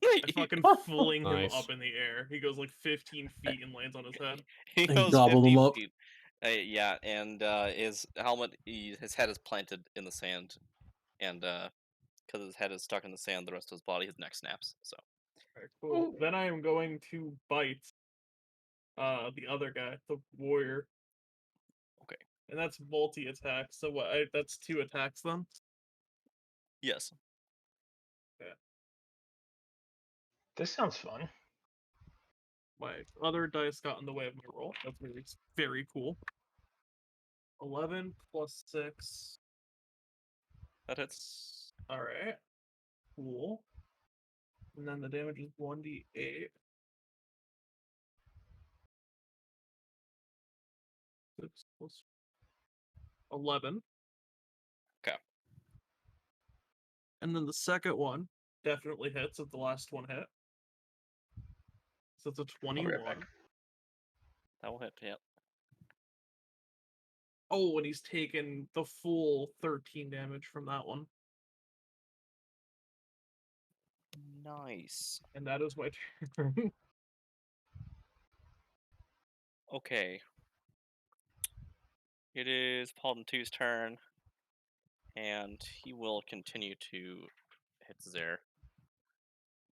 I fucking fling him Nice. up in the air. He goes like 15 feet and lands on his head. He And goes gobbled 50 him up. feet. Yeah, and his helmet, his head is planted in the sand, and because his head is stuck in the sand, the rest of his body, his neck snaps. So Alright, cool. Then I am going to bite the other guy, the warrior. Okay. And that's multi attack. So what? That's 2 attacks then. yes, This sounds fun. My other dice got in the way of my roll. That's very cool. 11 plus 6. that hits. All right. Cool. And then the damage is 1d8. 6 plus 11. Okay. And then the second one definitely hits if the last one hit. So it's a 21. Horrific. That will hit. Yep. Oh, and he's taken the full 13 damage from that one. Nice. And that is my turn. Okay. It is Paladin 2's turn, and he will continue to hit Zare.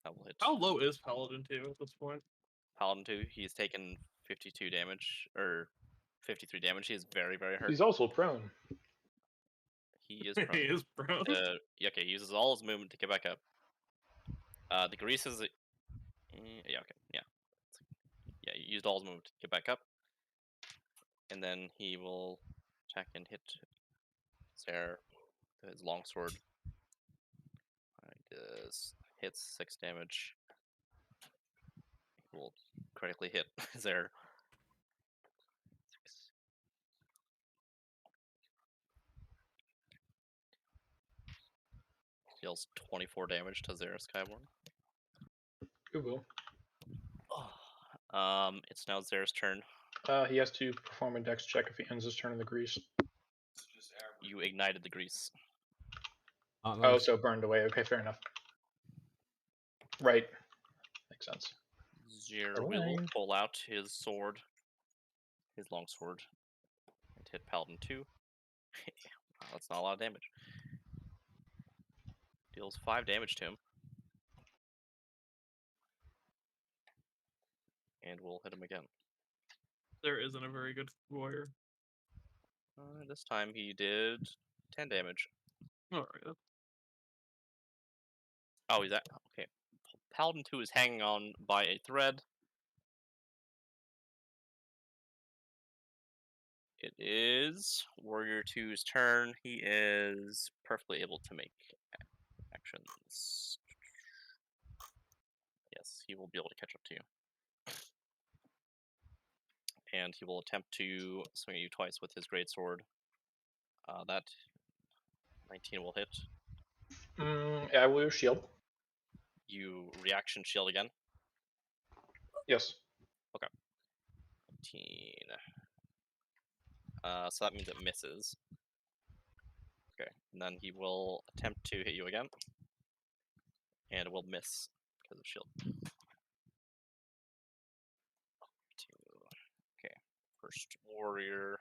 That will hit. How low is Paladin 2 at this point? Paladin 2, he's taken 52 damage, or 53 damage. He is very, very hurt. He's also prone. He is he prone. is prone. Okay, he uses all his movement to get back up. The grease is... yeah, okay, yeah. Yeah, he used all his movement to get back up. And then he will attack and hit Zare with his longsword. Does hits 6 damage. He will critically hit Zare. Deals 24 damage to Zare Skyborn. It will. It's now Zare's turn. He has to perform a dex check if he ends his turn in the grease. You ignited the grease. Oh, Oh, nice. so it burned away. Okay, fair enough. Right. Makes sense. Zare will Alright. pull out his sword, his long sword, and hit Paladin 2. Wow, that's not a lot of damage. Deals 5 damage to him. And we'll hit him again. There isn't a very good warrior. This time he did 10 damage. Alright. Oh, he's at... Okay. Paladin 2 is hanging on by a thread. It is Warrior 2's turn. He is perfectly able to make actions. Yes, he will be able to catch up to you. And he will attempt to swing at you twice with his greatsword. That 19 will hit. I will use shield. You reaction shield again. Yes. 19. So that means it misses. Okay, and then he will attempt to hit you again. And it will miss because of shield. 2. Okay, first warrior.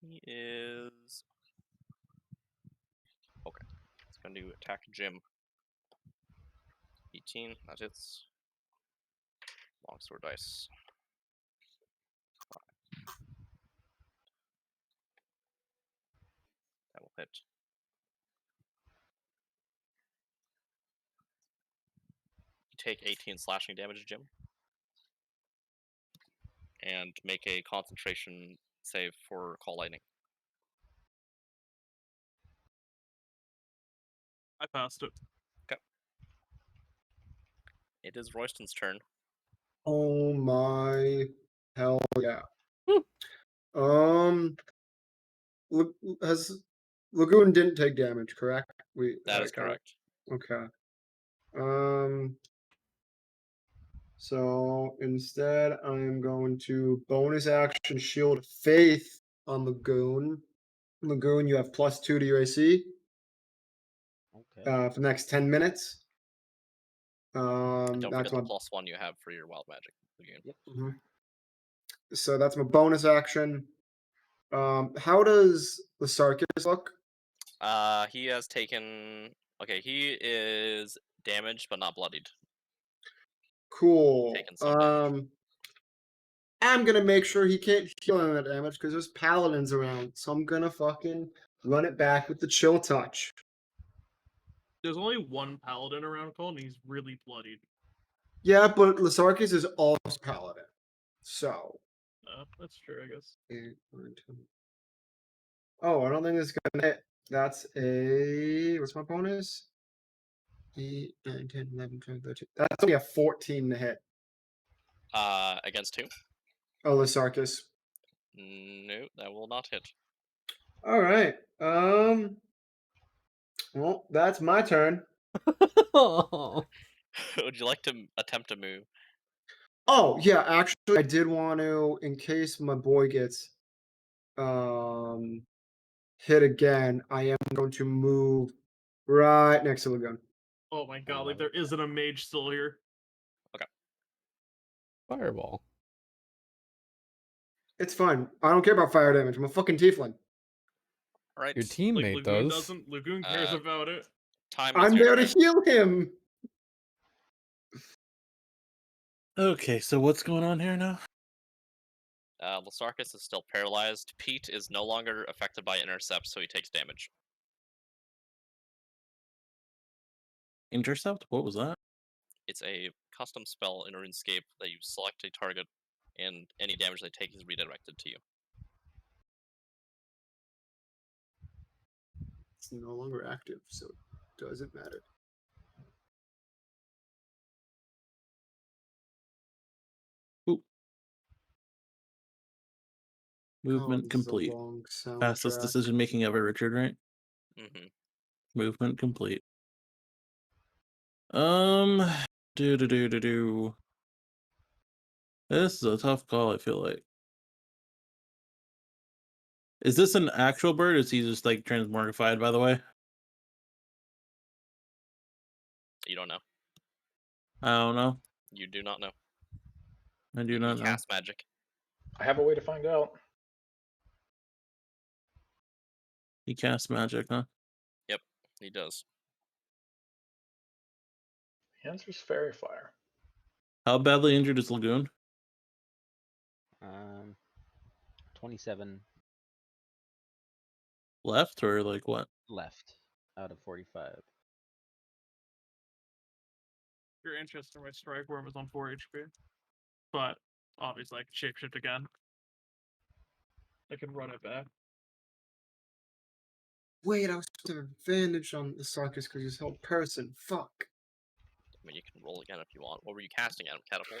He is... Okay, he's going to attack Jim. 18, that hits. Longsword dice. 5. That will hit. You take 18 slashing damage, Jim. And make a concentration save for Call Lightning. I passed it. It is Royston's turn. Oh my hell yeah. Has Lagoon didn't take damage, correct? That is correct. Okay. So instead, I'm going to bonus action Shield of Faith on Lagoon. Lagoon, you have +2 to your AC Okay. for the next 10 minutes. Don't That's forget my the +1 you have for your wild magic. Lagoon. Mhm. So that's my bonus action. How does the Sarkis look? He has taken... Okay, he is damaged but not bloodied. Cool. Taking some damage. I'm gonna make sure he can't heal any of that damage because there's paladins around. So I'm gonna fucking run it back with the chill touch. There's only one paladin around Cole, and he's really bloodied. Yeah, but Lasarkis is also paladin. So. That's true, I guess. 8, 9, 10. Oh, I don't think it's gonna hit. That's a... What's my bonus? 8, 9, 10, 11, 12, 13. That's only a 14 to hit. Against who? Oh, Lasarkis. No, that will not hit. All right. Well, that's my turn. Would you like to attempt to move? Oh, yeah, actually, I did want to, in case my boy gets hit again, I am going to move right next to Lagoon. Oh my god, like there isn't a mage still here. Fireball. It's fine. I don't care about fire damage. I'm a fucking tiefling. Alright. Your Like teammate Lagoon does. doesn't. Lagoon cares about it. Time is I'm your there to turn. heal him. Okay, so what's going on here now? Lasarkus is still paralyzed. Pete is no longer affected by intercept, so he takes damage. Intercept? What was that? It's a custom spell in RuneScape that you select a target, and any damage they take is redirected to you. It's no longer active, so it doesn't matter. Movement Oh, this is a complete. long Fastest soundtrack. decision making ever, Richard, right? Mm-hmm. Movement complete. Do. This is a tough call, I feel like. Is this an actual bird, or is he just like transmorgified, by the way? You don't know. I don't know. You do not know. I do He not know. casts magic. I have a way to find out. He casts magic, huh? Yep, he does. The answer is Fairy Fire. How badly injured is Lagoon? 27 Left or like what? left out of 45. If you're interested in my strike worm is on 4 HP. But obviously I can shapeshift again. I can run it back. Wait, I was supposed to have advantage on the Sarkis because he's held person. Fuck. I mean, you can roll again if you want. What were you casting at him? Catapult?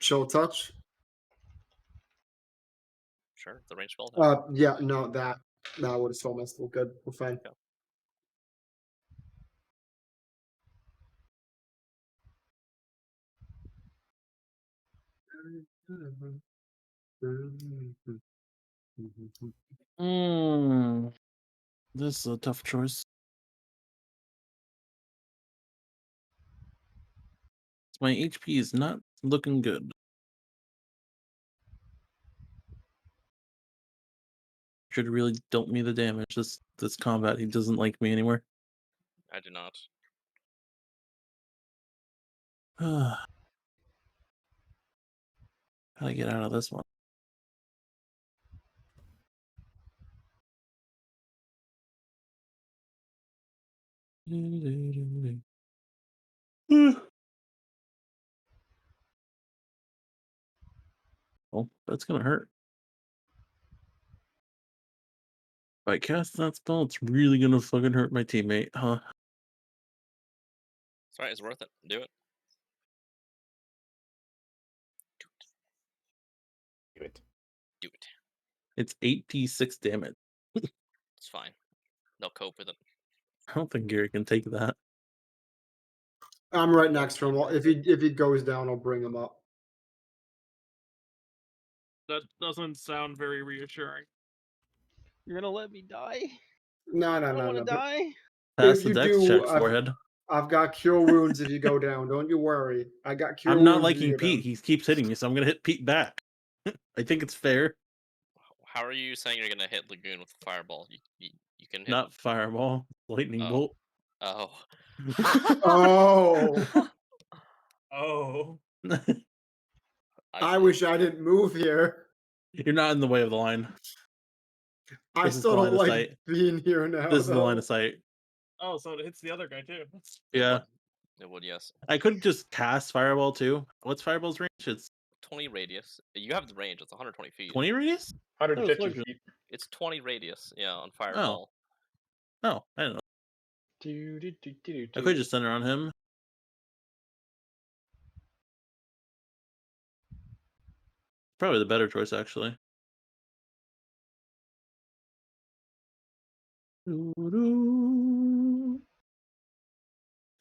Chill touch. Sure, the range spell. Yeah, no, that would have still messed. We're good. We're fine. Yeah. This is a tough choice. My HP is not looking good. Should really dealt me the damage. This combat, he doesn't like me anymore. I do not. How do I get out of this one? Oh, that's gonna hurt. If I cast that spell, it's really gonna fucking hurt my teammate, huh? It's alright, it's worth it. Do it. Do it. Do it. It's 86 damage. It's fine. They'll cope with it. I don't think Gary can take that. I'm right next to him. If he goes down, I'll bring him up. That doesn't sound very reassuring. You're gonna let me die? No, I no, don't no, want no. to die. Pass If the you dex do, check, forehead. I've got cure wounds if you go down. Don't you worry. I got cure I'm not wounds if you liking go Pete. down. He keeps hitting me, so I'm gonna hit Pete back. I think it's fair. How are you saying you're gonna hit Lagoon with a fireball? You can hit. Not fireball, lightning Oh. bolt. Oh. Oh. Oh. I wish I didn't move here. You're not in the way of the line. I This is still the line don't of like sight. being here now. This is the line though. of sight. Oh, so it hits the other guy too. Yeah. It would, yes. I could just cast fireball too. What's fireball's range? It's 20 radius. You have the range. It's 120 feet. 20 radius? 150 larger. feet. It's 20 radius. Yeah, on fireball. Oh, I don't know. Do, do, do, do, do, I could do. just center on him. Probably the better choice, actually.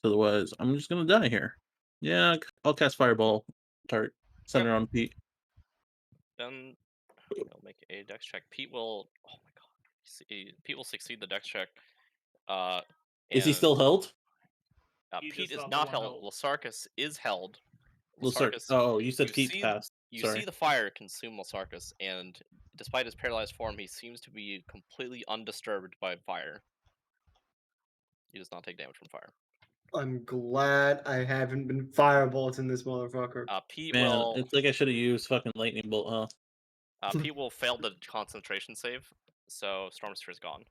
Otherwise, I'm just gonna die here. Yeah, I'll cast fireball. Target center on Pete. Then he'll make a dex check. Pete will. Oh my god. Pete will succeed the dex check. Is he and, still held? Pete just is not the not one held. held. Lasarkus is held. Lasarkus. Oh, you said you Pete's see- passed. You Sorry. see the fire consume Lasarkus, and despite his paralyzed form, he seems to be completely undisturbed by fire. He does not take damage from fire. I'm glad I haven't been firebolts in this motherfucker. Pete Man, will. it's like I should have used fucking lightning bolt, huh? Pete will fail the concentration save, so Storm Sphere is gone.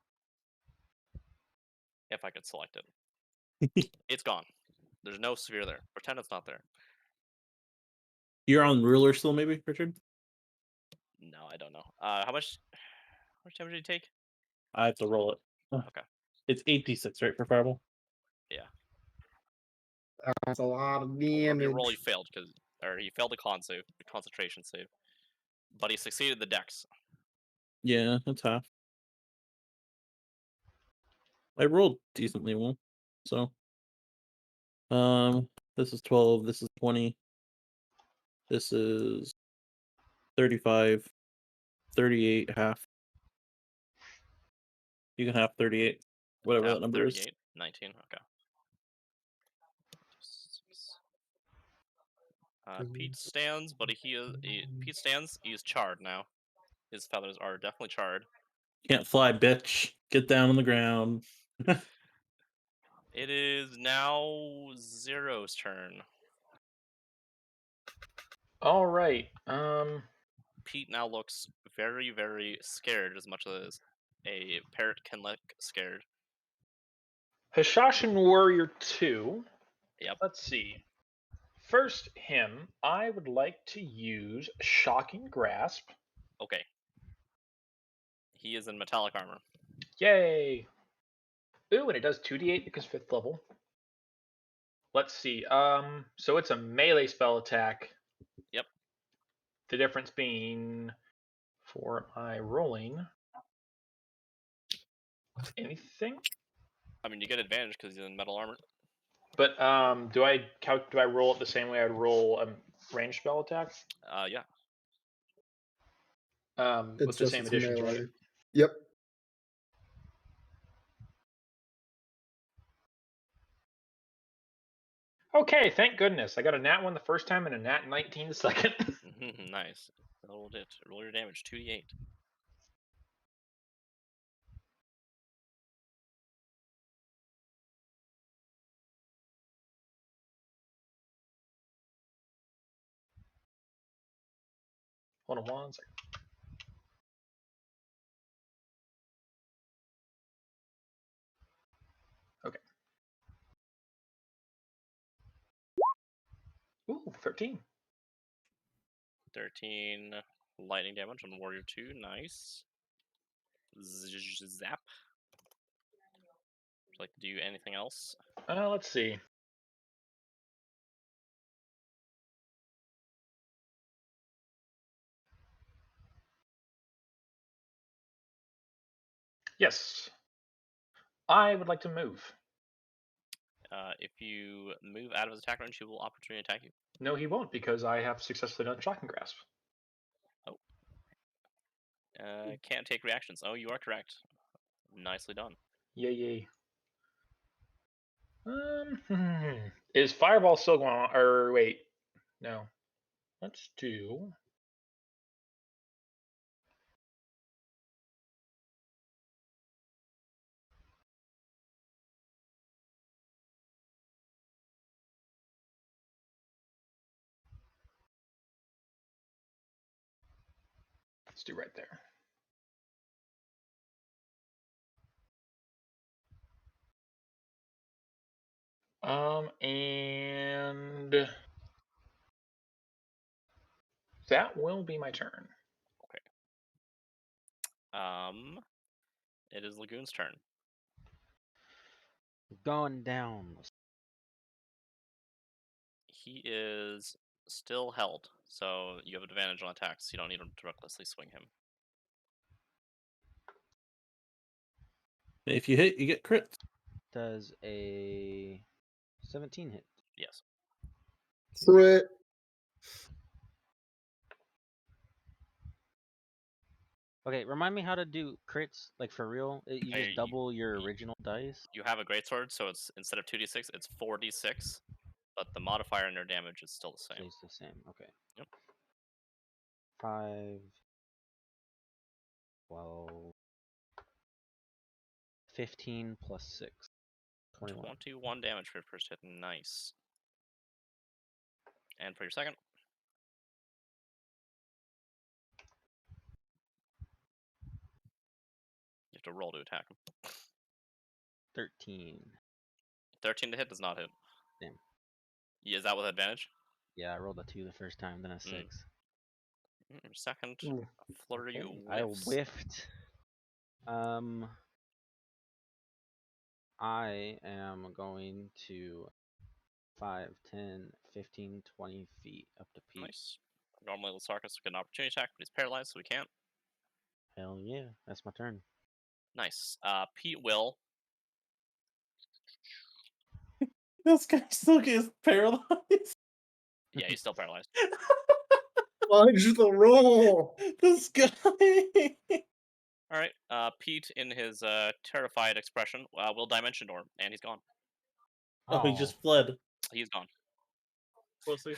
If I could select it. It's gone. There's no sphere there. Pretend it's not there. You're on ruler still, maybe, Richard? No, I don't know. How much damage did he take? I have to roll it. Okay. It's 8d6, right, for fireball? That's a lot of Or if damage. you roll, he failed he failed the concentration save, but he succeeded the dex. Yeah, that's half. I rolled decently well, so. This is 12. This is 20. This is 35. 38 half. You can have 38, whatever Yeah, that number is. 38, 19. Okay. Pete stands, but Pete stands. He's charred now. His feathers are definitely charred. Can't fly, bitch. Get down on the ground. It is now Zero's turn. All right. Pete now looks very, very scared, as much as a parrot can look scared. Hashashin Warrior 2. Yep. Let's see. First, him. I would like to use Shocking Grasp. Okay. He is in metallic armor. Yay! Ooh, and it does 2d8 because 5th level. Let's see. So it's a melee spell attack. Yep. The difference being for my rolling anything. I mean, you get advantage because he's in metal armor. But do I roll it the same way I'd roll a ranged spell attack? Yeah. With the same additions, right? Yep. Okay, thank goodness. I got a nat 1 the first time and a nat 19 the second. Nice. Rolled it. Roll your damage. 2d8. Hold on 1 second. Okay. Ooh, 13. 13 lightning damage on Warrior 2. Nice. Zap. Would you like to do anything else? Let's see. Yes. I would like to move. If you move out of his attack range, he will opportunity attack you. No, he won't because I have successfully done Shocking Grasp. Can't take reactions. Oh, you are correct. Nicely done. Yay. Is Fireball still going on? Or wait. No. Let's do. Let's do right there. And that will be my turn. It is Lagoon's turn. Going down. He is still held, so you have advantage on attacks. You don't need to recklessly swing him. If you hit, you get crits. Does a 17 hit? Yes. Crit. Okay, remind me how to do crits, like for real. You just double your original dice. You have a greatsword, so it's instead of 2d6, it's 4d6, but the modifier on your damage is still the same. Stays the same. Okay. Yep. 5, 12, 15 plus 6. 21. 21 damage for your first hit. Nice. And for your second? have to roll to attack him. 13. 13 to hit does not hit. Damn. Yeah, is that with advantage? Yeah, I rolled a 2 the first time, then a 6. Second Ooh. flurry Okay, I whiffs. whiffed. I am going to 5, 10, 15, 20 feet up to Pete. Nice. Normally, Lasarkus would get an opportunity attack, but he's paralyzed, so he can't. Hell yeah, that's my turn. Nice. Pete will. This guy still gets paralyzed. Yeah, he's still paralyzed. Fudge the roll. This guy. All right. Pete, in his terrified expression, will Dimension Door, and he's gone. Oh, he just fled. He's gone. Pussy.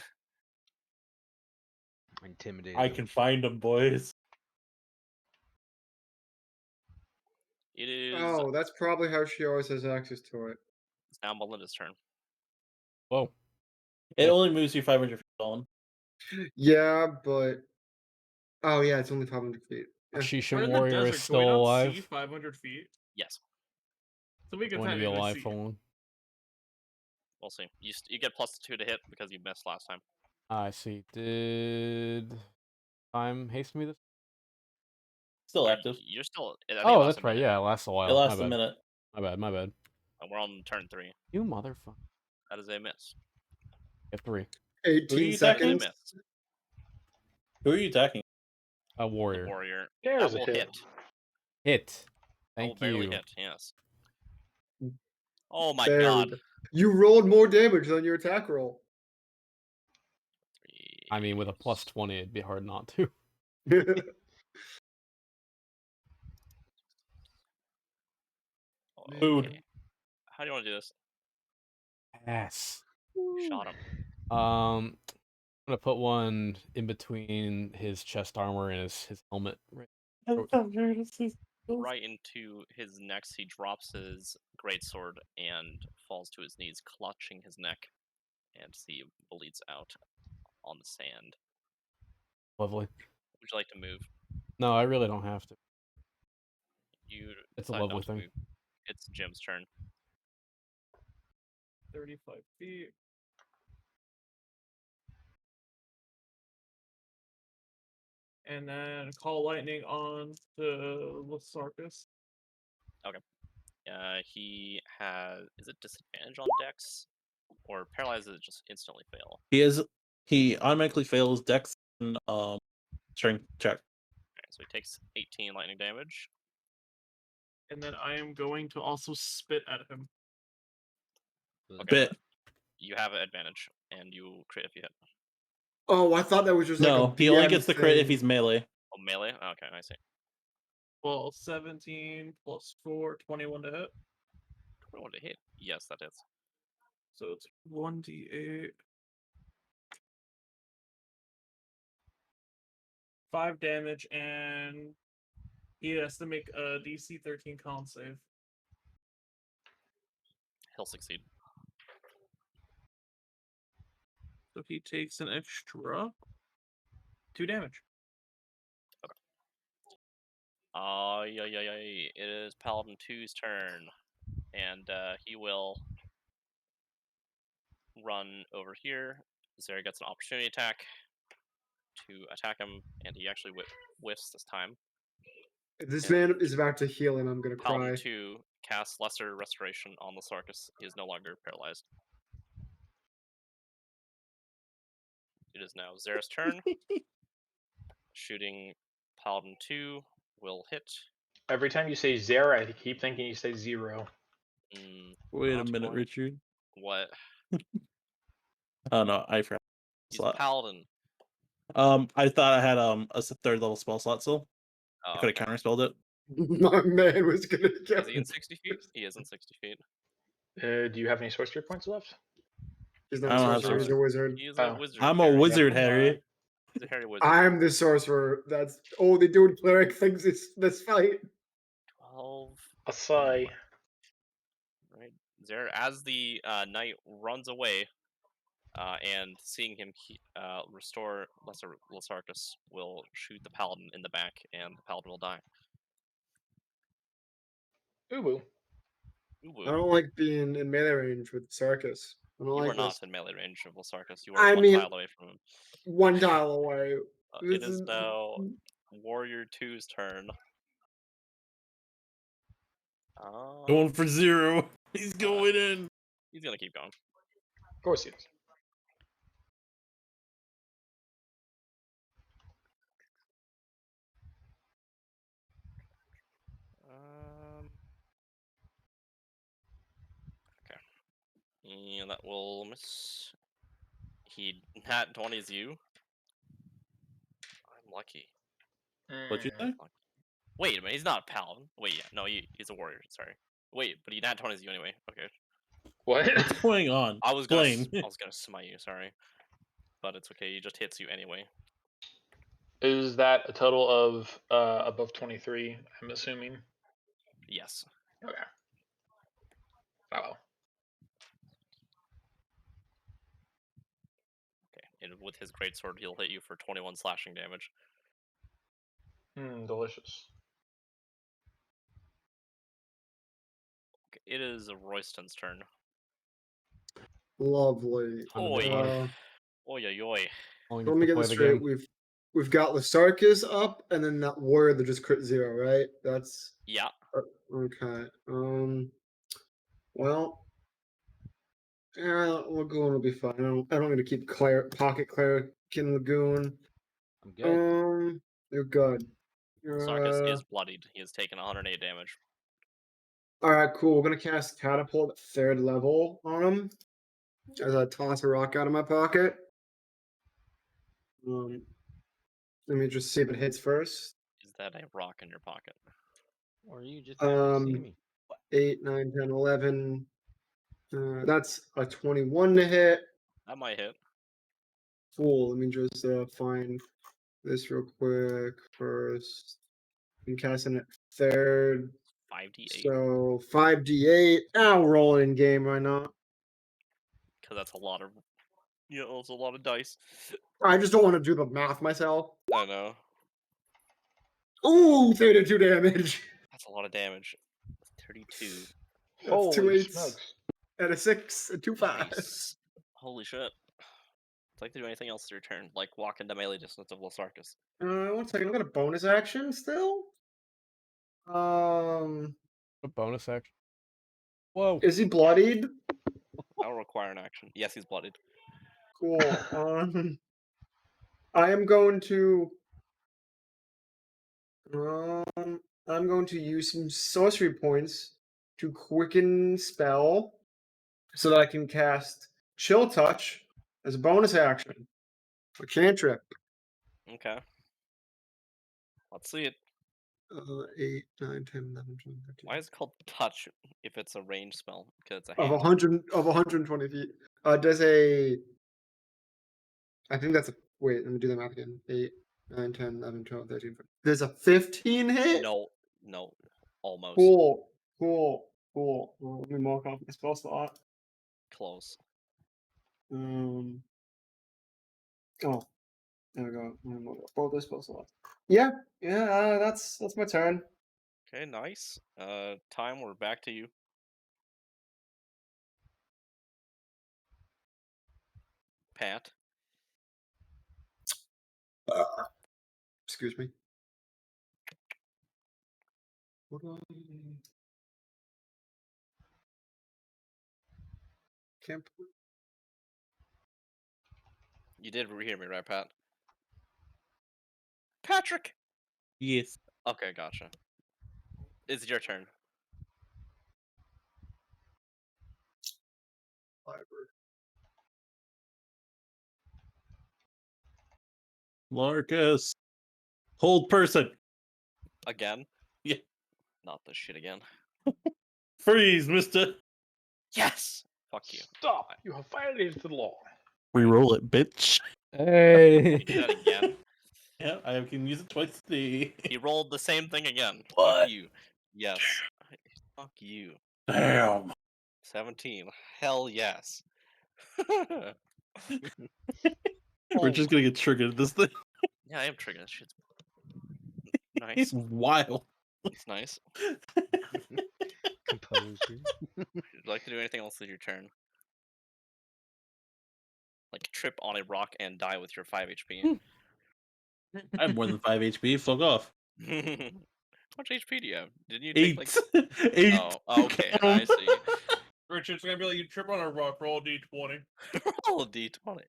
Intimidated. I can find him, boys. It is Oh, that's probably how she always has access to it. it's now Melinda's turn. Whoa. It only moves you 500 feet on. Yeah, but oh yeah, it's only 500 feet. Yeah. Shisha We're in the Warrior desert. is Can we still not alive. see 500 feet? Yes, So we can Going to be technically alive see. for long. we'll see. You get +2 to hit because you missed last time. I see. Did time haste me this? Still Are active. You're still. I think it Oh, lasts that's a right. minute. Yeah, it lasts a while. It lasts my a bad. minute. My bad. We're on turn 3. You motherfucker. That is a miss. Get 3. Who are 18 you That is a attacking? seconds. miss. Who are you attacking? A The warrior. warrior. There's That a will hit. hit. Hit. That will Thank barely you. hit. Yes. Oh my Barely. god. You rolled more damage than your attack roll. I mean, with a +20, it'd be hard not to. Food. Okay. How do you want to do this? Yes. Shot him. I'm gonna put one in between his chest armor and his helmet. Right into his neck. He drops his greatsword and falls to his knees, clutching his neck, and he bleeds out on the sand. Lovely. Would you like to move? No, I really don't have to. You It's a decide lovely not to thing. move. It's Jim's turn. 35 feet. And then call lightning on to Lasarkus. He has. Is it disadvantage on Dex, or paralyzes it just instantly fail? He automatically fails Dex and strength check. Okay, so he takes 18 lightning damage. And then I am going to also spit at him. Okay. Bit. You have an advantage, and you crit if you hit. Oh, I thought that was just like No, a he only BM gets the crit if thing. he's melee. Oh, melee? Okay, I see. Well, 17 plus 4, 21 to hit. 21 to hit. Yes, that is. So it's 1d8. 5 damage, and he has to make a DC 13 con save. He'll succeed. So he takes an extra 2 damage. It is Paladin 2's turn, and he will run over here. Zara gets an opportunity attack to attack him, and he actually whiffs this time. If this Yeah. man is about to heal him, I'm gonna Paladin cry. 2 casts Lesser Restoration on Lasarkus. He is no longer paralyzed. It is now Zara's turn. Shooting Paladin 2 will hit. Every time you say Zara, I keep thinking you say 0. Wait a Not minute, quite. Richard. What? Oh no, I forgot. He's Slot. Paladin. I thought I had a third level spell slot still. Oh, I could have okay. counterspelled it. My man was gonna Is get he in 60 feet? He is in 60 feet. Do you have any sorcery points left? He's I not a don't have sorcerer, he's a wizard. He is a Oh. wizard. I'm a Harry. wizard, Yeah. Harry. He's a hairy wizard. I'm the sorcerer. That's all they do in cleric things this fight. 12. A sigh. Right. Zara, as the knight runs away, and seeing him restore Lesser Lasarkus will shoot the paladin in the back, and the paladin will die. Uwu. Ooh, I don't like being in melee range with Sarkis. I don't you like are not this. in melee range of Lasarkis. You are I one mean, tile away from him. 1 tile away. It This is now Warrior 2's turn. Going for 0. He's going in. He's gonna keep going. Of course he is. Okay. Yeah, that will miss. He nat 20s you. I'm lucky. What'd you Mm. say? Wait a minute, he's not a paladin. Wait, yeah, no, he's a warrior. Sorry. Wait, but he nat 20s you anyway. Okay. What? What's going on? I was gonna, Explain. I was gonna smite you. Sorry, but it's okay. He just hits you anyway. Is that a total of above 23? I'm assuming. Yes. Okay. Oh well. Okay. And with his greatsword, he'll hit you for 21 slashing damage. Delicious. Okay, it is Royston's turn. lovely. On the Oi. big one. Oi, oi, oi. Only Let gets me to get play this the straight. game. We've got Lasarkis up, and then that warrior that just crit 0, right? That's Yeah. okay. Well, yeah, Lagoon will be fine. I don't need to keep pocket cleric in Lagoon. I'm good. You're good. Sarkis is bloodied. He has taken 108 damage. All right, cool. We're gonna cast catapult at 3rd level on him as I toss a rock out of my pocket. Let me just see if it hits first. Is that a rock in your pocket? Or you just happy to see Um, me? 8, 9, 10, 11. That's a 21 to hit. That might hit. Cool. Let me just find this real quick first. I'm casting it 3rd. 5d8. So 5d8. I'll roll it in game, why not? Because that's a lot of. It's a lot of dice. I just don't want to do the math myself. I know. Ooh, 32 damage. That's a lot of damage. 32. That's 2 Holy 8s smokes. and a 6 and 2 5s. Nice. Holy shit. Would you like to do anything else to your turn? Like walk into melee distance of Lasarkis. 1 second. I've got a bonus action still. A bonus action. Whoa. Is he bloodied? That'll require an action. Yes, he's bloodied. Cool. I am going to. I'm going to use some sorcery points to quicken spell, so that I can cast Chill Touch as a bonus action. A cantrip. Okay. Let's see it. 8, 9, 10, 11, 12, 13. Why is it called touch if it's a range spell? Because it's a Of hand. 120 feet. Does a. I think that's a. Wait, let me do the math again. 8, 9, 10, 11, 12, 13. 14. There's a 15 hit? No, almost. Cool. Well, let me mark off my spell slot. Close. Oh, there we go. I'm gonna mark off both those spell slots. Yeah, that's my turn. Okay, nice. Time, we're back to you. Pat. Excuse me. What do I... Can't. You did hear me, right, Pat? Patrick! Yes. Okay, gotcha. It's your turn. Larkus. Hold person. Again? Yeah. Not this shit again. Freeze, mister. Yes! Fuck you. Stop! You have violated the law. Reroll it, bitch. Hey. You do that again? Yeah, I can use it twice today. He rolled the same thing again. What? Fuck you. Yes. Fuck you. Damn. 17. Hell yes. We're just gonna get triggered at this thing. Yeah, I am triggered. This shit's nice. He's wild. It's nice. Composure. Would you like to do anything else with your turn? Like trip on a rock and die with your 5 HP. I have more than 5 HP. Fuck off. How much HP do you have? Didn't you take 8. like? 8. Oh, okay, I see. Richard's gonna be like, you trip on a rock, roll a d20. Roll a d20.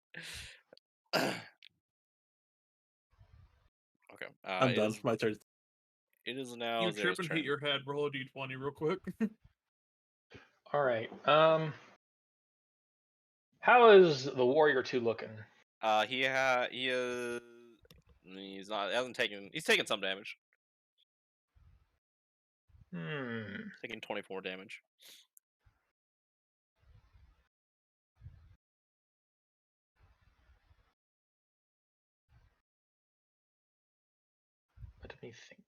Okay. I'm it done. is- My turn. It is now You Zera's trip and turn. hit your head, roll a d20 real quick. All right. How is the Warrior 2 looking? He is. He's not. Hasn't taken. He's taken some damage. Taking 24 damage. Let me think.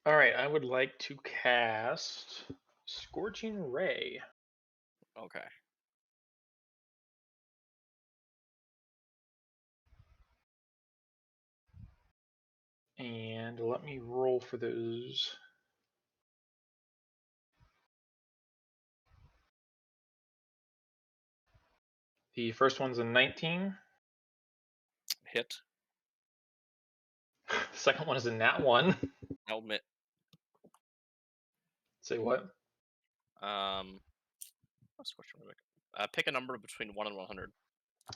All right, I would like to cast Scorching Ray. Okay. And let me roll for those. The first one's a 19. Hit. The second one is a nat 1. Helmet. Say what? What's the question? Pick a number between 1 and 100.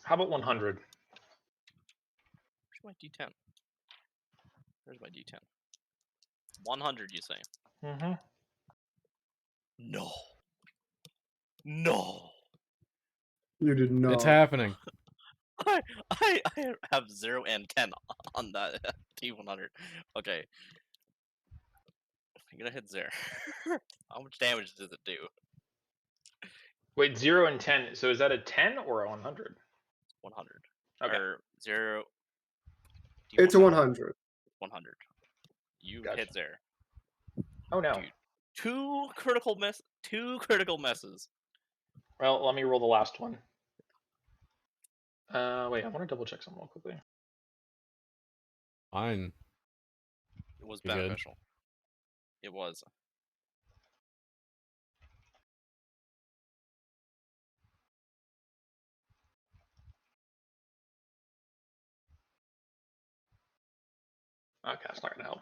How about 100? Where's my D10? Where's my D10? 100, you say? Mm-hmm. No. No. You did not. It's happening. I have 0 and 10 on that D100. Okay. I'm gonna hit 0. How much damage does it do? Wait, 0 and 10. So is that a 10 or a 100? 100. Okay. Or 0. It's a D100. 100. 100. You Gotcha. hit 0. Oh no. Dude. Two critical messes. Well, let me roll the last one. Wait, I want to double check something real quickly. Fine. It was You're good. beneficial. It was. Okay, that's not gonna help.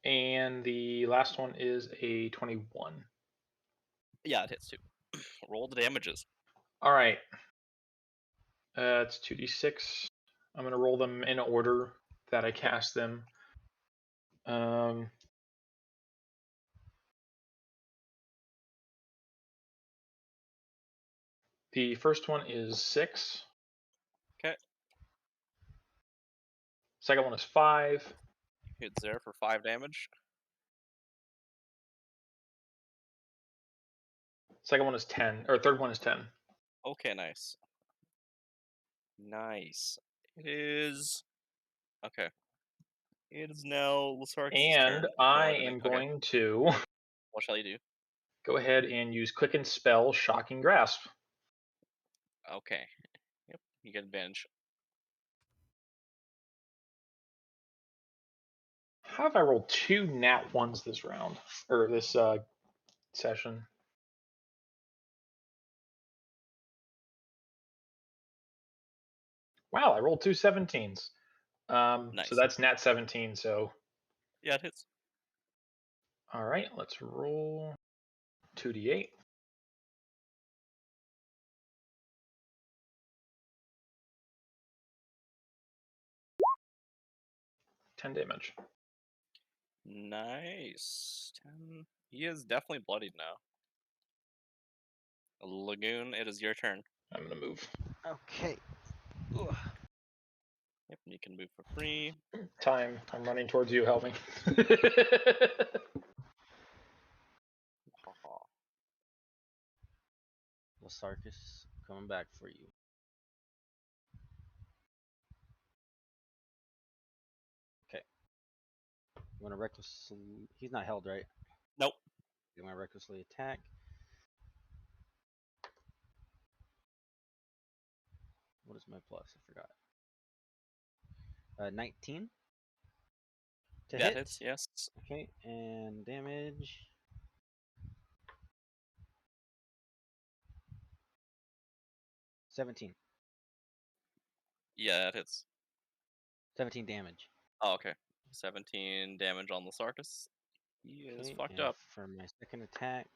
And the last one is a 21. Yeah, it hits too. Roll the damages. All right. It's 2d6. I'm gonna roll them in order that I cast them. The first one is 6. Okay. Second one is 5. Hit 0 for 5 damage. Second one is 10, or third one is 10. Okay, nice. Nice. It is. Okay. It is now Lasark's turn. And I No, am okay. going to What shall you do? go ahead and use Quicken Spell Shocking Grasp. Okay. Yep. You get advantage. How have I rolled 2 nat 1s this round, or this session? Wow, I rolled 2 17s. Nice. So that's nat 17. So, Yeah, it hits. all right, let's roll 2d8. $10 damage. Nice. 10. He is definitely bloodied now. Lagoon, it is your turn. I'm gonna move. Okay. Ugh. Yep, you can move for free. Time. I'm running towards you. Help me. Haha. Lasarkus coming back for you. Okay. You want to recklessly? He's not held, right? Nope. You want to recklessly attack? What is my plus? I forgot. 19 to That hit. hits, yes. Okay, and damage. $17. Yeah, that hits. 17 damage. Oh, okay. 17 damage on Lasarkus. He is Okay, fucked and up. for my second attack,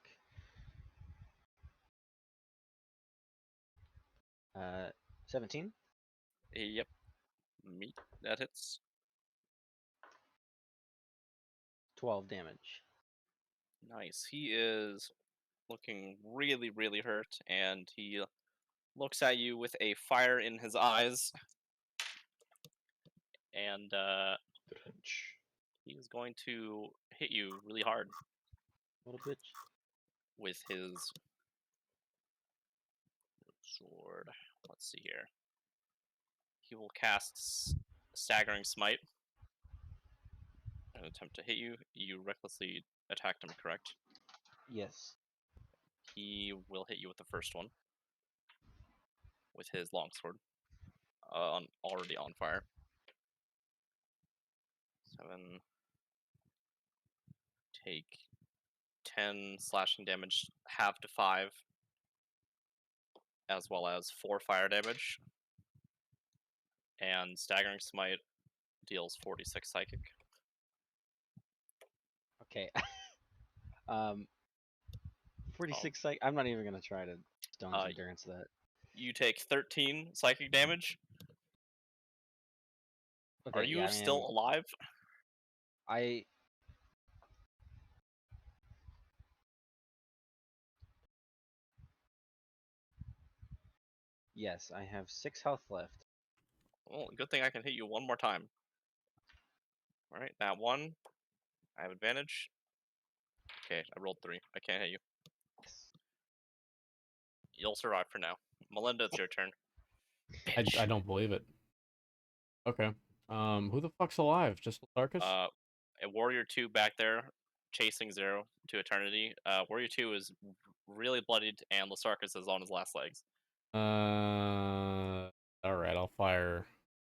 17. Yep. Meat. That hits. 12 damage. Nice. He is looking really, really hurt, and he looks at you with a fire in his eyes. And Drench. he is going to hit you really hard Little bitch. with his sword. Let's see here. He will cast Staggering Smite and attempt to hit you. You recklessly attacked him, correct? Yes. He will hit you with the first one with his longsword, already on fire. 7. Take 10 slashing damage, half to 5, as well as 4 fire damage. And Staggering Smite deals 46 psychic. Okay. um, 46 psych. I'm not even gonna try to Stone's Uh, endurance that. You take 13 psychic damage. Okay, Are you yeah, I still am. alive? I. Yes, I have 6 health left. Well, good thing I can hit you one more time. Alright, that one. I have advantage. Okay, I rolled 3. I can't hit you. Yes. You'll survive for now. Melinda, it's your turn. I don't believe it. Okay. Who the fuck's alive? Just Lasarkus? A Warrior 2 back there chasing Zero to eternity. Warrior 2 is really bloodied, and Lasarkus is on his last legs. Alright, I'll fire.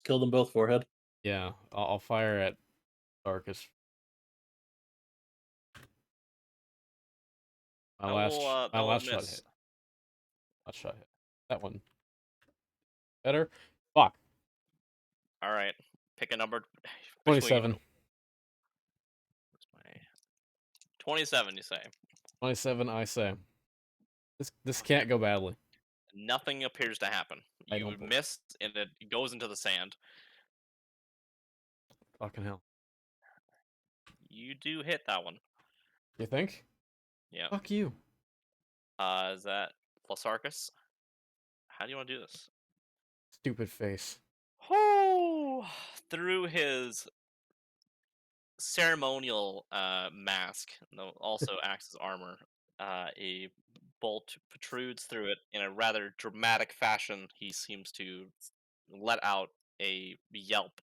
Kill them both forehead. Yeah, I'll fire at Lasarkus. My That will last shot miss. hit. Last shot hit. That one. Better? Fuck. Alright, pick a number. Which way you 27. wanna- 27, you say. 27, I say. This can't go badly. Nothing appears to happen. I You don't believe- miss, and it goes into the sand. Fucking hell. You do hit that one. You think? Yeah. Fuck you. Is that Lasarkus? How do you want to do this? Stupid face. Oh, through his ceremonial mask, though also acts as armor, a bolt protrudes through it in a rather dramatic fashion. He seems to let out a yelp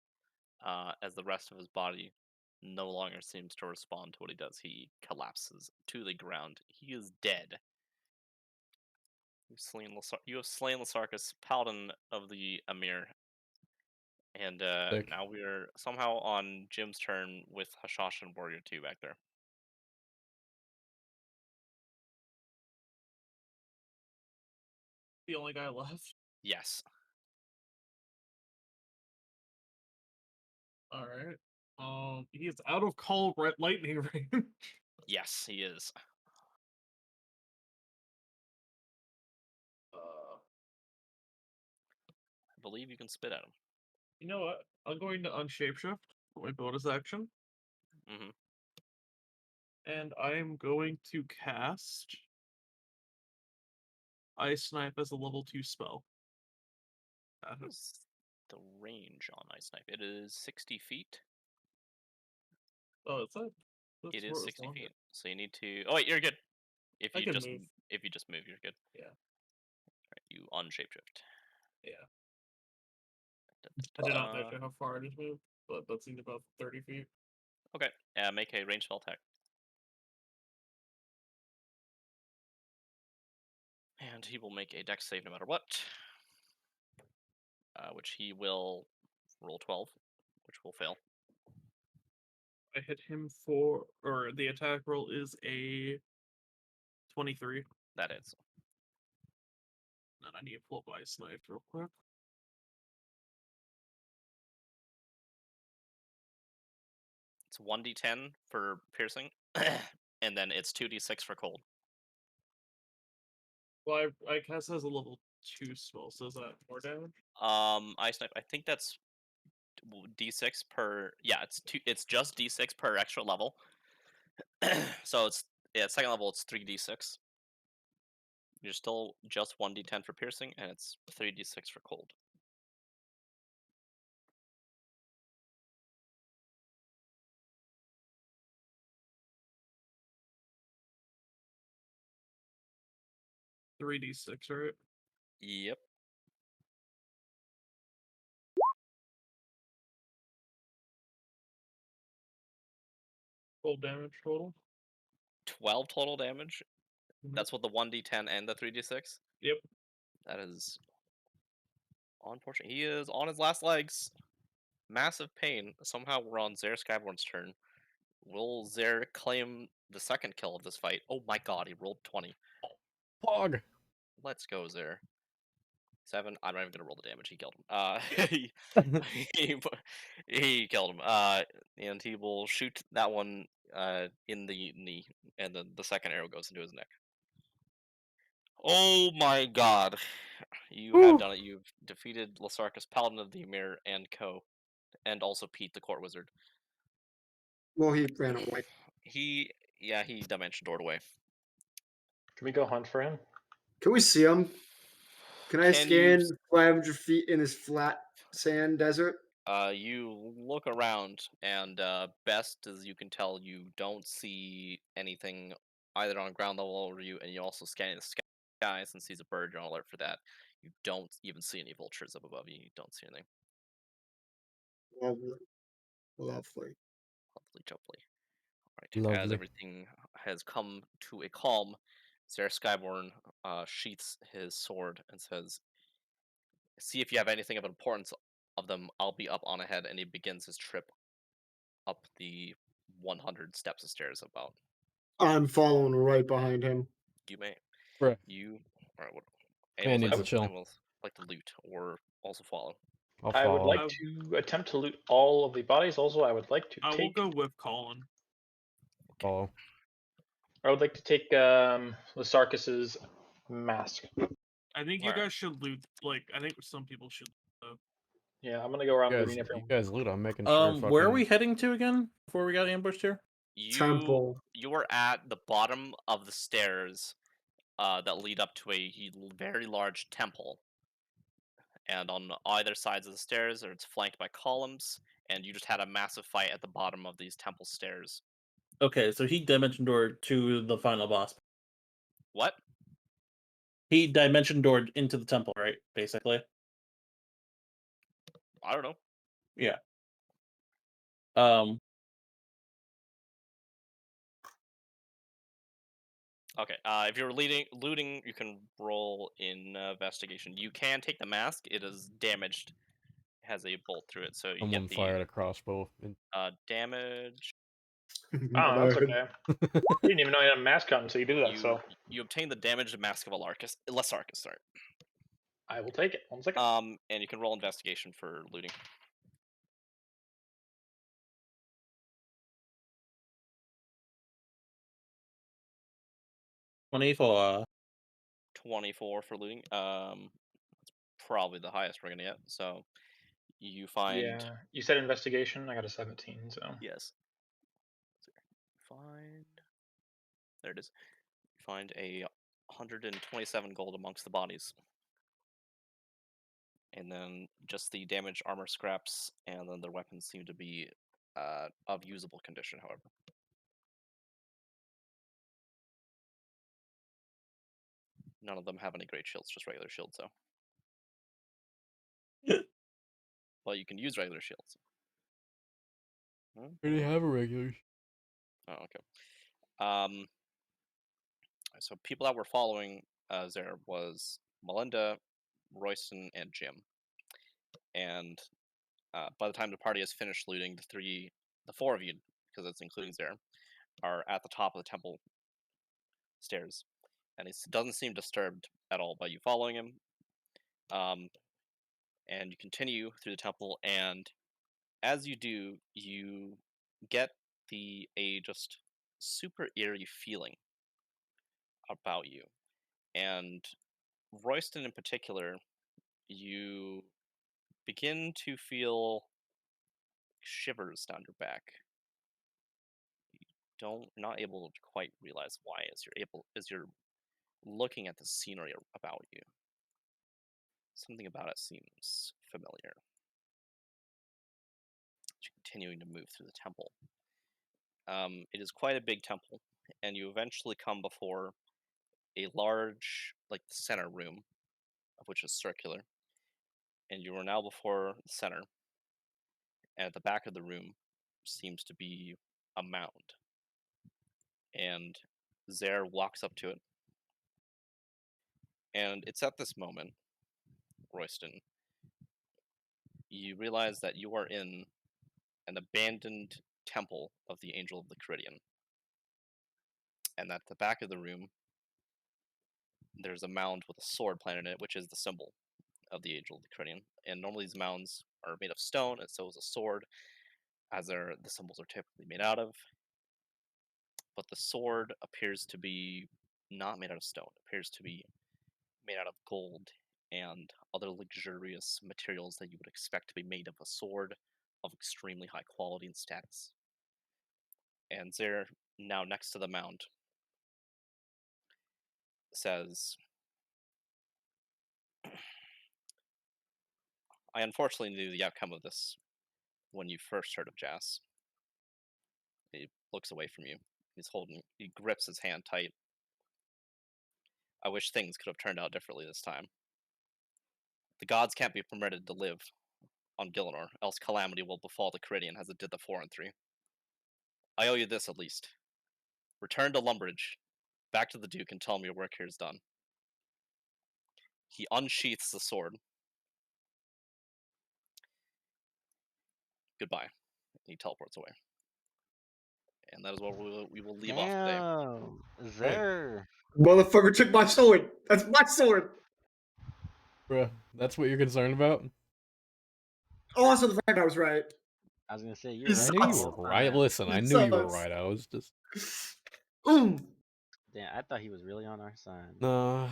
as the rest of his body no longer seems to respond to what he does. He collapses to the ground. He is dead. You have slain Lasarkus, Paladin of the Amir. And Sick. now we're somehow on Jim's turn with Hashash and Warrior 2 back there. The only guy left. Yes. All right. He is out of call lightning range. Yes, he is. I believe you can spit at him. You know what? I'm going to unshapeshift for my bonus action, Mm-hmm. and I am going to cast Ice Snipe as a level 2 spell. at him. What is the range on Ice Snipe? It is 60 feet. Oh, it's that. That's It where is was 60 longer. feet. So you need to. Oh wait, you're good. If I you can just move. if you just move, you're good. Yeah. Right, you unshapeshift. Yeah. I did not Uh, measure how far I just moved, but that seemed about 30 feet. Okay. Make a range spell attack. And he will make a dex save no matter what. which he will roll 12, which will fail. I hit him or the attack roll is a 23. That is. And I need to pull up my snipe real quick. It's 1d10 for piercing, and then it's 2d6 for cold. Well, I cast as a level 2 spell, so is that more damage? Ice Knife, I think that's d6 per. Yeah, it's just d6 per extra level. So it's second level. It's 3d6. You're still just 1d10 for piercing, and it's 3d6 for cold. Three d6, right? Yep. Full damage total. 12 total damage. Mhm. That's with the 1d10 and the 3d6. Yep. That is unfortunate. He is on his last legs. Massive pain. Somehow we're on Zare Skyborn's turn. Will Zare claim the second kill of this fight? Oh my god, he rolled 20. Pog. Let's go, Zare. 7. I'm not even gonna roll the damage. He killed him. He, he killed him. And he will shoot that one in the knee, and then the second arrow goes into his neck. Oh my god. You have Woo. done it. You've defeated Lasarkus, Paladin of the Ymir, and Co. And also Pete, the Court Wizard. Well, he ran away. He dimension doored away. Can we go hunt for him? Can we see him? Can I Can you scan 500 feet in this flat sand desert? You look around, and best as you can tell, you don't see anything either on ground level over you, and you also scanning the sky since he's a bird. You're on alert for that. You don't even see any vultures up above you. You don't see anything. Lovely. Lovely. Lovely jubbly. All right. As Lovely. everything has come to a calm, Zare Skyborn sheaths his sword and says, "See if you have anything of importance of them. I'll be up on ahead." And he begins his trip up the 100 steps of stairs about. I'm following right behind him. You may. Bruh. You. Alright, what? Man needs to Amos chill. like to loot or also follow. I'll I would follow. like to attempt to loot all of the bodies. Also, I would like to I will take. go with Colin. Follow. I would like to take Lasarkus's mask. I think you Alright. guys should loot. Like, I think some people should. Yeah, I'm gonna go around You looting guys, everyone. you guys loot. I'm making sure. Where are fucking- we heading to again before we got ambushed here? Temple. You were at the bottom of the stairs that lead up to a very large temple. And on either sides of the stairs, it's flanked by columns, and you just had a massive fight at the bottom of these temple stairs. Okay, so he dimension doored to the final boss. What? He dimension doored into the temple, right? Basically. I don't know. Yeah. Um. Okay. If you're looting, you can roll in investigation. You can take the mask. It is damaged. It has a bolt through it, so you Someone get the fired a crossbow. damage. Oh, that's okay. You didn't even know you had a mask on until you do that. You So you obtain the damaged mask of Lasarkus, sorry. I will take it. 1 second. And you can roll investigation for looting. $24. 24 for looting. That's probably the highest we're gonna get. So you find Yeah, you said investigation. I got a 17. So yes. Find there it is. You find a 127 gold amongst the bodies. And then just the damaged armor scraps, and then their weapons seem to be of usable condition, however. None of them have any great shields, just regular shields, though. Well, you can use regular shields. Already have a regular. Oh, okay. So people that were following Zare was Melinda, Royston, and Jim. and by the time the party has finished looting, the four of you, because it's including Zare, are at the top of the temple stairs, and he doesn't seem disturbed at all by you following him. And you continue through the temple, and as you do, you get a just super eerie feeling about you. And Royston in particular, you begin to feel shivers down your back. Not able to quite realize why as you're looking at the scenery about you. Something about it seems familiar. Continuing to move through the temple. It is quite a big temple, and you eventually come before a large, like the center room, of which is circular, and you are now before the center, and at the back of the room seems to be a mound, and Zare walks up to it, and it's at this moment, Royston, you realize that you are in an abandoned temple of the Angel of the Caridian, and at the back of the room there's a mound with a sword planted in it, which is the symbol of the Angel of the Caridian. And normally these mounds are made of stone, and so is a sword, as the symbols are typically made out of. But the sword appears to be not made out of stone. It appears to be made out of gold and other luxurious materials that you would expect to be made of a sword of extremely high quality and status. And Zare, now next to the mound, says, I unfortunately knew the outcome of this when you first heard of Jas. He looks away from you. He grips his hand tight. I wish things could have turned out differently this time. The gods can't be permitted to live on Gielinor, else calamity will befall the Caridian as it did the 4 and 3. I owe you this at least. Return to Lumbridge, back to the Duke, and tell him your work here is done. He unsheaths the sword. Goodbye. And he teleports away. And that is what we will leave off today. Damn, Zare. Motherfucker took my sword. That's my sword. Bruh, that's what you're concerned about? Also, the fact I was right. I was gonna say you're He I right. knew the you sucks. were whole right. time. Listen, I He knew you were sucks. right. I was just Damn, I thought he was really on our side. nah.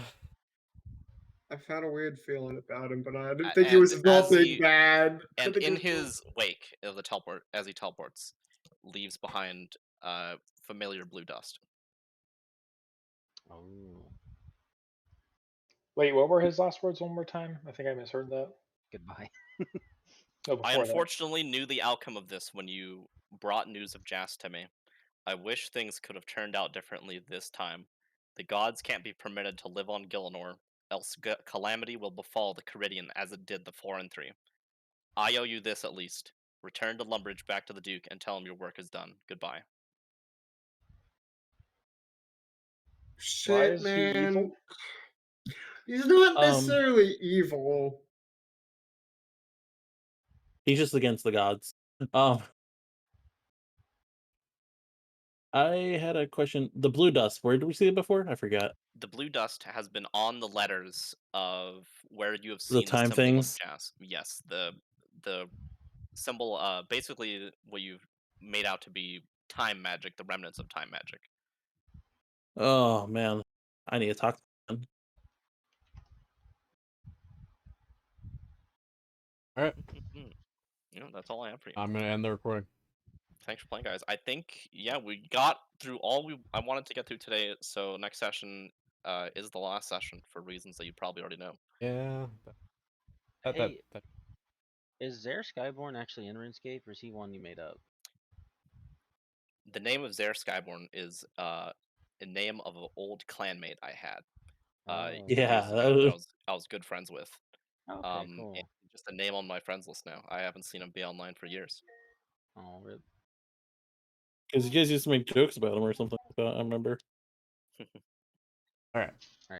I found a weird feeling about him, but I didn't A- think he was and as nothing he- bad. I And think in he was- his wake of the teleport, as he teleports, leaves behind familiar blue dust. Oh, Wait, what were his last words one more time? I think I misheard that. goodbye. Oh, I before that. unfortunately knew the outcome of this when you brought news of Jas to me. I wish things could have turned out differently this time. The gods can't be permitted to live on Gielinor, else calamity will befall the Caridian as it did the 4 and 3. I owe you this at least. Return to Lumbridge back to the Duke and tell him your work is done. Goodbye. Shit, is he man. evil? He's not necessarily evil. He's just against the gods. Um, I had a question. The blue dust. Where did we see it before? I forgot. The blue dust has been on the letters of where you have The seen the time symbol things? of Jas. Yes, the symbol, basically what you've made out to be time magic, the remnants of time magic. Oh man, I need to talk to him. Alright, That's all I have for you. I'm gonna end the recording. Thanks for playing, guys. I think we got through all I wanted to get through today. So next session is the last session for reasons that you probably already know. Yeah. That, Hey, that. is Zare Skyborn actually in RuneScape, or is he one you made up? The name of Zare Skyborn is a name of an old clanmate I had. Oh, Yeah, Years that ago was- I was good friends with. okay, cool. And just a name on my friends list now. I haven't seen him be online for years. Oh, rip. Because you guys used to make jokes about him or something like that. I remember. Alright.